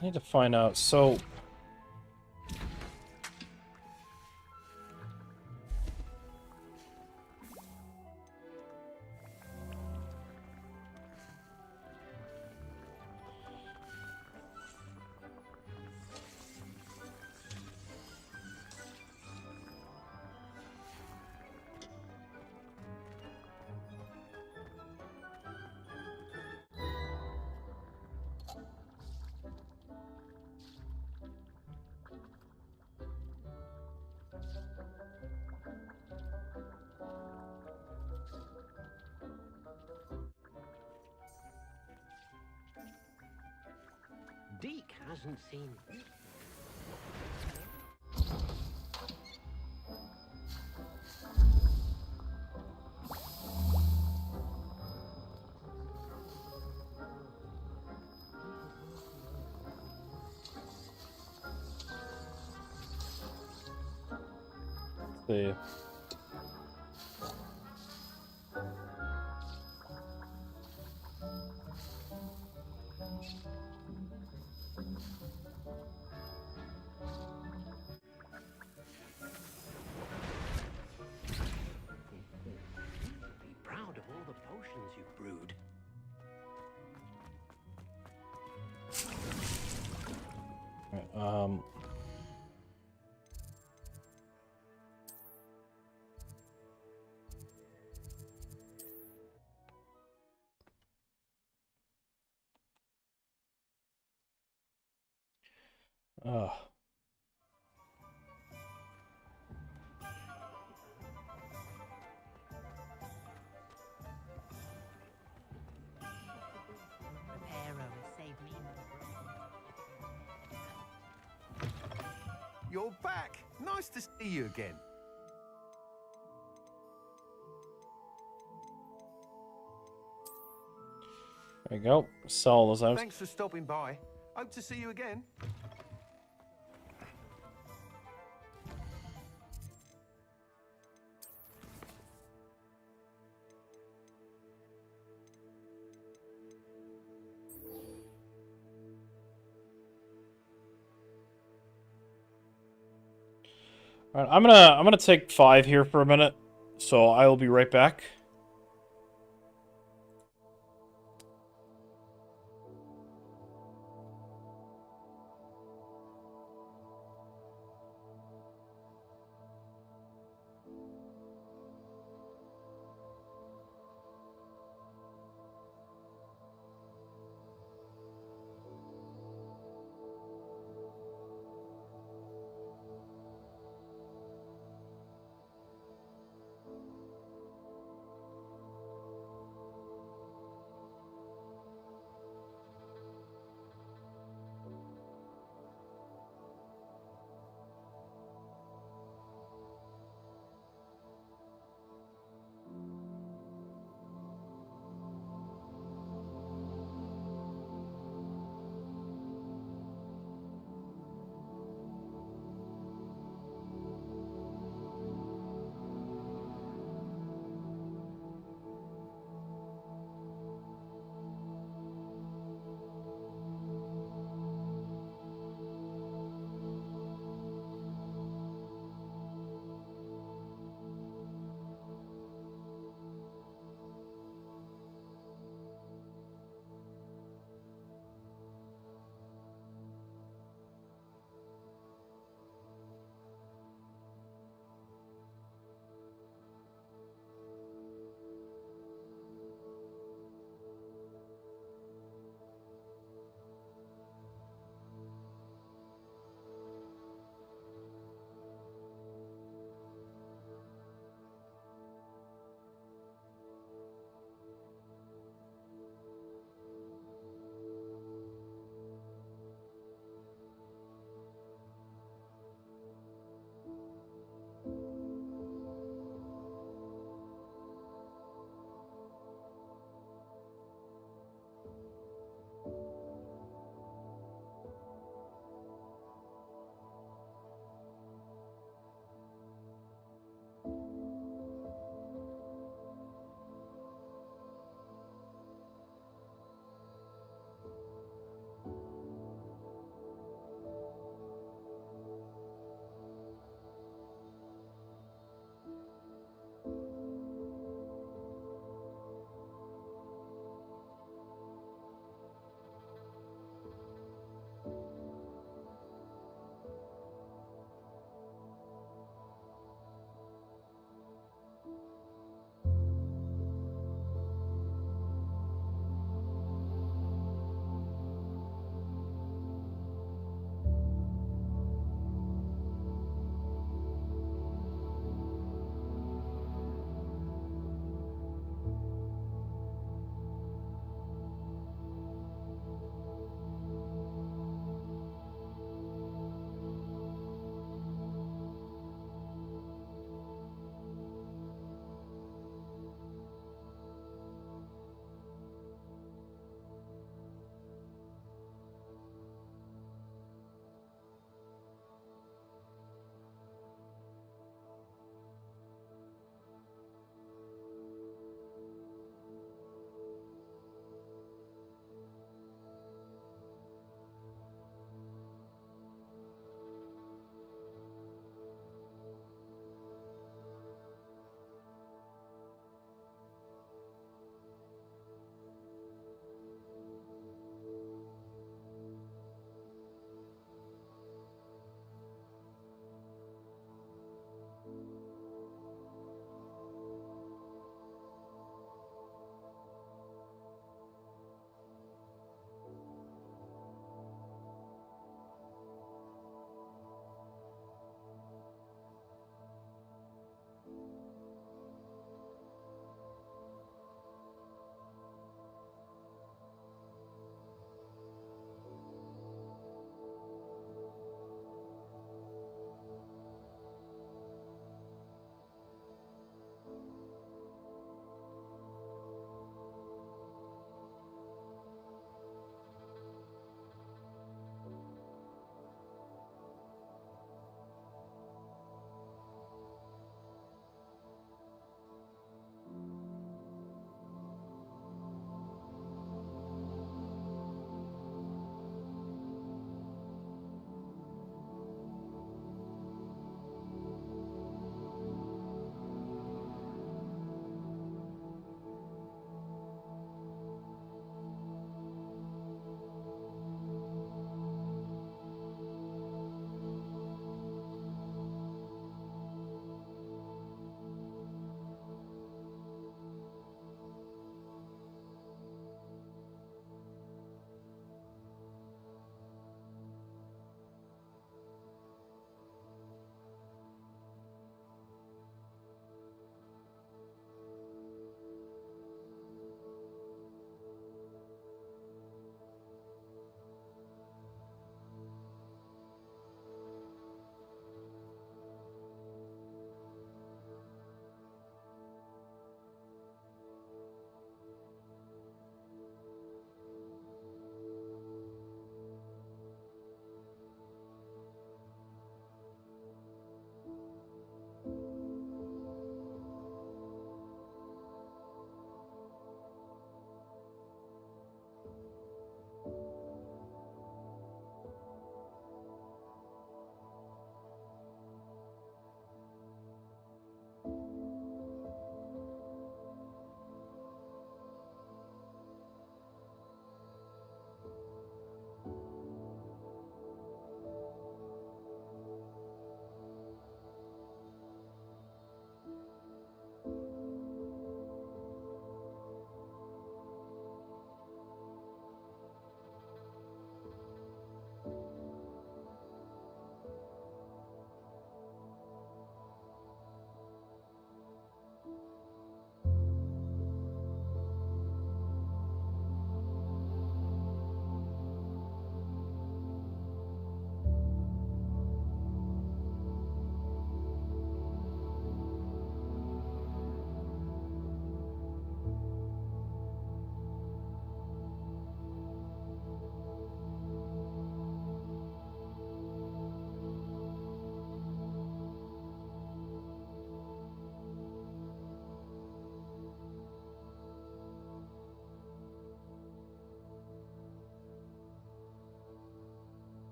I need to find out. So, Deke hasn't seen. the Be proud of all the potions you've brewed. um. Uh, You're back! Nice to see you again. there you go. Sell all those items. Thanks for stopping by. Hope to see you again. All right, I'm gonna take 5 here for a minute, so I will be right back.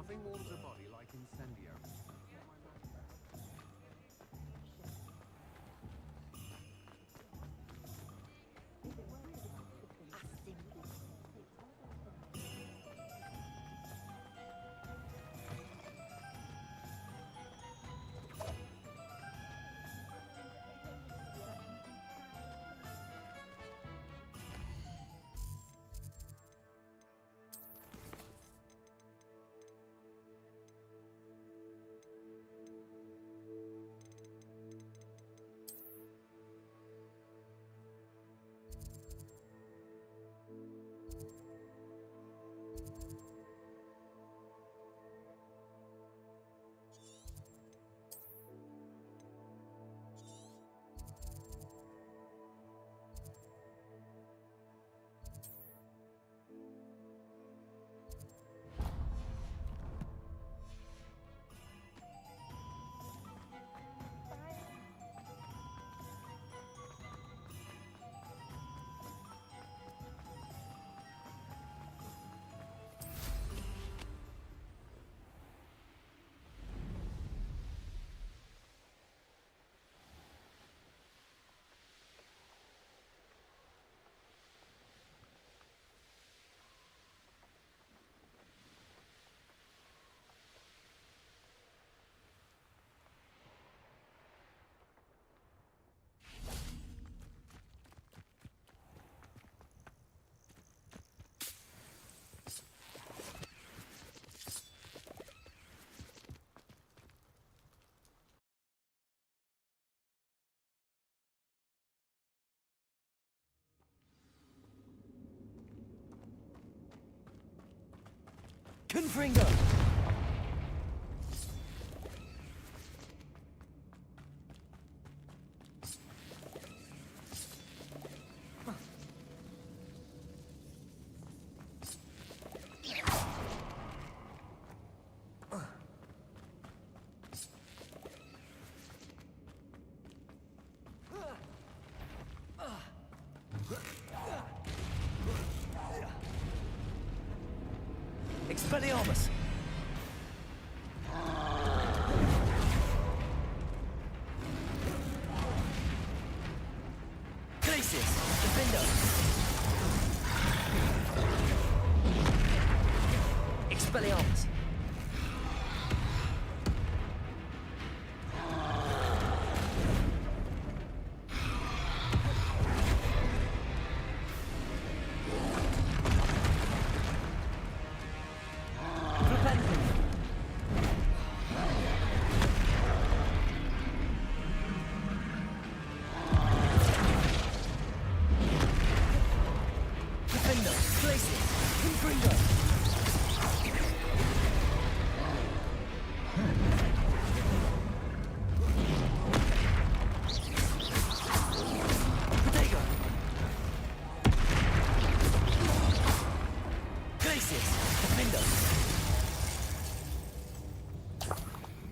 Nothing warms a body like incendio. Confringo! Expelliarmus! Glacius! Defender! Expelliarmus!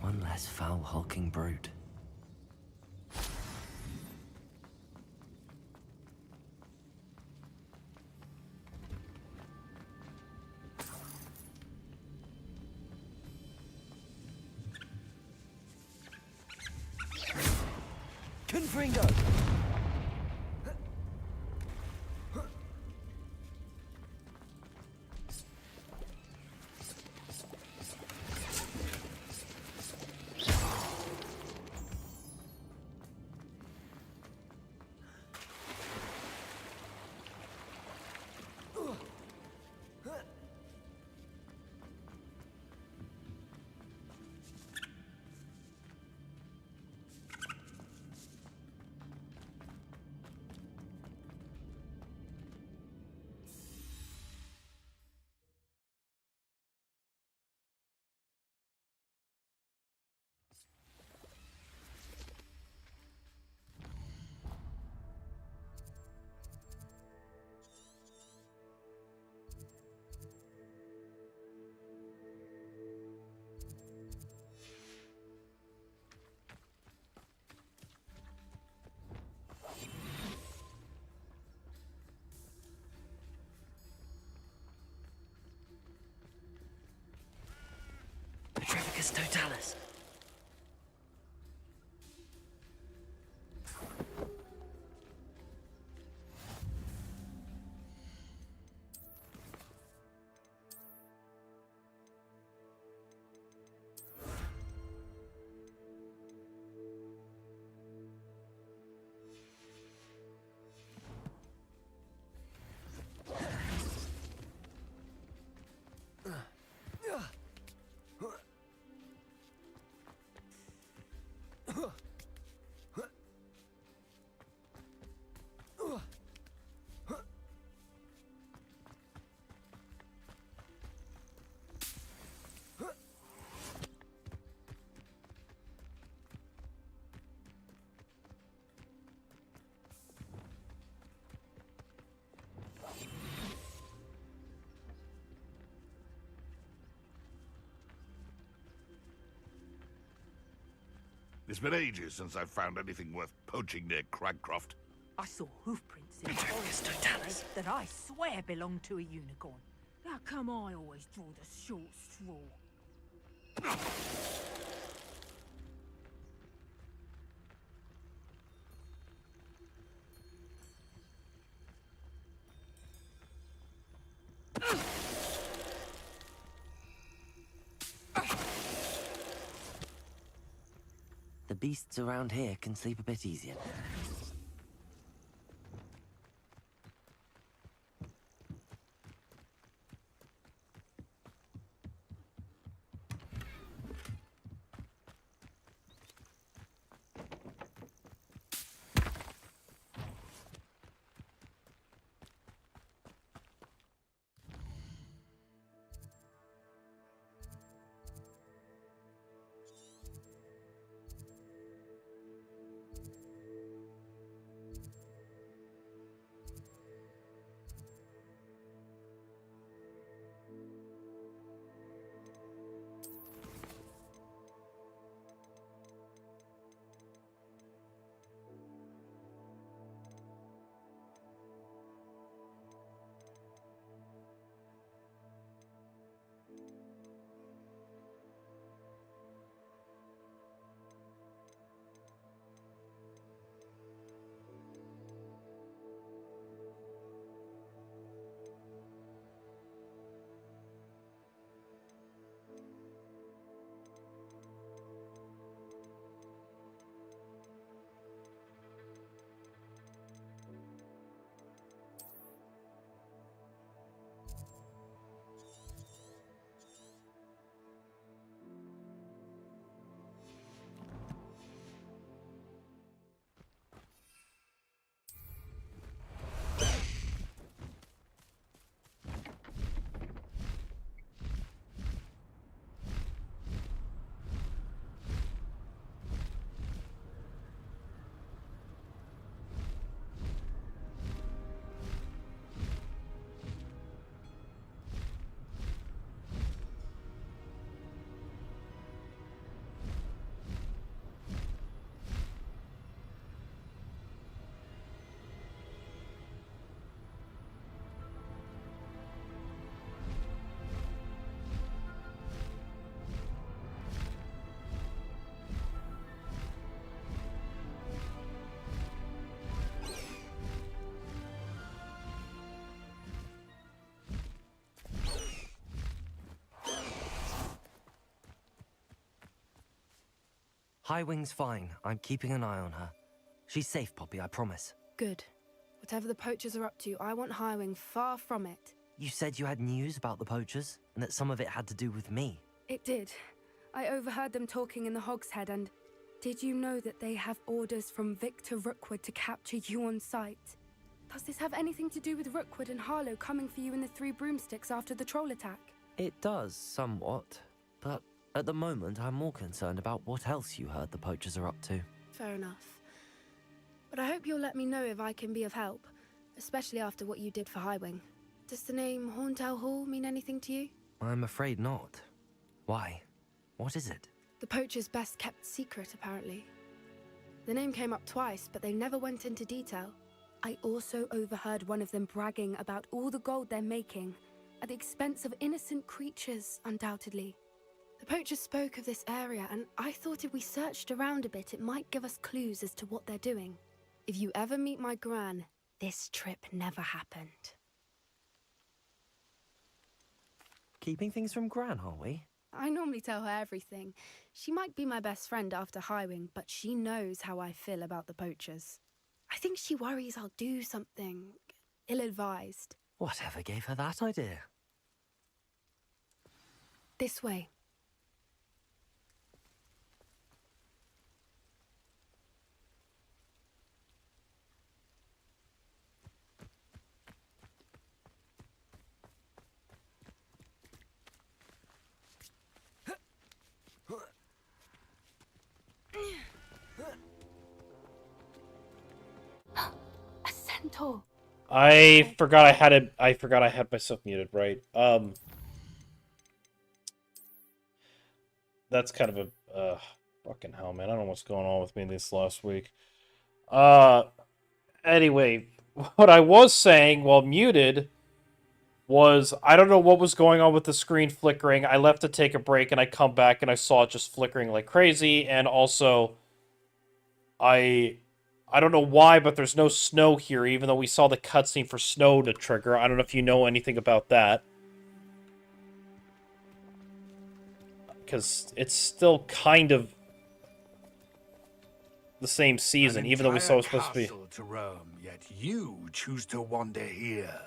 One less foul hulking brute. Confringo! Glorious Totalis. It's been ages since I've found anything worth poaching near Cragcroft. I saw hoof prints in the forest that I swear belong to a unicorn. How come I always draw the short straw? The beasts around here can sleep a bit easier. Highwing's fine. I'm keeping an eye on her. She's safe, Poppy, I promise. Good. Whatever the poachers are up to, I want Highwing far from it. You said you had news about the poachers, and that some of it had to do with me. It did. I overheard them talking in the Hogshead, and did you know that they have orders from Victor Rookwood to capture you on sight? Does this have anything to do with Rookwood and Harlow coming for you in the Three Broomsticks after the troll attack? It does, somewhat. But at the moment, I'm more concerned about what else you heard the poachers are up to. Fair enough. But I hope you'll let me know if I can be of help, especially after what you did for Highwing. Does the name Horntail Hall mean anything to you? I'm afraid not. Why? What is it? The poacher's best kept secret, apparently. The name came up twice, but they never went into detail. I also overheard one of them bragging about all the gold they're making, at the expense of innocent creatures, undoubtedly. The poachers spoke of this area, and I thought if we searched around a bit, it might give us clues as to what they're doing. If you ever meet my gran, this trip never happened. Keeping things from Gran, are we? I normally tell her everything. She might be my best friend after Highwing, but she knows how I feel about the poachers. I think she worries I'll do something ill-advised. Whatever gave her that idea? This way. A centaur. I forgot I had it. I forgot I had myself muted. Right. That's kind of a fucking hell, man. I don't know what's going on with me this last week. Anyway, what I was saying while muted was I don't know what was going on with the screen flickering. I left to take a break and I come back and I saw it just flickering like crazy. And also, I don't know why, but there's no snow here, even though we saw the cutscene for snow to trigger. I don't know if you know anything about that. Because it's still kind of the same season, even though we saw it was supposed to be. To roam, yet you choose to wander here.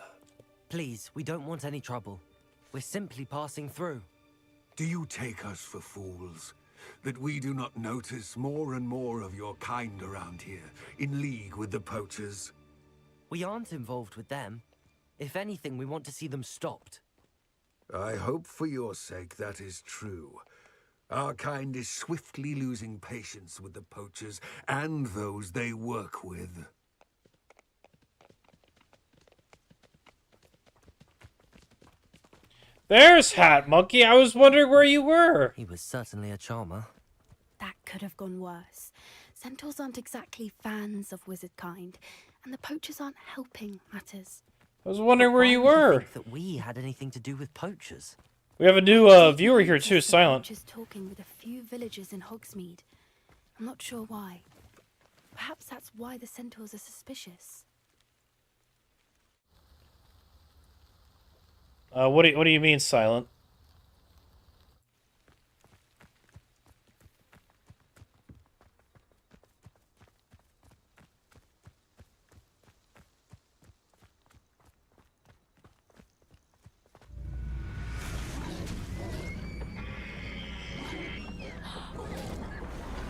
Please, we don't want any trouble. We're simply passing through. Do you take us for fools? That we do not notice more and more of your kind around here, in league with the poachers? We aren't involved with them. If anything, we want to see them stopped. I hope for your sake that is true. Our kind is swiftly losing patience with the poachers and those they work with. There's Hat Monkey. I was wondering where you were. He was certainly a charmer. That could have gone worse. Centaurs aren't exactly fans of wizard kind, and the poachers aren't helping matters. I was wondering where you Why would were. think that we had anything to do with poachers? We have a new viewer here too, Silent. Just talking with a few villagers in Hogsmeade. I'm not sure why. Perhaps that's why the centaurs are suspicious. What do you mean, Silent?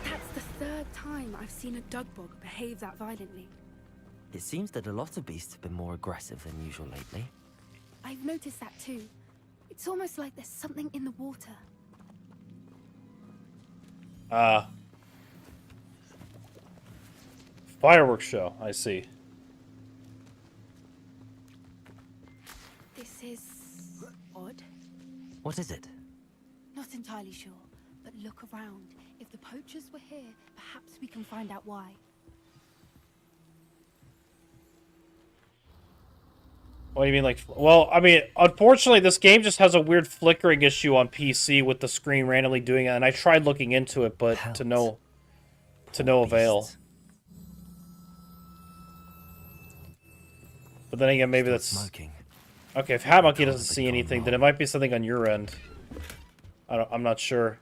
That's the third time I've seen a dugbog behave that violently. It seems that a lot of beasts have been more aggressive than usual lately. I've noticed that too. It's almost like there's something in the water. Fireworks show, I see. This is odd. What is it? Not entirely sure, but look around. If the poachers were here, perhaps we can find out why. What do you mean, like... Well, I mean, unfortunately, this game just has a weird flickering issue on PC with the screen randomly doing it, and I tried looking into it, but to no avail. But then again, maybe that's... Smoking. Okay, if Hat Monkey doesn't see anything, then it might be something on your end. I'm not sure.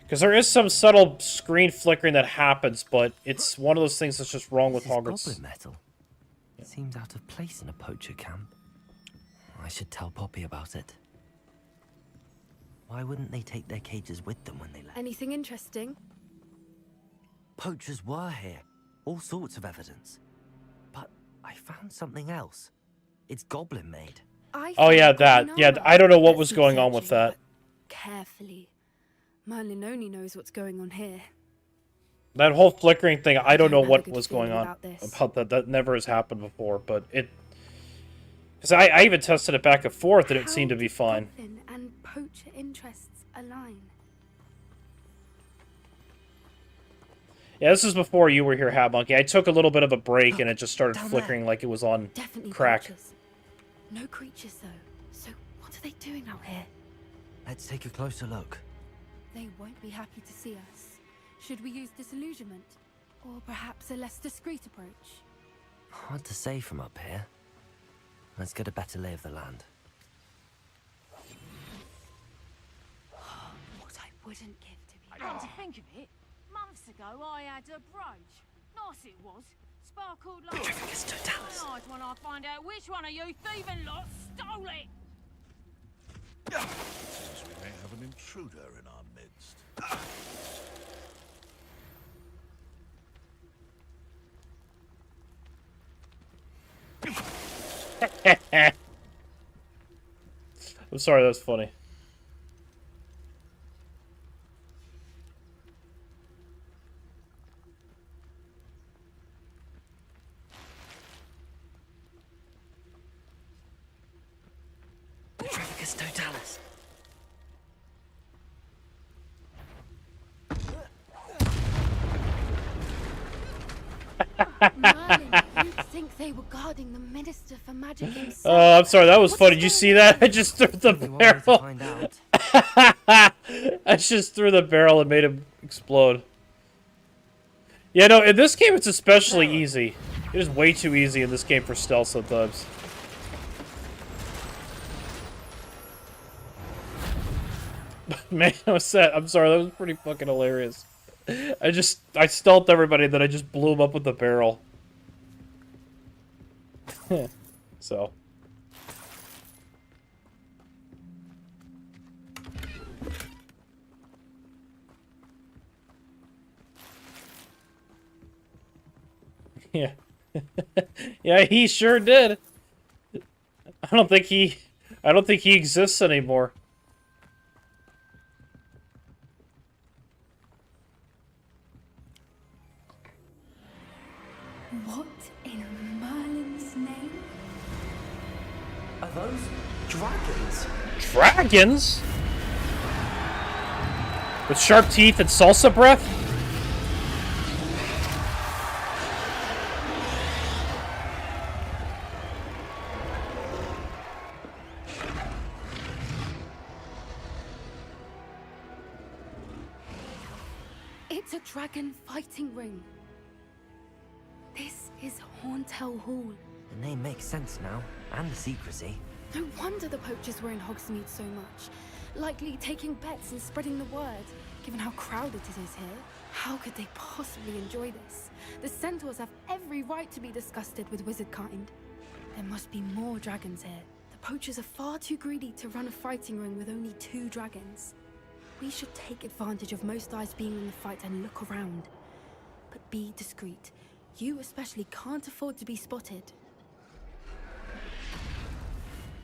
Because there is some subtle screen flickering that happens, but it's one of those things that's just wrong with Hogwarts. Goblin metal. Seems out of place in a poacher camp. I should tell Poppy about it. Why wouldn't they take their cages with them when they left? Anything interesting? Poachers were here. All sorts of evidence. But I found something else. It's goblin made. Oh yeah, that. Yeah, I don't know what was going on with that. Carefully. Merlin only knows what's going on here. That whole flickering thing, I don't know what was feeling going on about this. about that. That never has happened before, but it... Because I even tested it back and forth, and it seemed to be fine. Goblin and poacher interests align. Yeah, this is before you were here, Hat Monkey. I took a little bit of a break, and it just started flickering like it was on Definitely crack. poachers. No creatures, though. So what are they doing out here? Let's take a closer look. They won't be happy to see us. Should we use disillusionment? Or perhaps a less discreet approach? Hard to say from up here. Let's get a better lay of the land. What I wouldn't give to be... Come to think of it, months ago I had a brooch. Nice it was. Sparkled like... Nice when I find out which one of you thieving lot stole it. Seems we may have an intruder in our midst. I'm sorry, that was funny. Petrificus totalis. Merlin, you'd think they were guarding the Minister for Magic himself. Oh, I'm sorry, that was funny. Did you see that? I just threw the barrel. I just threw the barrel and made him explode. Yeah, no, in this game it's especially easy. It is way too easy in this game for stealth sometimes. Man, I'm sorry, that was pretty fucking hilarious. I stealthed everybody, then I just blew him up with the barrel. So. Yeah. Yeah, he sure did. I don't think he exists anymore. What in Merlin's name? Are those dragons? Dragons? With sharp teeth and salsa breath? It's a dragon fighting ring. This is Horntail Hall. The name makes sense now, and the secrecy. No wonder the poachers were in Hogsmeade so much. Likely taking bets and spreading the word, given how crowded it is here. How could they possibly enjoy this? The centaurs have every right to be disgusted with wizard kind. There must be more dragons here. The poachers are far too greedy to run a fighting ring with only 2 dragons. We should take advantage of most eyes being in the fight and look around. But be discreet. You especially can't afford to be spotted.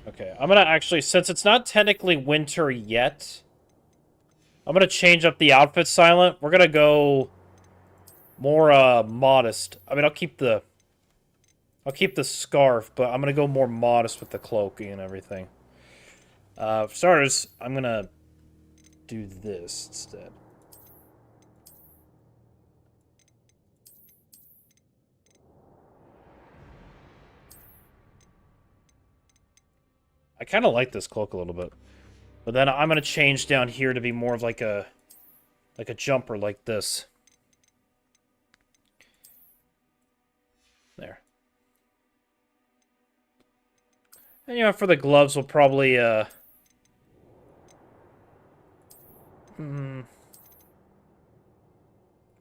Okay, I'm gonna actually, since it's not technically winter yet, I'm gonna change up the outfit, Silent. We're gonna go more, modest. I mean, I'll keep the scarf, but I'm gonna go more modest with the cloak and everything. For starters, I'm gonna do this instead. I kind of like this cloak a little bit. But then I'm going to change down here to be more of like a jumper like this. There. And you know, for the gloves we'll probably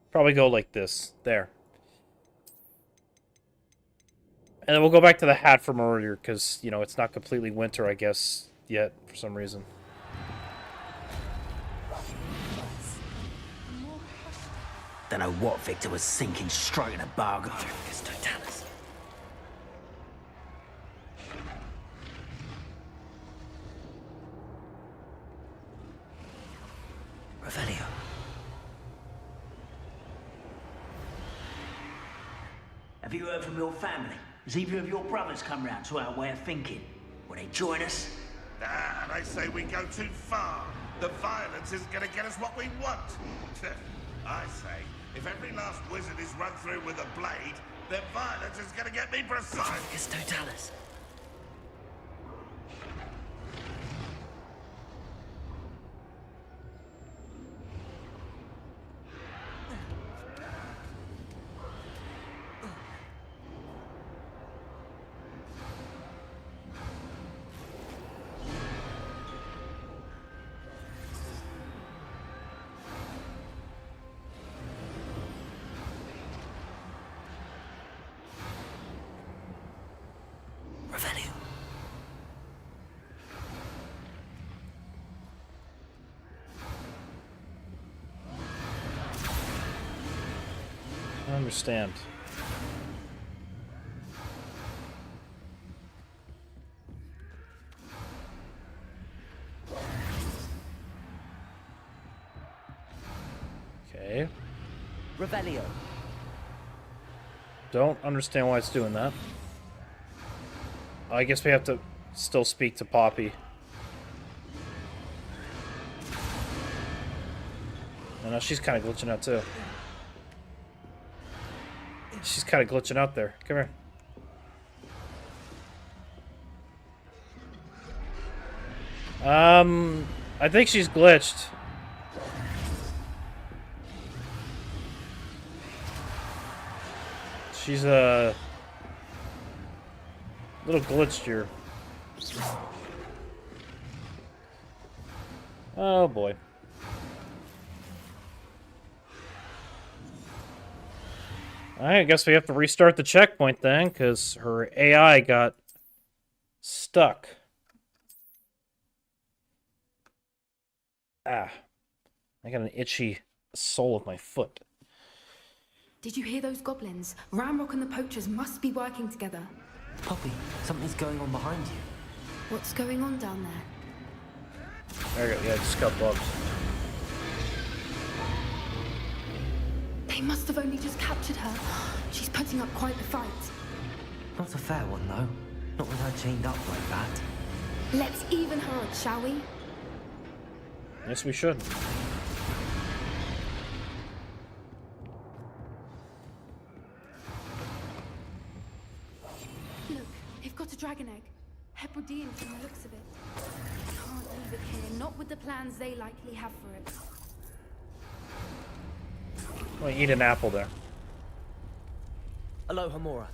probably go like this. There. And then we'll go back to the hat from earlier, because, you know, it's not completely winter, I guess, yet, for some reason. Don't know what Victor was sinking straight in a bargain. Revelio. Have you heard from your family? Has either of your brothers come round to our way of thinking? Will they join us? Ah, they say we go too far. The violence isn't going to get us what we want. I say, if every last wizard is run through with a blade, then violence is going to get me precise. It's totalis. I understand. Okay. Revelio. Don't understand why it's doing that. I guess we have to still speak to Poppy. I know she's kind of glitching out too. She's kind of glitching out there. Come here. I think she's glitched. She's a little glitched here. Oh boy. I guess we have to restart the checkpoint then, because her AI got stuck. Ah. I got an itchy sole of my foot. Did you hear those goblins? Ramrock and the poachers must be working together. Poppy, something's going on behind you. What's going on down there? There you go. Yeah, I just got bugged. They must have only just captured her. She's putting up quite the fight. Not a fair one, though. Not with her chained up like that. Let's even her up, shall we? Yes, we should. Look, they've got a dragon egg. Hebridean from the looks of it. Can't leave it here, not with the plans they likely have for it. Well, eat an apple there. Aloha, Mora.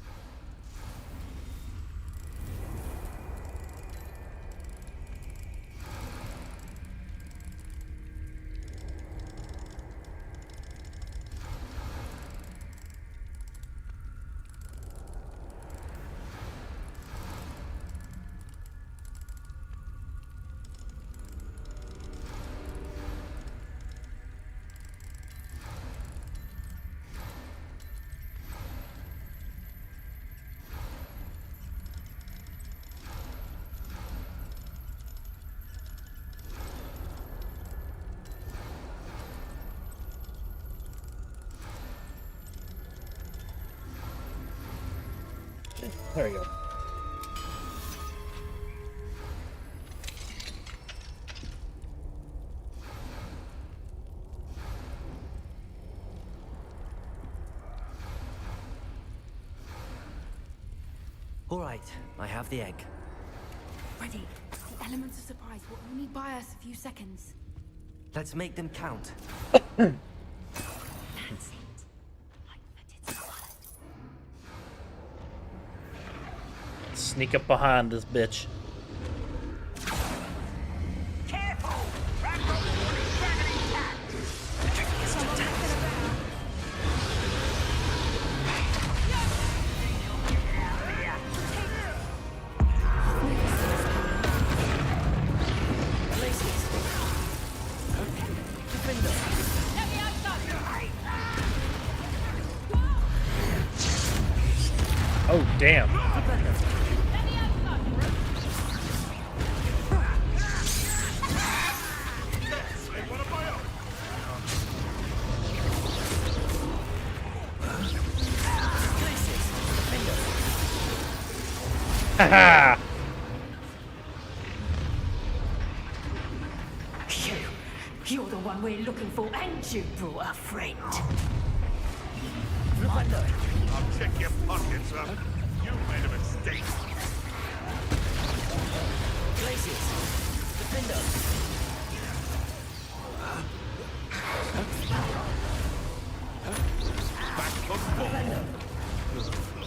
There you go. All right, I have the egg. Ready. The elements of surprise will only buy us a few seconds. Let's make them count. That's it. Sneak up behind this bitch. Careful! Ramrock's dragon intact! Oh, damn. Haha! You're the one we're looking for, and you brought a friend. I'll check your pockets up. You made a mistake. Places. Defender. Back to ball.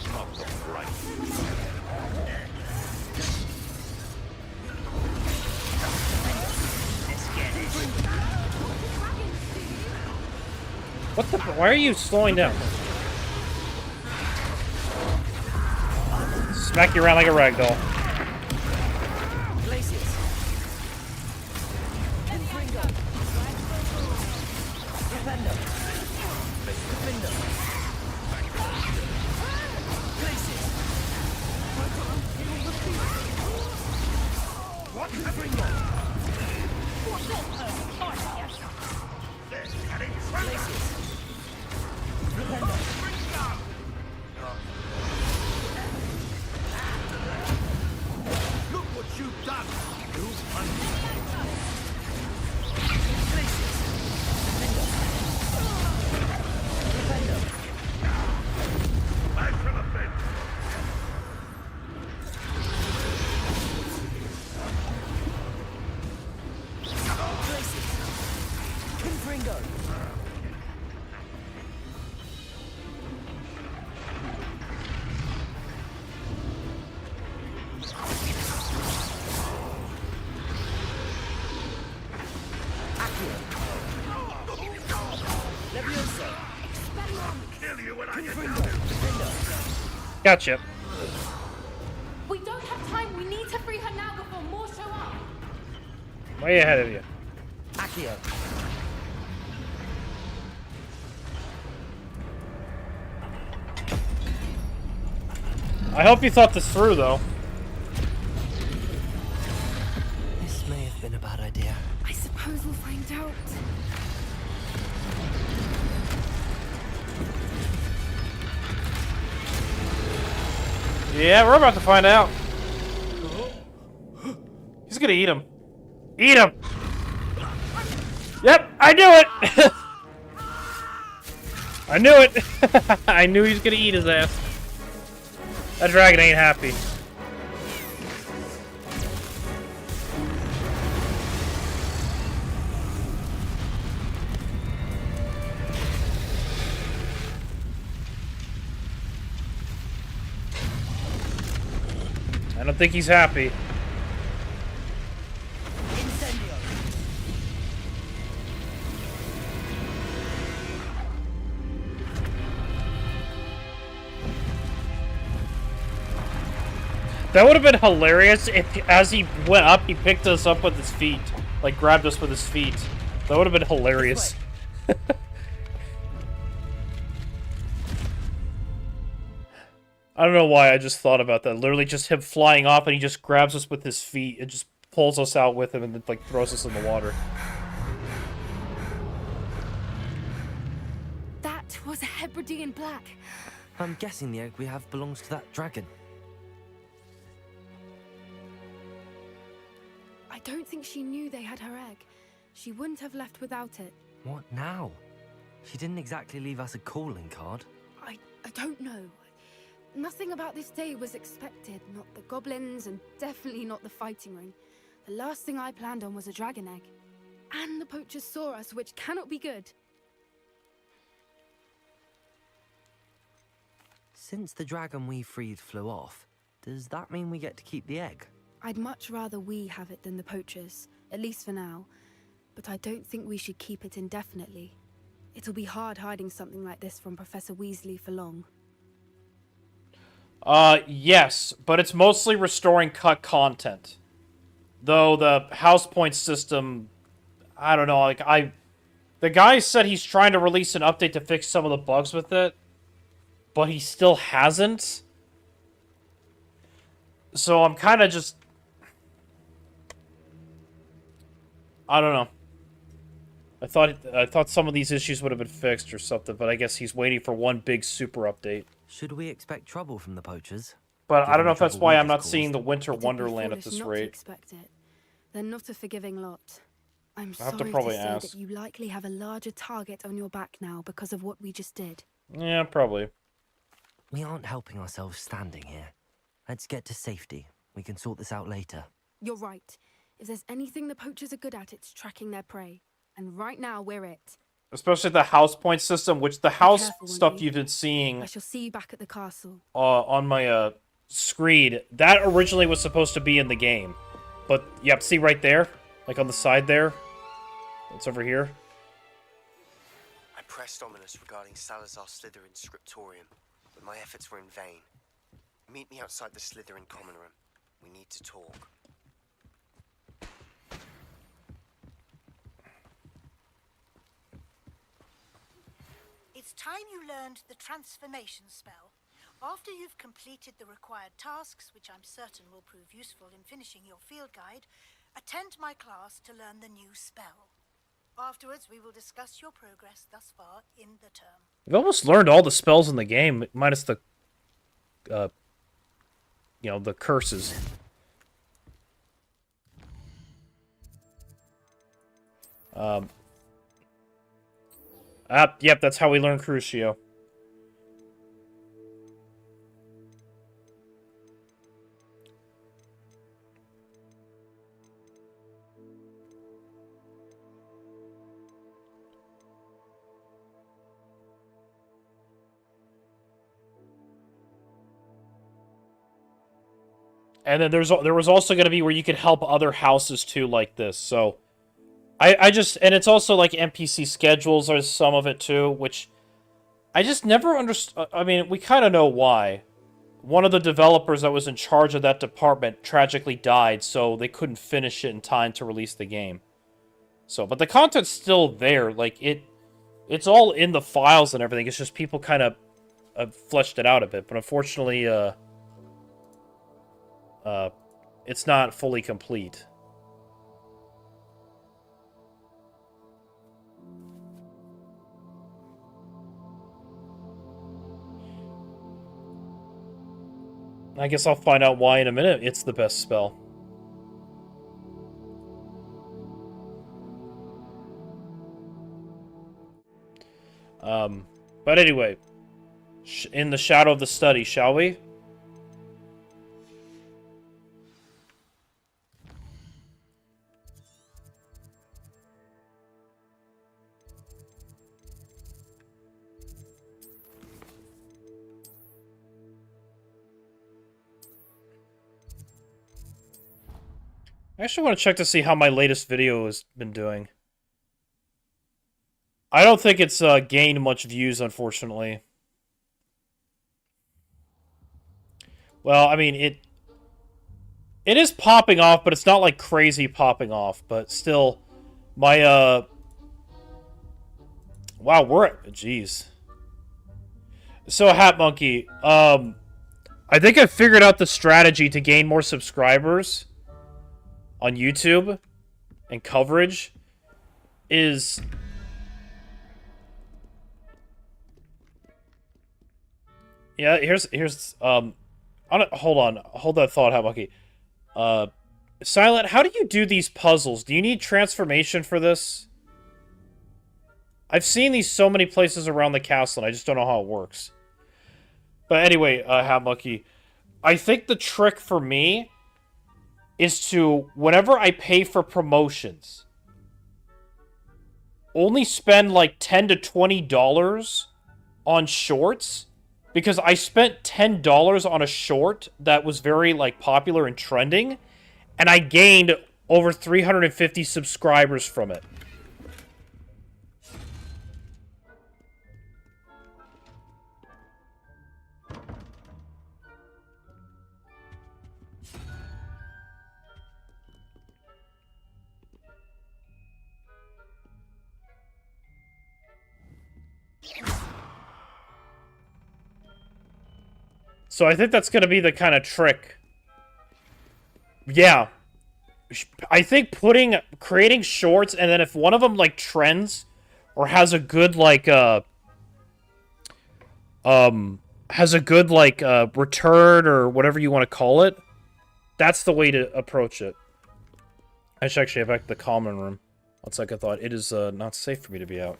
Not right. What the? Why are you slowing down? Smack you around like a ragdoll. Places. Defender. Defender. you when I get down. Gotcha. We don't have time. We need to free her now before more show up. Way ahead of you. Accio. I hope you thought this through, though. This may have been a bad idea. I suppose we'll find out. Yeah, we're about to find out. He's gonna eat him. Eat him! Yep, I knew it! I knew it! I knew he was gonna eat his ass. That dragon ain't happy. I don't think he's happy. That would have been hilarious if, as he went up, he picked us up with his feet. Like, grabbed us with his feet. That would have been hilarious. I don't know why I just thought about that. Literally just him flying off and he just grabs us with his feet and just pulls us out with him and then, like, throws us in the water. That was a Hebridean black. I'm guessing the egg we have belongs to that dragon. I don't think she knew they had her egg. She wouldn't have left without it. What now? She didn't exactly leave us a calling card. I don't know. Nothing about this day was expected. Not the goblins, and definitely not the fighting ring. The last thing I planned on was a dragon egg. And the poachers saw us, which cannot be good. Since the dragon we freed flew off, does that mean we get to keep the egg? I'd much rather we have it than the poachers, at least for now. But I don't think we should keep it indefinitely. It'll be hard hiding something like this from Professor Weasley for long. Yes, but it's mostly restoring cut content. Though the house point system, I don't know, like, the guy said he's trying to release an update to fix some of the bugs with it, but he still hasn't. So I'm kind of just... I don't know. I thought some of these issues would have been fixed or something, but I guess he's waiting for one big super update. Should we expect trouble from the poachers? But I don't know if that's why I'm not caused. seeing the Winter It'd be Wonderland at foolish this not to rate. expect it. They're not a forgiving lot. I'm I'll have sorry to probably say ask. that you likely have a larger target on your back now because of what we just did. Yeah, probably. We aren't helping ourselves standing here. Let's get to safety. We can sort this out later. You're right. If there's anything the poachers are good at, it's tracking their prey. And right now, we're it. Especially the house point system, which the house careful, stuff Wendy. you've been seeing I shall see you back at the castle. on my screen, that originally was supposed to be in the game. But, yep, see right there? Like on the side there? It's over here. I pressed Ominous regarding Salazar Slytherin's scriptorium, but my efforts were in vain. Meet me outside the Slytherin common room. We need to talk. It's time you learned the transformation spell. After you've completed the required tasks, which I'm certain will prove useful in finishing your field guide, attend my class to learn the new spell. Afterwards, we will discuss your progress thus far in the term. We've almost learned all the spells in the game, minus the, you know, the curses. Yep, that's how we learn Crucio. And then there was also going to be where you could help other houses too, like this. So I just, and it's also like NPC schedules are some of it too, which I just never understood. I mean, we kind of know why. One of the developers that was in charge of that department tragically died, so they couldn't finish it in time to release the game. So, but the content's still there. Like, it's all in the files and everything. It's just people kind of fleshed it out a bit. But unfortunately, it's not fully complete. I guess I'll find out why in a minute it's the best spell. But anyway, in the shadow of the study, shall we? I actually want to check to see how my latest video has been doing. I don't think it's gained much views, unfortunately. Well, I mean, it is popping off, but it's not like crazy popping off. But still, my wow, we're at jeez. So Hat Monkey, I think I figured out the strategy to gain more subscribers on YouTube and coverage is here's hold that thought, Hat Monkey. Silent, how do you do these puzzles? Do you need transformation for this? I've seen these so many places around the castle, and I just don't know how it works. But anyway, Hat Monkey, I think the trick for me is to, whenever I pay for promotions, only spend like $10 to $20 on shorts, because I spent $10 on a short that was very like popular and trending, and I gained over 350 subscribers from it. So I think that's going to be the kind of trick. Yeah. I think creating shorts, and then if one of them, like, trends, or has a good, like, return, or whatever you want to call it, that's the way to approach it. I should actually evac the common room. One second thought. It is, not safe for me to be out.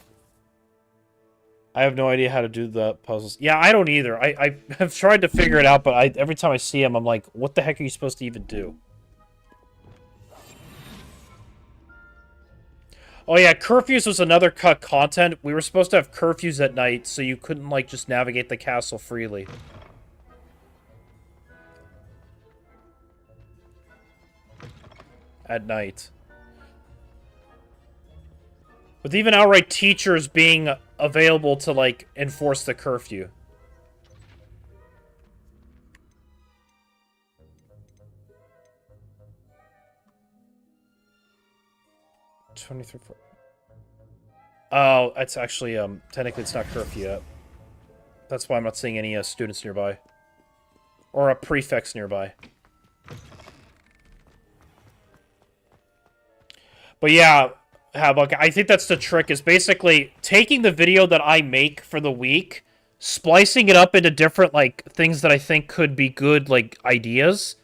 I have no idea how to do the puzzles. Yeah, I don't either. I have tried to figure it out, but every time I see him, I'm like, what the heck are you supposed to even do? Oh yeah, curfews was another cut content. We were supposed to have curfews at night, so you couldn't, like, just navigate the castle freely. At night. With even outright teachers being available to, like, enforce the curfew. Oh, it's actually, technically it's not curfew yet. That's why I'm not seeing any students nearby. Or prefects nearby. But yeah, Havoc, I think that's the trick, is basically taking the video that I make for the week, splicing it up into different, like, things that I think could be good, like, ideas,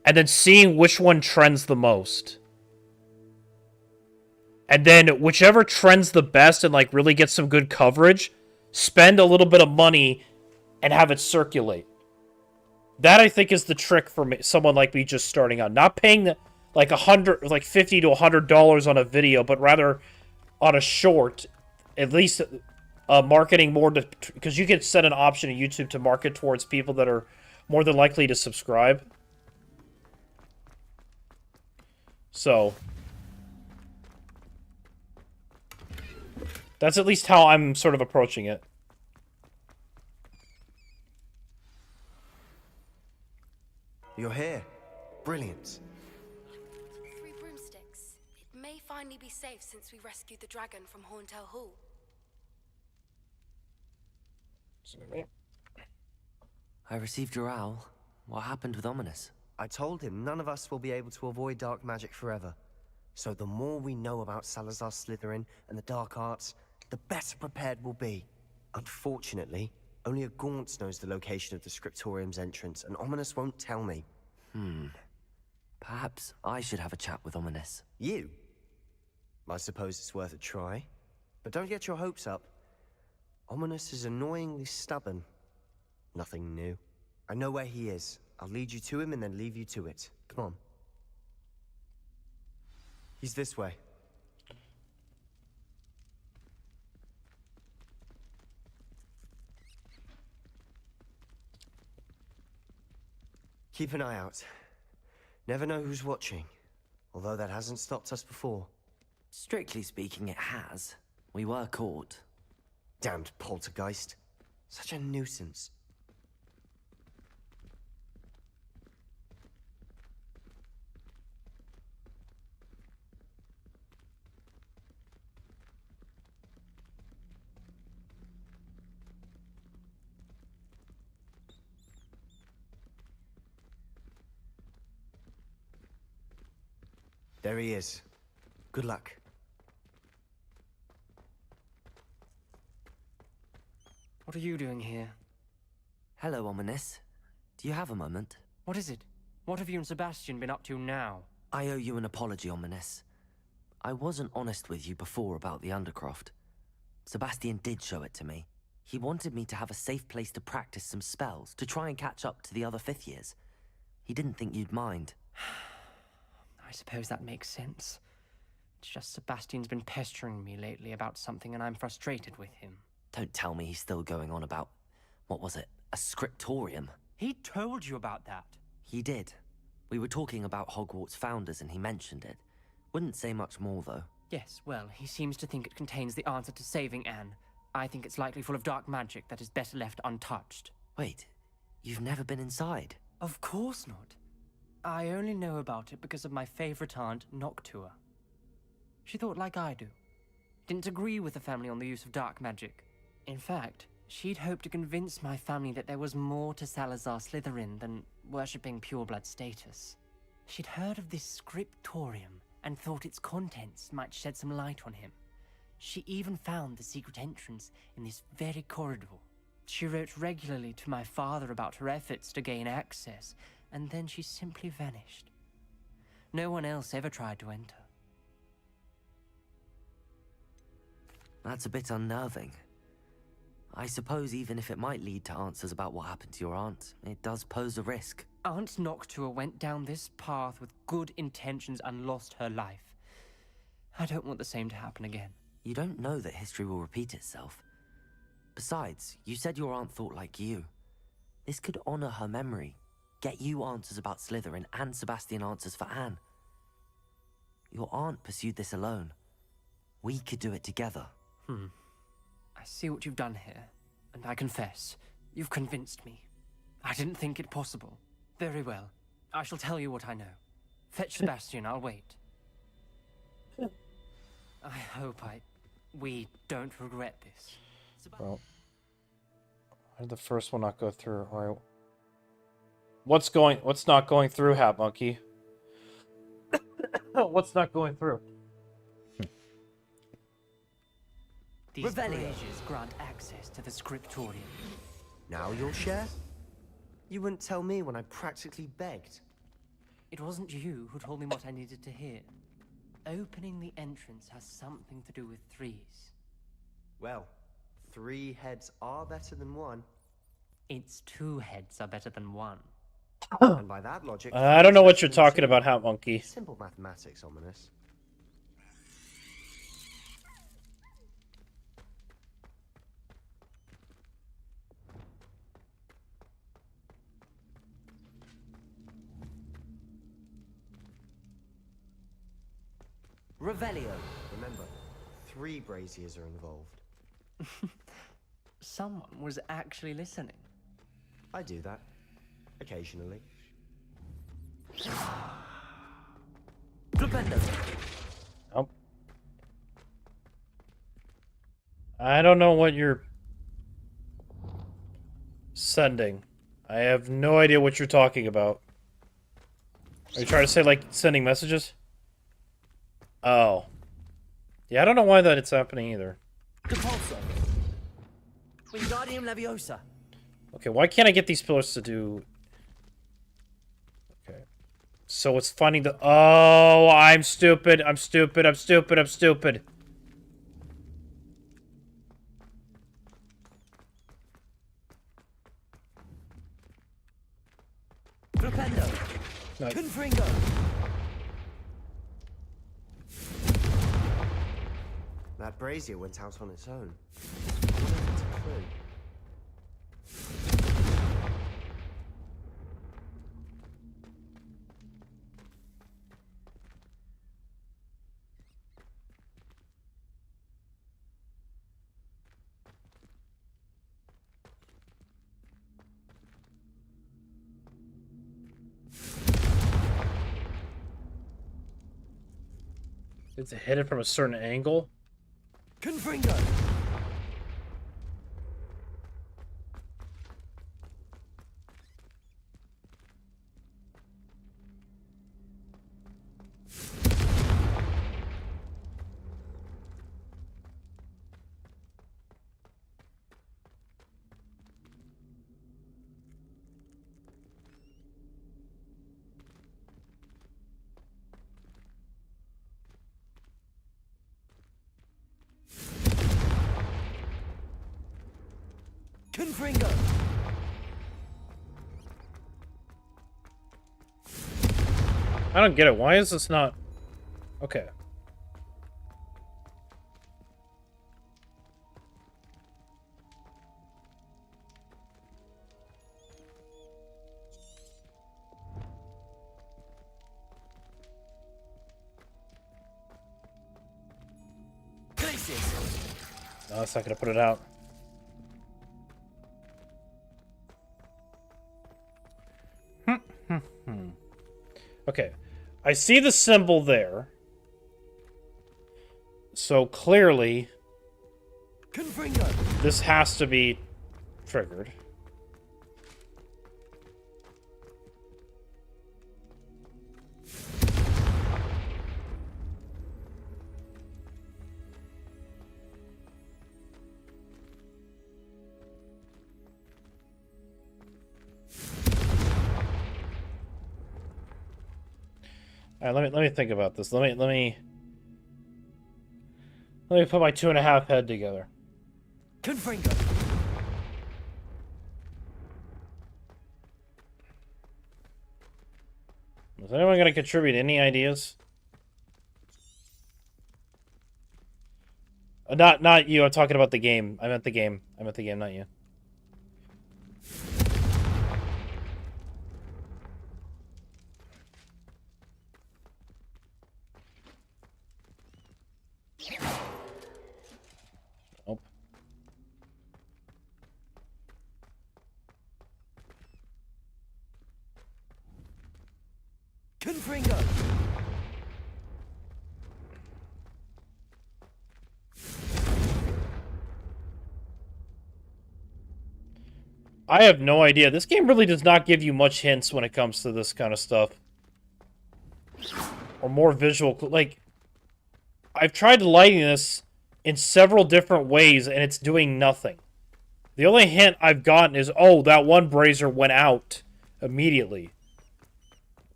and then seeing which one trends the most. And then whichever trends the best and, like, really gets some good coverage, spend a little bit of money and have it circulate. That, I think, is the trick for me, someone like me just starting out. Not paying like $50 to $100 on a video, but rather on a short, at least marketing more to, because you can set an option in YouTube to market towards people that are more than likely to subscribe. So that's at least how I'm sort of approaching it. You're here. Brilliant. 3 broomsticks. It may finally be safe since we rescued the dragon from Horntail Hall. I received your owl. What happened with Ominous? I told him none of us will be able to avoid dark magic forever. So the more we know about Salazar Slytherin and the dark arts, the better prepared we'll be. Unfortunately, only a Gaunt's knows the location of the Scriptorium's entrance, and Ominous won't tell me. Perhaps I should have a chat with Ominous. You? I suppose it's worth a try. But don't get your hopes up. Ominous is annoyingly stubborn. Nothing new. I know where he is. I'll lead you to him and then leave you to it. Come on. He's this way. Keep an eye out. Never know who's watching. Although that hasn't stopped us before. Strictly speaking, it has. We were caught. Damned poltergeist. Such a nuisance. There he is. Good luck. What are you doing here? Hello, Ominous. Do you have a moment? What is it? What have you and Sebastian been up to now? I owe you an apology, Ominous. I wasn't honest with you before about the Undercroft. Sebastian did show it to me. He wanted me to have a safe place to practice some spells, to try and catch up to the other 5th years. He didn't think you'd mind. I suppose that makes sense. It's just Sebastian's been pestering me lately about something and I'm frustrated with him. Don't tell me he's still going on about, what was it, a scriptorium? He told you about that? He did. We were talking about Hogwarts founders and he mentioned it. Wouldn't say much more, though. Yes, well, he seems to think it contains the answer to saving Anne. I think it's likely full of dark magic that is better left untouched. Wait, you've never been inside? Of course not. I only know about it because of my favorite aunt, Noctua. She thought like I do. Didn't agree with the family on the use of dark magic. In fact, she'd hoped to convince my family that there was more to Salazar Slytherin than worshipping pureblood status. She'd heard of this scriptorium and thought its contents might shed some light on him. She even found the secret entrance in this very corridor. She wrote regularly to my father about her efforts to gain access, and then she simply vanished. No one else ever tried to enter. That's a bit unnerving. I suppose even if it might lead to answers about what happened to your aunt, it does pose a risk. Aunt Noctua went down this path with good intentions and lost her life. I don't want the same to happen again. You don't know that history will repeat itself. Besides, you said your aunt thought like you. This could honor her memory, get you answers about Slytherin and Sebastian answers for Anne. Your aunt pursued this alone. We could do it together. I see what you've done here, and I confess, you've convinced me. I didn't think it possible. Very well. I shall tell you what I know. Fetch Sebastian, I'll wait. I hope we don't regret this. Well, why did the first one not go through? All right. What's not going through, Hat Monkey? What's not going through? These braziers grant access to the scriptorium. Now you'll share? You wouldn't tell me when I practically begged. It wasn't you who told me what I needed to hear. Opening the entrance has something to do with 3s. Well, 3 heads are better than 1. It's 2 heads are better than 1. And by that logic... I don't know what you're talking about, Hat Monkey. Simple mathematics, Ominous. Revelio. Remember, 3 braziers are involved. Someone was actually listening. I do that. Occasionally. Nope. I don't know what you're sending. I have no idea what you're talking about. Are you trying to say, like, sending messages? Oh. Yeah, I don't know why that it's happening either. Okay, why can't I get these pillars to do... Okay. So it's finding the... Oh, I'm stupid. I'm stupid. I'm stupid. I'm stupid. No. That brazier went out on its own. I wonder if it's a clue. It's hit it from a certain angle. Confringo! Confringo! I don't get it. Why is this not... Okay. No, that's not gonna put it out. Okay. I see the symbol there. So clearly... Confringo! This has to be triggered. All right, let me think about this. Let me put my 2.5 head together. Confringo! Is anyone gonna contribute any ideas? Not you. I'm talking about the game. I meant the game. I meant the game, not you. Nope. Confringo! I have no idea. This game really does not give you much hints when it comes to this kind of stuff. Or more visual... Like, I've tried lighting this in several different ways, and it's doing nothing. The only hint I've gotten is, oh, that one brazier went out immediately.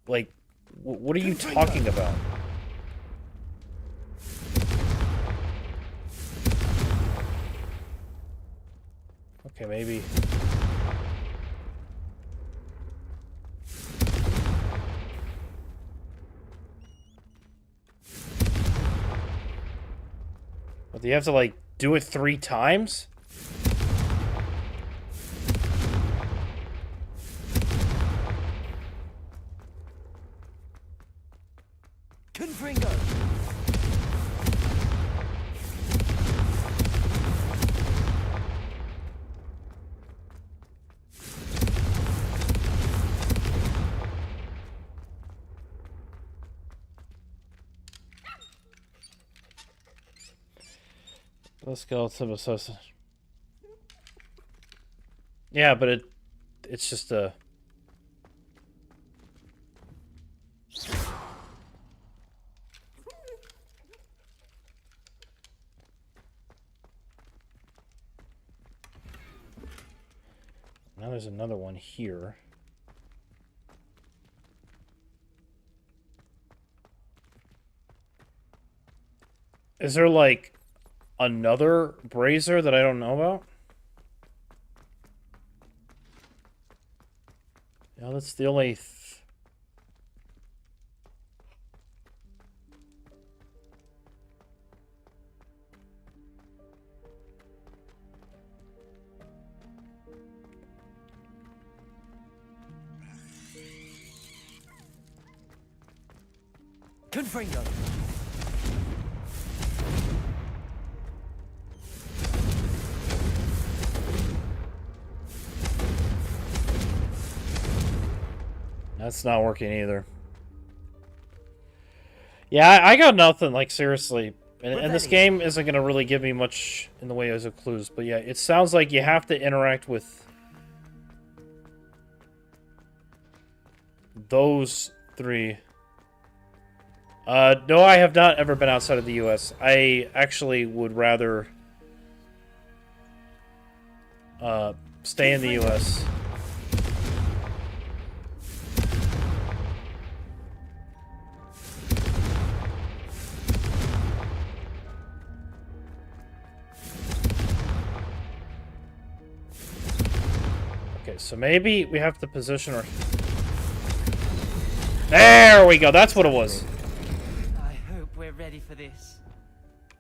Like, what are you talking about? Okay, maybe... But do you have to, like, do it 3 times? Confringo! Let's go to the Yeah, but it's just a. Now there's another one here. Is there like another brazier that I don't know about? Yeah, that's the only. Confringo! That's not working either. Yeah, I got nothing, like, seriously. And this game isn't going to really give me much in the way of clues. But yeah, it sounds like you have to interact with those three. No, I have not ever been outside of the U.S. I actually would rather stay in the U.S. Okay, so maybe we have to position our... There we go, that's what it was. I hope we're ready for this.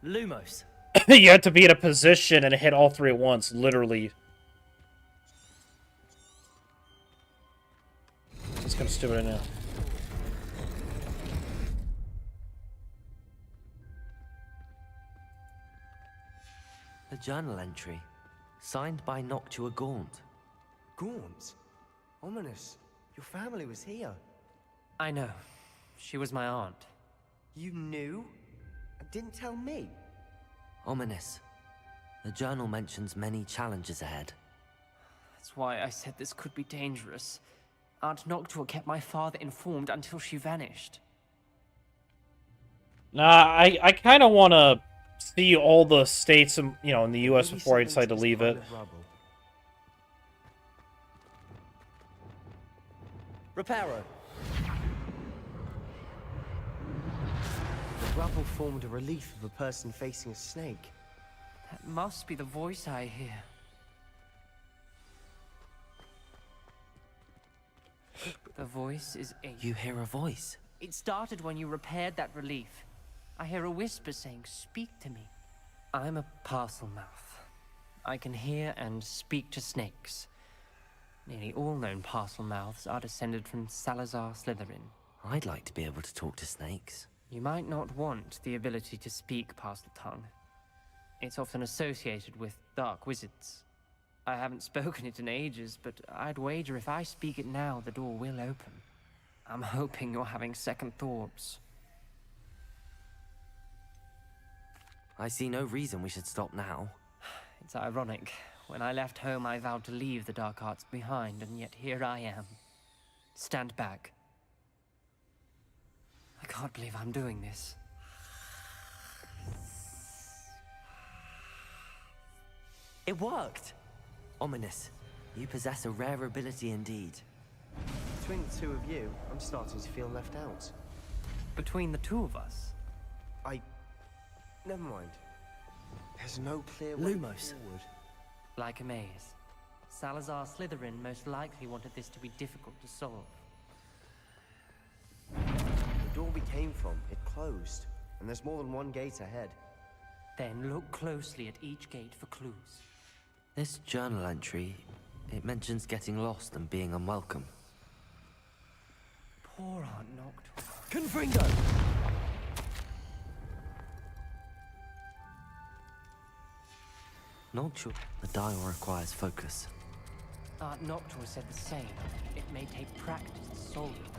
Lumos. You had to be in a position and hit all three at once, literally. It's kind of stupid right now. A journal entry, signed by Noctua Gaunt. Gaunt? Ominous. Your family was here. I know. She was my aunt. You knew? And didn't tell me? Ominous. The journal mentions many challenges ahead. That's why I said this could be dangerous. Aunt Noctua kept my father informed until she vanished. Nah, I kind of want to see all the states, in the U.S. before I decide to leave it. Reparo. The rubble formed a relief of a person facing a snake. That must be the voice I hear. The voice is Ink. You hear a voice? It started when you repaired that relief. I hear a whisper saying, "Speak to me." I'm a parcel mouth. I can hear and speak to snakes. Nearly all known parcel mouths are descended from Salazar Slytherin. I'd like to be able to talk to snakes. You might not want the ability to speak parcel tongue. It's often associated with dark wizards. I haven't spoken it in ages, but I'd wager if I speak it now, the door will open. I'm hoping you're having second thoughts. I see no reason we should stop now. It's ironic. When I left home, I vowed to leave the dark arts behind, and yet here I am. Stand back. I can't believe I'm doing this. It worked! Ominous, you possess a rare ability indeed. Between the two of you, I'm starting to feel left out. Between the two of us? Never mind. There's no clear way forward. Like a maze. Salazar Slytherin most likely wanted this to be difficult to solve. The door we came from, it closed. And there's more than one gate ahead. Then look closely at each gate for clues. This journal entry, it mentions getting lost and being unwelcome. Poor Aunt Noctua. Confringo! Noctua. The dial requires focus. Aunt Noctua said the same. It may take practice to solve it.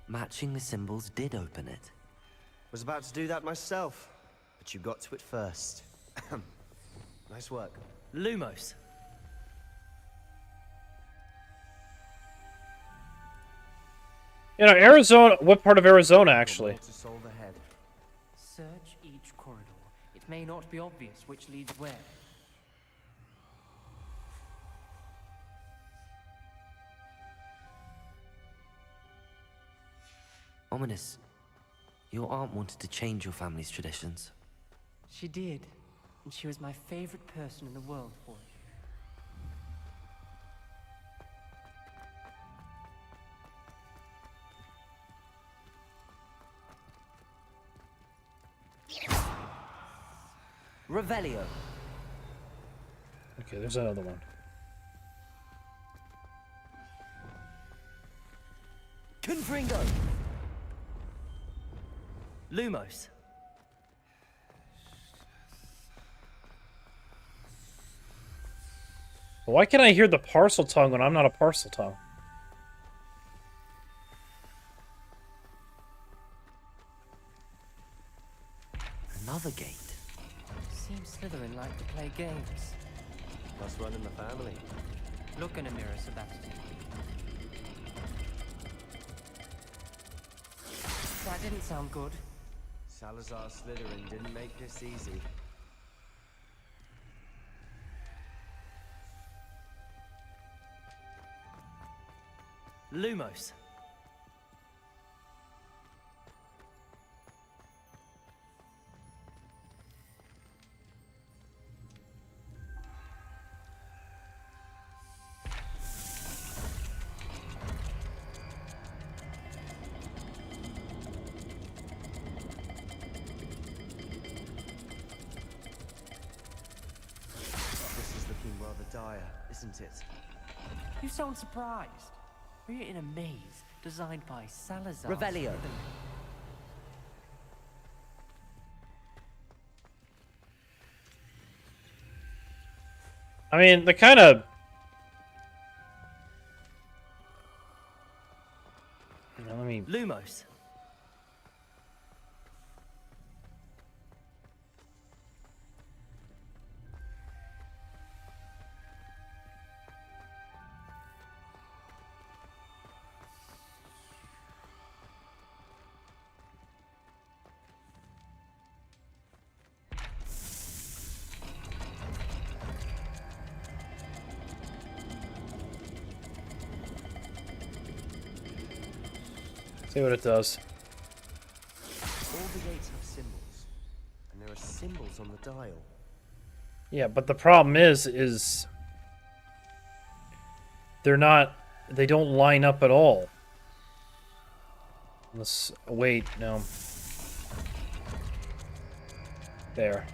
Matching the symbols did open it. Was about to do that myself, but you got to it first. Nice work. Lumos. You know, Arizona. What part of Arizona, actually? To solve ahead. Search each corridor. It may not be obvious which leads where. Ominous. Your aunt wanted to change your family's traditions. She did, and she was my favorite person in the world for it. Revelio. Okay, there's another one. Confringo. Lumos. Why can I hear the parcel tongue when I'm not a parcel tongue? Another gate. Seems Slytherin like to play games. Must run in the family. Look in a mirror, Sebastian. That didn't sound good. Salazar Slytherin didn't make this easy. Lumos. This is looking rather dire, isn't it? You sound surprised. We're in a maze designed by Salazar. Revelio. I mean, the kind of... Let me... Lumos. See what it does. All the gates have symbols, and there are symbols on the dial. Yeah, but the problem is they're not, they don't line up at all. Let's wait, no. There.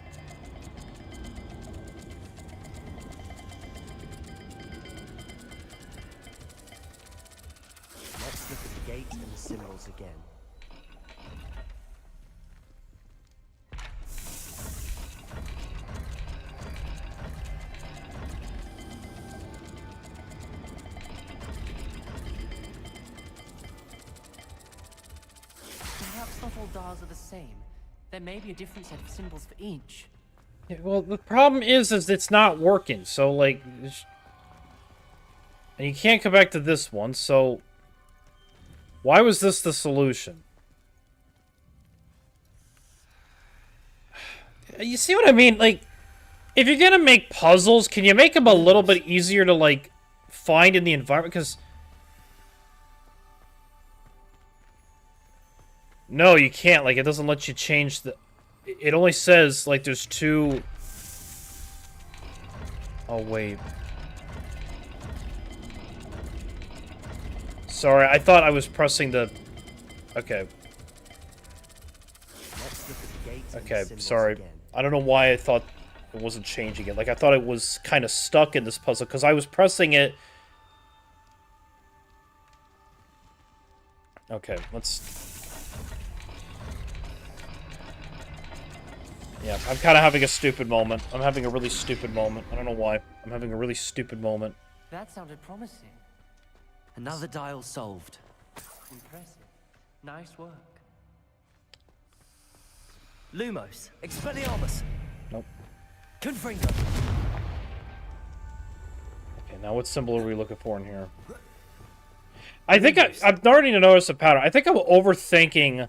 Let's look at the gate and the symbols again. Perhaps not all dials are the same. There may be a different set of symbols for each. Yeah, well, the problem is it's not working. So, like, and you can't come back to this one. So, why was this the solution? You see what I mean? Like, if you're gonna make puzzles, can you make them a little bit easier to, like, find in the environment? Because no, you can't. Like, it doesn't let you change the... It only says, like, there's two... Oh, wait. Sorry, I thought I was pressing the... Okay. Let's look at the gates and Okay, the symbols sorry. again. I don't know why I thought it wasn't changing it. Like, I thought it was kind of stuck in this puzzle, because I was pressing it... Okay, let's... Yeah, I'm kind of having a stupid moment. I'm having a really stupid moment. I don't know why. I'm having a really stupid moment. That sounded promising. Another dial solved. Impressive. Nice work. Lumos, Expelliarmus. Nope. Confringo. Okay, now what symbol are we looking for in here? I think I'm starting to notice a pattern. I think I'm overthinking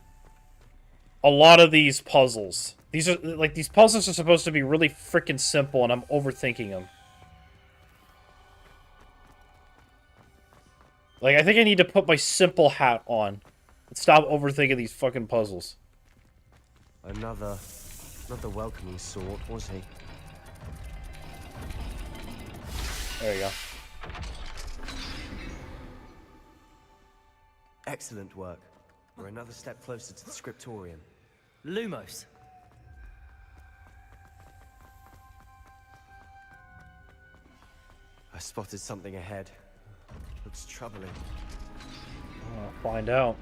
a lot of these puzzles. These are like these puzzles are supposed to be really freaking simple, and I'm overthinking them. Like, I think I need to put my simple hat on and stop overthinking these fucking puzzles. Another welcoming sort, was he? There you go. Excellent work. We're another step closer to the scriptorium. Lumos. I spotted something ahead. Looks troubling. I'll find out.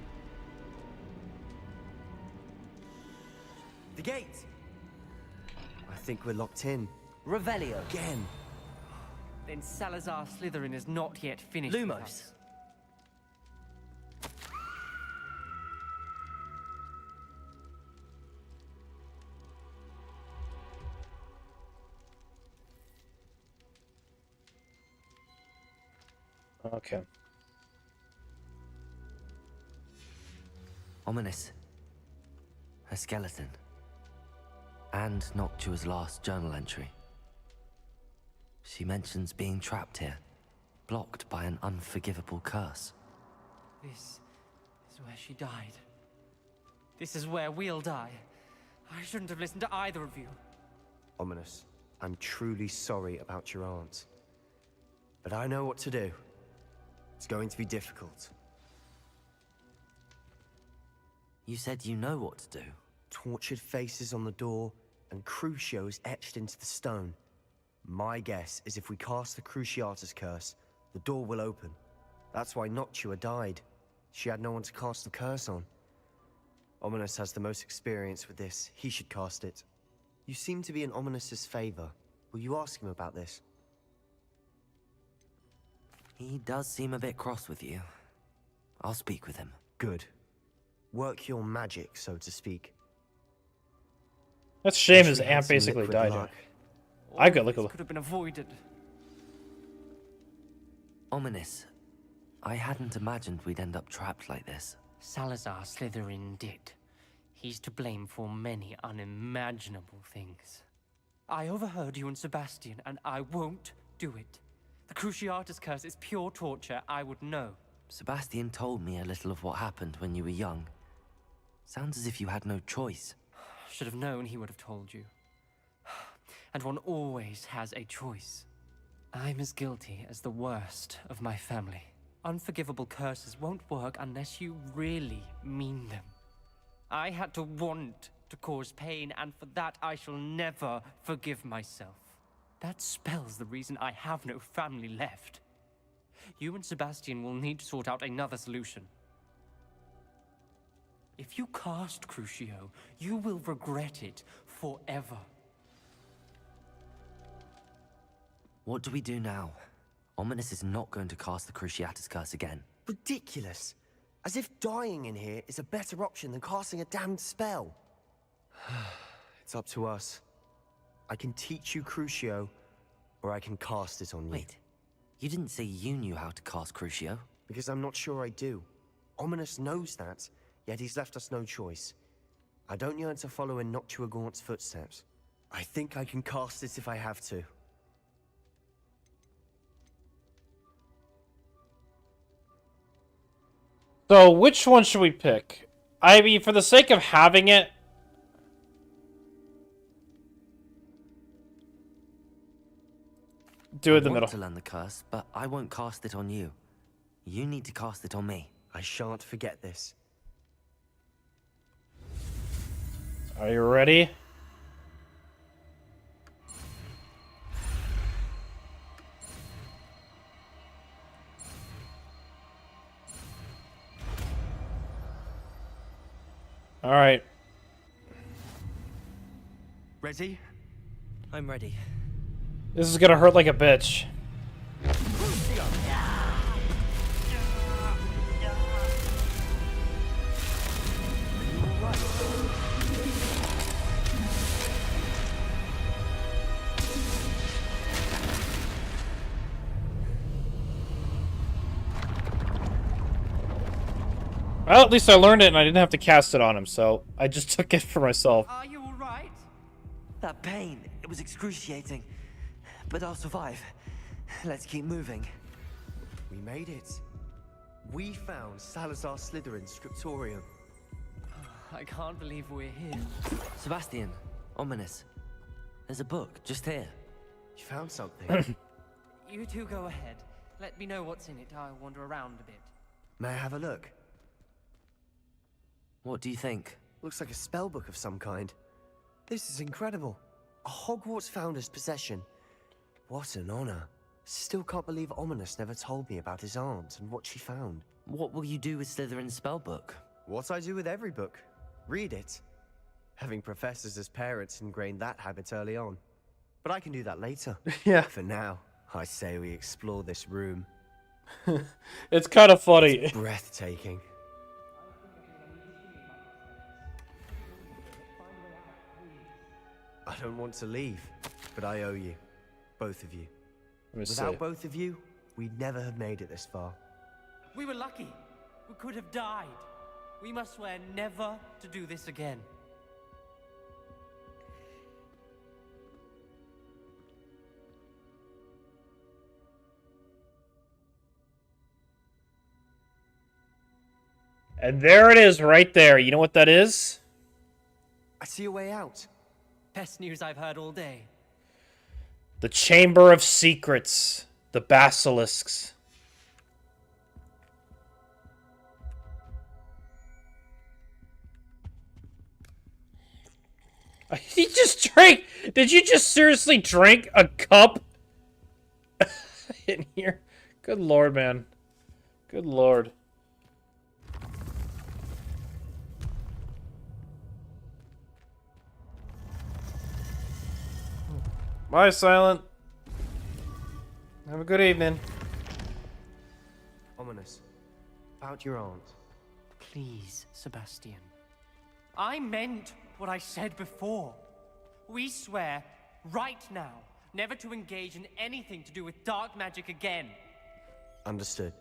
The gate. I think we're locked in. Revelio. Again. Then Salazar Slytherin is not yet finished. with Lumos. us. Okay. Ominous. A skeleton. And Noctua's last journal entry. She mentions being trapped here, blocked by an unforgivable curse. This is where she died. This is where we'll die. I shouldn't have listened to either of you. Ominous, I'm truly sorry about your aunt. But I know what to do. It's going to be difficult. You said you know what to do. Tortured faces on the door, and Crucios etched into the stone. My guess is if we cast the Cruciatus curse, the door will open. That's why Noctua died. She had no one to cast the curse on. Ominous has the most experience with this. He should cast it. You seem to be in Ominous's favor. Will you ask him about this? He does seem a bit cross with you. I'll speak with him. Good. Work your magic, so to speak. That's a shame Wish his we had aunt some basically liquid died. luck. I got liquid. Could have been avoided. Ominous. I hadn't imagined we'd end up trapped like this. Salazar Slytherin did. He's to blame for many unimaginable things. I overheard you and Sebastian, and I won't do it. The Cruciatus curse is pure torture. I would know. Sebastian told me a little of what happened when you were young. Sounds as if you had no choice. Should have known he would have told you. And one always has a choice. I'm as guilty as the worst of my family. Unforgivable curses won't work unless you really mean them. I had to want to cause pain, and for that I shall never forgive myself. That spells the reason I have no family left. You and Sebastian will need to sort out another solution. If you cast Crucio, you will regret it forever. What do we do now? Ominous is not going to cast the Cruciatus curse again. Ridiculous. As if dying in here is a better option than casting a damned spell. It's up to us. I can teach you Crucio, or I can cast it on you. Wait, you didn't say you knew how to cast Crucio? Because I'm not sure I do. Ominous knows that, yet he's left us no choice. I don't yearn to follow in Noctua Gaunt's footsteps. I think I can cast it if I have to. So, which one should we pick? I mean, for the sake of having it... Do it in the middle. I want to learn the curse, but I won't cast it on you. You need to cast it on me. I shan't forget this. Are you ready? All right. Ready? I'm ready. This is gonna hurt like a bitch. Well, at least I learned it and I didn't have to cast it on him, so I just took it for myself. Are you alright? That pain, it was excruciating. But I'll survive. Let's keep moving. We made it. We found Salazar Slytherin's scriptorium. I can't believe we're here. Sebastian, ominous. There's a book just here. You found something? You two go ahead. Let me know what's in it. I'll wander around a bit. May I have a look? What do you think? Looks like a spell book of some kind. This is incredible. A Hogwarts founder's possession. What an honor. Still can't believe Ominous never told me about his aunt and what she found. What will you do with Slytherin's spellbook? What I do with every book. Read it. Having professors as parents ingrained that habit early on. But I can do that later. Yeah. For now, I say we explore this room. It's kind of funny. It's breathtaking. I don't want to leave, but I owe you. Both of you. Without both of you, we'd never have made it this far. We were lucky. We could have died. We must swear never to do this again. And there it is, right there. You know what that is? I see a way out. Best news I've heard all day. The Chamber of Secrets. The Basilisks. He just drank. Did you just seriously drink a cup in here? Good lord, man. Good lord. Bye, Silent. Have a good evening. Ominous. About your aunt. Please, Sebastian. I meant what I said before. We swear, right now, never to engage in anything to do with dark magic again. Understood.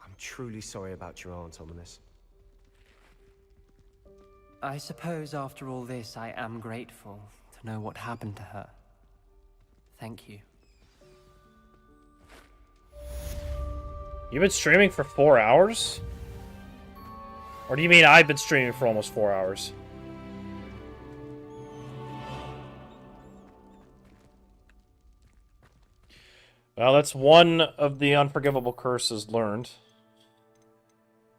I'm truly sorry about your aunt, Ominous. I suppose after all this, I am grateful to know what happened to her. Thank you. You've been streaming for 4 hours? Or do you mean I've been streaming for almost 4 hours? Well, that's one of the unforgivable curses learned.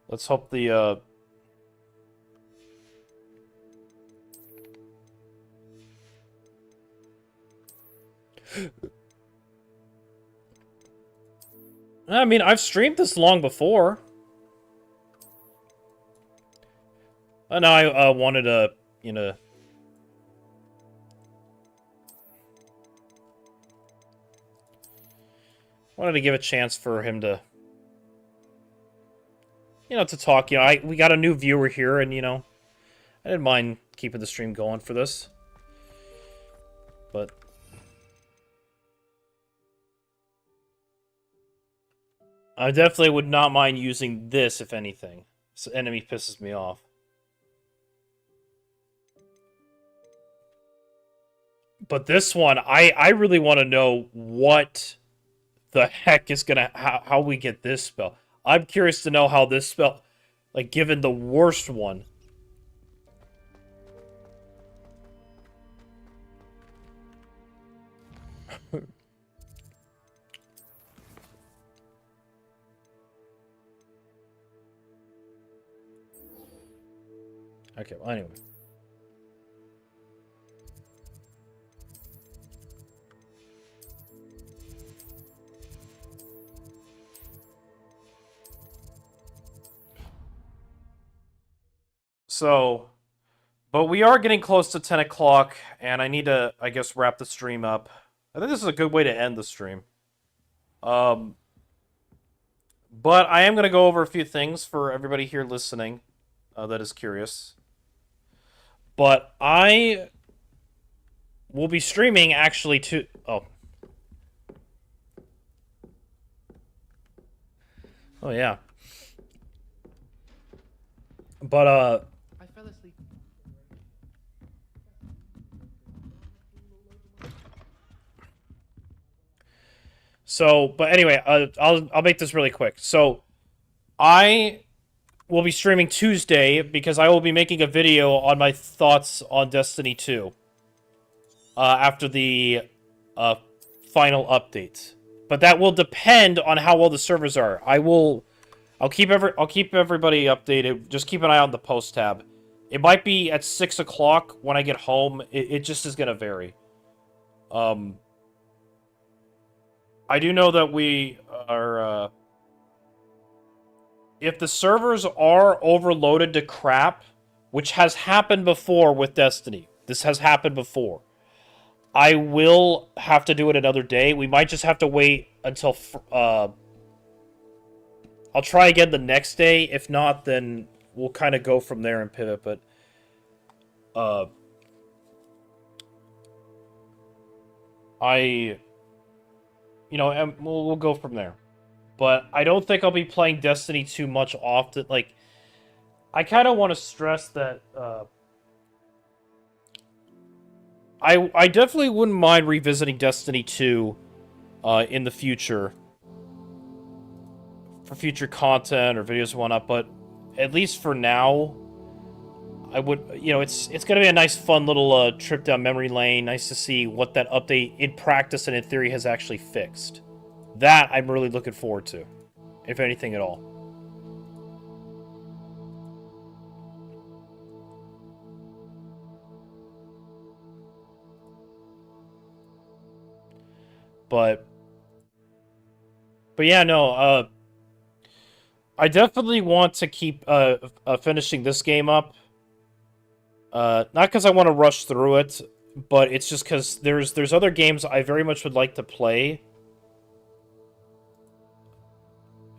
Let's hope the, I mean, I've streamed this long before. And I wanted to, you know... wanted to give a chance for him to... you know, to talk. You know, we got a new viewer here, and, you know... I didn't mind keeping the stream going for this. But... I definitely would not mind using this, if anything. So enemy pisses me off. But this one, I really want to know what the heck is gonna... how we get this spell. I'm curious to know how this spell... like, given the worst one... Okay, well, anyway. So, but we are getting close to 10 o'clock, and I need to, I guess, wrap the stream up. I think this is a good way to end the stream. But I am going to go over a few things for everybody here listening that is curious. But I will be streaming actually to... Oh. Oh, yeah. But, I fell asleep. So, but anyway, I'll make this really quick. So, I will be streaming Tuesday because I will be making a video on my thoughts on Destiny 2 after the final update. But that will depend on how well the servers are. I'll keep everybody updated. Just keep an eye on the post tab. It might be at 6 o'clock when I get home. It just is gonna vary. I do know that we are, if the servers are overloaded to crap, which has happened before with Destiny. This has happened before. I will have to do it another day. We might just have to wait until, I'll try again the next day. If not, then we'll kind of go from there and pivot, but, you know, and we'll go from there. But I don't think I'll be playing Destiny too much often. Like, I kind of want to stress that I definitely wouldn't mind revisiting Destiny 2 in the future for future content or videos and whatnot. But at least for now, I would, you know, it's gonna be a nice, fun little trip down memory lane. Nice to see what that update in practice and in theory has actually fixed. That I'm really looking forward to, if anything at all. But yeah, no, I definitely want to keep finishing this game up. Not because I want to rush through it, but it's just because there's other games I very much would like to play.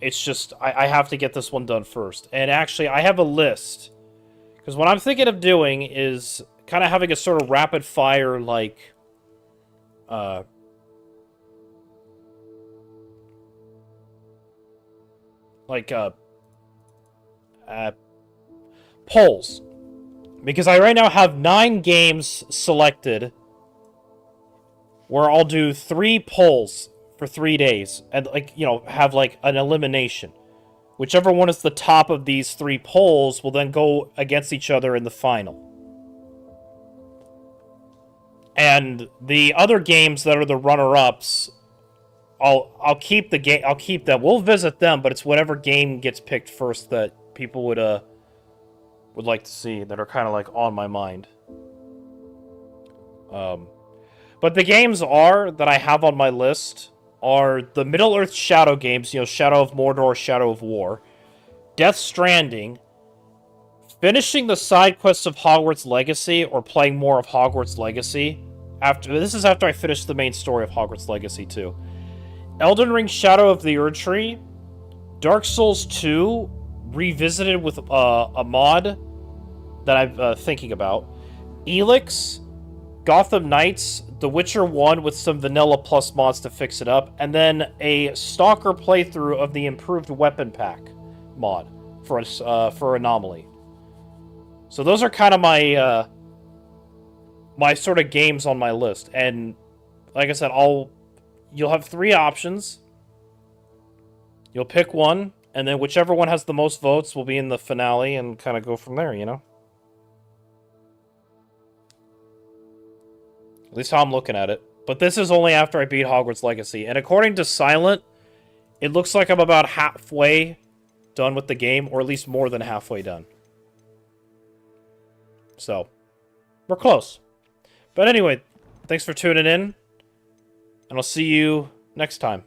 It's just, I have to get this one done first. And actually, I have a list. Because what I'm thinking of doing is kind of having a sort of rapid fire, like, polls. Because I right now have 9 games selected where I'll do 3 polls for 3 days. And, like, you know, have, like, an elimination. Whichever one is the top of these 3 polls will then go against each other in the final. And the other games that are the runner-ups, I'll keep the game. I'll keep them. We'll visit them, but it's whatever game gets picked first that people would like to see, that are kind of like on my mind. But the games that I have on my list are the Middle-earth Shadow games, you know, Shadow of Mordor, Shadow of War, Death Stranding, finishing the side quests of Hogwarts Legacy, or playing more of Hogwarts Legacy. This is after I finish the main story of Hogwarts Legacy 2. Elden Ring Shadow of the Erdtree, Dark Souls 2, revisited with a mod that I'm thinking about, Elix, Gotham Knights, The Witcher 1 with some vanilla plus mods to fix it up, and then a Stalker playthrough of the improved weapon pack mod for Anomaly. So those are kind of my my sort of games on my list, and like I said, you'll have 3 options. You'll pick one, and then whichever one has the most votes will be in the finale, and kind of go from there, you know? At least how I'm looking at it. But this is only after I beat Hogwarts Legacy. And according to Silent, it looks like I'm about halfway done with the game, or at least more than halfway done. So, we're close. But anyway, thanks for tuning in, and I'll see you next time.